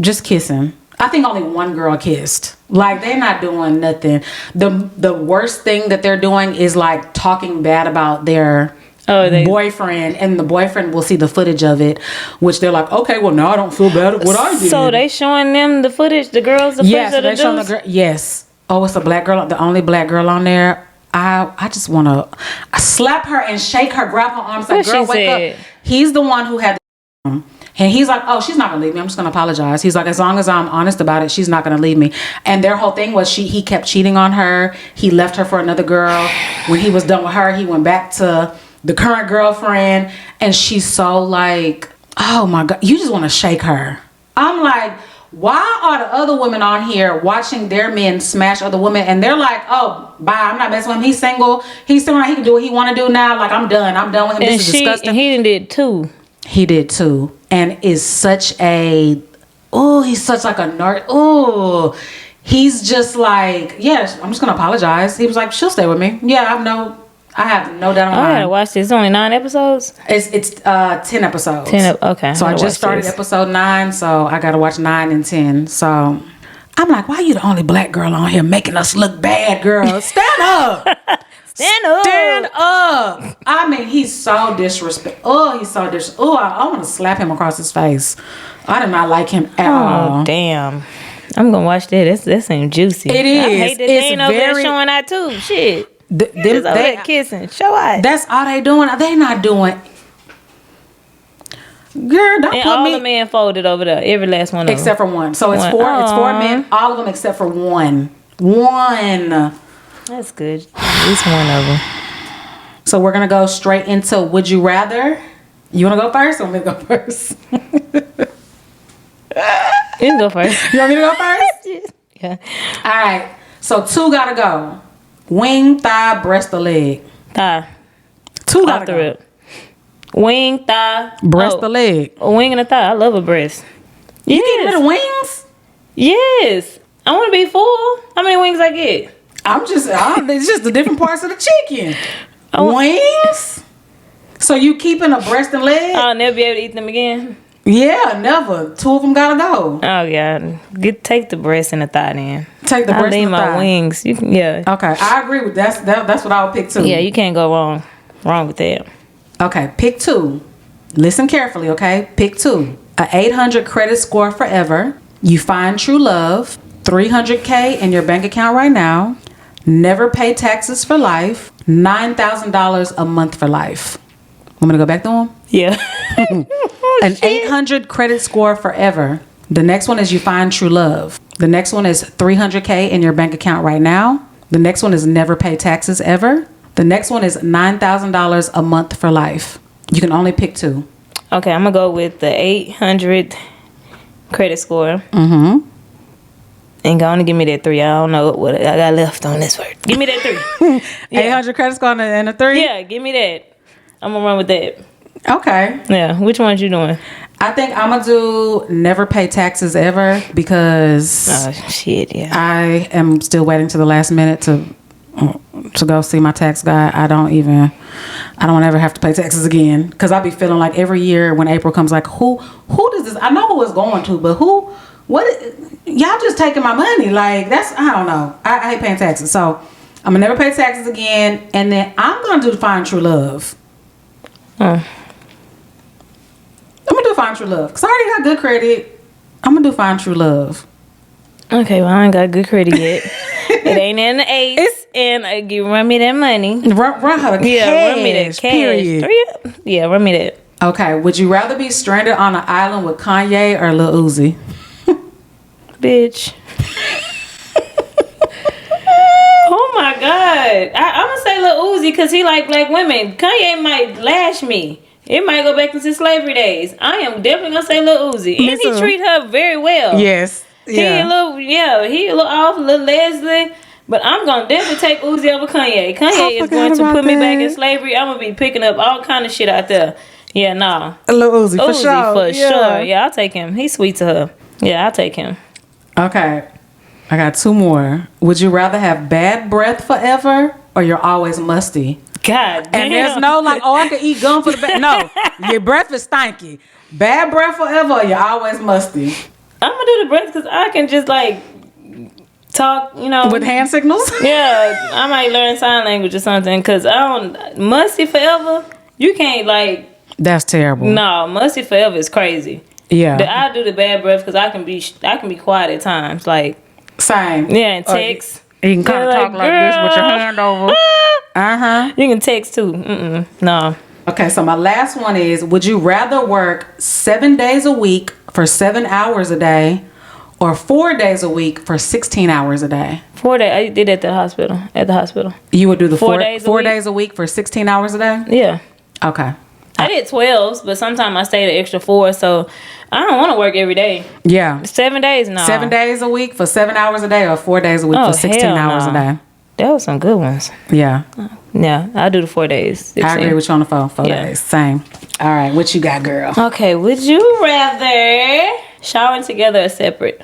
Just kissing. I think only one girl kissed. Like, they're not doing nothing. The worst thing that they're doing is like talking bad about their boyfriend, and the boyfriend will see the footage of it, which they're like, okay, well now I don't feel bad at what I did. So they showing them the footage, the girls, the footage of the dudes? Yes. Oh, it's a black girl, the only black girl on there. I just want to slap her and shake her, grab her arms, like, girl, wake up. He's the one who had the and he's like, oh, she's not gonna leave me. I'm just gonna apologize. He's like, as long as I'm honest about it, she's not gonna leave me. And their whole thing was he kept cheating on her. He left her for another girl. When he was done with her, he went back to the current girlfriend. And she's so like, oh my God, you just want to shake her. I'm like, why are the other women on here watching their men smash other women? And they're like, oh, bye, I'm not messing with him. He's single. He can do what he want to do now. Like, I'm done with him. This is disgusting. And he did too. He did too. And is such a, he's such like a nerd. He's just like, yeah, I'm just going to apologize. He was like, she'll stay with me. Yeah, I have no doubt in my I gotta mind. watch this. It's only 9 episodes. It's 10 episodes. Okay. So I just started episode 9, so I gotta watch 9 and 10. So I'm like, why you the only black girl on here making us look bad, girl? Stand up. Stand up. Stand up. I mean, he's so disrespectful. Oh, he's so disrespectful. Oh, I want to slap him across his face. I do not like him at all. Oh, damn. I'm gonna watch that. That seems juicy. It is. I hate that they ain't over there showing out too. Shit. Just over there kissing. Show out. That's all they doing. They not doing. Girl, don't and put all me. the men folded over there. Every last one of them. Except for one. So it's four. It's 4 men. All of them except for one. One. That's good. At least one of them. So we're gonna go straight into Would You Rather. You wanna go first? Or want me to go first? You can go first. You want me to go first? Yeah. All right. So 2 gotta go. Wing, thigh, breast, or leg. Thigh. 2 Off gotta the go. rip. Wing, thigh. Breast or leg. A wing and a thigh. I love a breast. You get rid of wings? Yes. I want to be full. How many wings I get? It's just the different parts of the chicken. Wings? So you keeping a breast and leg? I'll never be able to eat them again. Yeah, never. 2 of them gotta go. Oh yeah, take the breast and the thigh then. Take the breast leave and the my thigh. Wings. You can, yeah. Okay, I agree with that. That's what I would pick too. Yeah, you can't go wrong with that. Okay, pick 2. Listen carefully, okay? Pick 2. A 800 credit score forever. You find true love. $300K in your bank account right now. Never pay taxes for life. $9,000 a month for life. Want me to go back to them? Yeah. An 800 credit score forever. The next one is you find true love. The next one is $300K in your bank account right now. The next one is never pay taxes ever. The next one is $9,000 a month for life. You can only pick 2. Okay, I'm gonna go with the 800 credit score. Mm-hmm. And go on and give me that 3. I don't know what I got left on this word. Give me that 3. Yeah. 800 credit score and a 3? Yeah, give me that. I'm gonna run with that. Okay. Yeah, which ones you doing? I think I'm gonna do never pay taxes ever because Oh shit, yeah. I am still waiting to the last minute to go see my tax guy. I don't ever have to pay taxes again because I be feeling like every year when April comes, like who does this? I know who it's going to, but what? Y'all just taking my money? Like that's, I don't know. I hate paying taxes, so I'm gonna never pay taxes again, and then I'm gonna do find true love. I'm gonna do find true love because I already got good credit. I'm gonna do find true love. Okay, well I ain't got good credit yet. It ain't in the 8s, and you run me that money. Run her the Yeah, cash. run me that cash. Period. 3? Yeah, run me that. Okay, would you rather be stranded on an island with Kanye or Lil Uzi? Bitch. Oh my God. I'm gonna say Lil Uzi because he like black women. Kanye might lash me. It might go back into slavery days. I am definitely gonna say Lil Uzi. And he treat her very well. Yes. Yeah. He a little off, a little Leslie. But I'm gonna definitely take Uzi over Kanye. Kanye is going to put me back in slavery. I'm gonna be picking up all kind of shit out there. Yeah, nah. Lil Uzi, for sure. For sure. Yeah, I'll take him. He's sweet to her. Yeah, I'll take him. Okay. I got 2 more. Would you rather have bad breath forever or you're always musty? God damn. And there's no like, I can eat gum for the bad. No, your breath is stanky. Bad breath forever or you're always musty. I'm gonna do the breath because I can just like talk, With hand signals? Yeah, I might learn sign language or something because I don't musty forever. You can't like. That's terrible. No, musty forever is crazy. Yeah. I do the bad breath because I can be quiet at times. Like same. Yeah, and text. You can kind of talk like this with your hand over. You can text too. No. Okay, so my last one is, would you rather work 7 days a week for 7 hours a day or 4 days a week for 16 hours a day? 4 days. I did it at the hospital. You would do the 4 days a week for 16 hours a day? Yeah. Okay. I did 12s, but sometimes I stayed an extra 4, so I don't want to work every day. Yeah. 7 days, no. 7 days a week for 7 hours a day or 4 days a week for 16 hours a day? That was some good ones. Yeah. Yeah, I do the 4 days. 16. I agree with you on the phone. 4 days. Same. All right. What you got, girl? Okay. Would you rather showering together or separate?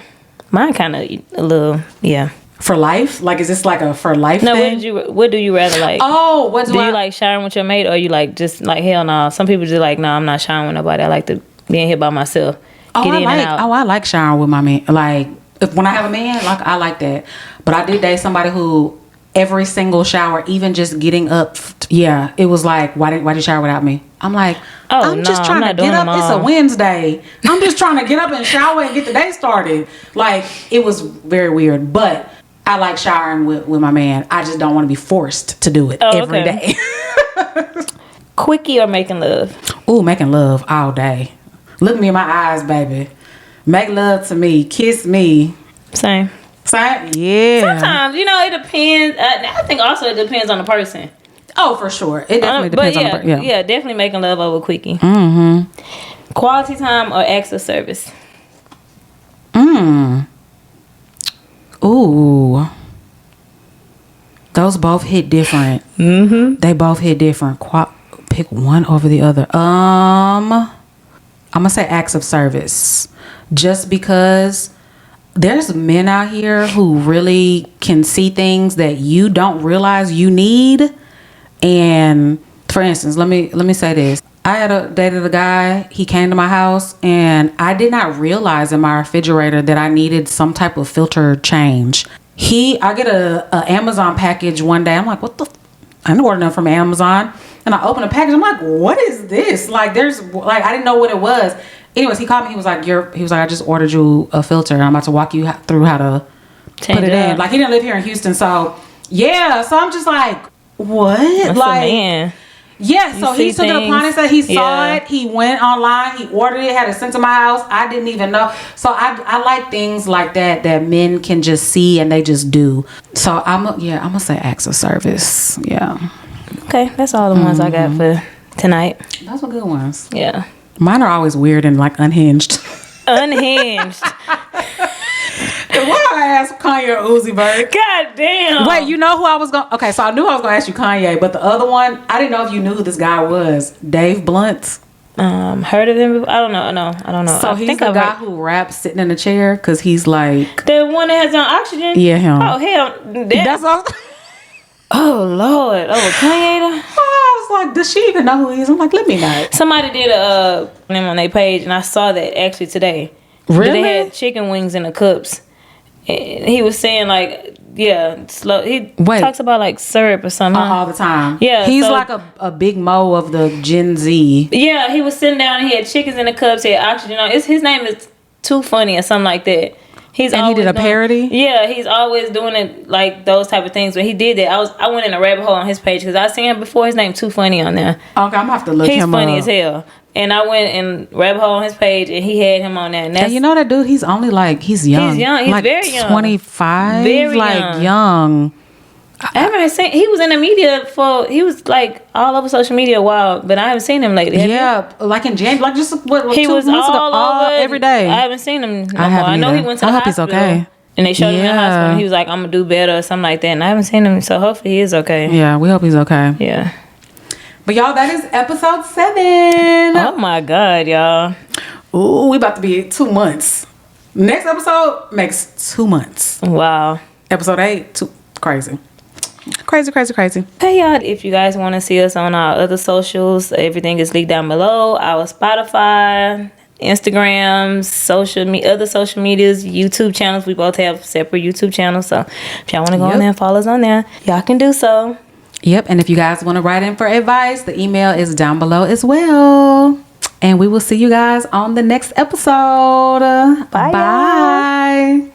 Mine kind of a little, yeah. For life? Like, is this like a for life No, thing? what do you rather like? Oh, what do you like showering with your mate, or you like just like hell no? Some people just like, no, I'm not showering with nobody. I like to be in here by myself. Get in and out. I like showering with my man. Like, when I have a man, like, I like that. But I did date somebody who every single shower, even just getting up, it was like, why did you shower without me? I'm like, I'm just trying to get up. It's a Wednesday. I'm just trying to get up and shower and get the day started. Like, it was very weird. But I like showering with my man. I just don't want to be forced to do it every day. Quickie or making love? Ooh, making love all day. Look me in my eyes, baby. Make love to me. Kiss me. Same. Yeah. Sometimes, it depends. I think also it depends on the person. Oh, for sure. It definitely depends on the person. Yeah, definitely making love over quickie. Mm-hmm. Quality time or acts of service? Ooh. Those both hit different. Mm-hmm. They both hit different. Pick one over the other. I'm gonna say acts of service. Just because there's men out here who really can see things that you don't realize you need. And for instance, let me say this. I had dated a guy. He came to my house, and I did not realize in my refrigerator that I needed some type of filter change. I get a Amazon package one day. I'm like, what the? I didn't order nothing from Amazon. And I open the package. I'm like, what is this? Like, I didn't know what it was. Anyways, he called me. He was like, I just ordered you a filter. And I'm about to walk you through how to put it in. Like, he didn't live here in Houston, so yeah. So I'm just like, what? That's like, a man. Yeah, so he took it upon himself. He saw it. He went online. He ordered it. Had it sent to my house. I didn't even know. So I like things like that men can just see and they just do. So I'm gonna say acts of service. Yeah. Okay, that's all the ones I got for tonight. Those were good ones. Yeah. Mine are always weird and like unhinged. Unhinged. Why I asked Kanye or Uzi Vert? God damn. Wait, you know who I was going to... Okay, so I knew I was going to ask you Kanye, but the other one, I didn't know if you knew who this guy was. Dave Blunt. Heard of him before? I don't know. No, I don't know. So he's the guy who raps sitting in a chair because he's like... The one that has on oxygen? Yeah, him. Oh, hell. That's all... Oh, Lord. Oh, Kanye. I was like, does she even know who he is? I'm like, let me know. Somebody did a name on their page, and I saw that actually today. Really? But they had chicken wings in the cups. And he was saying, like, slow. He talks about, like, syrup or something. All the time. Yeah. He's like a big mo of the Gen Z. Yeah, he was sitting down and he had chickens in the cups. He had oxygen on. His name is Too Funny or something like that. He did a parody? Yeah, he's always doing it, like, those type of things. When he did that, I went in a rabbit hole on his page because I seen him before. His name Too Funny on there. Okay, I'm going to have to look him up. He's funny as hell. And I went and rabbit hole on his page, and he had him on there. And you know that dude? He's only like he's young. He's young. He's like very young. 25. Very young. I haven't seen. He was in the media he was like all over social media a while, but I haven't seen him lately. Yeah, like in January, like just he was all over every day. I haven't seen him no more. I know he went to the hospital. Hope he's okay. And they showed him in the hospital. And he was like, "I'm gonna do better" or something like that. And I haven't seen him, so hopefully he is okay. Yeah, we hope he's okay. Yeah. But y'all, that is episode 7. Oh my God, y'all. Ooh, we about to be 2 months. Next episode makes 2 months. Wow. Episode 8, crazy. Crazy. Hey y'all, if you guys want to see us on our other socials, everything is linked down below. Our Spotify, Instagram, other social medias, YouTube channels. We both have separate YouTube channels. So if y'all want to go on there and follow us on there, y'all can do so. Yep, and if you guys want to write in for advice, the email is down below as well. And we will see you guys on the next episode. Bye.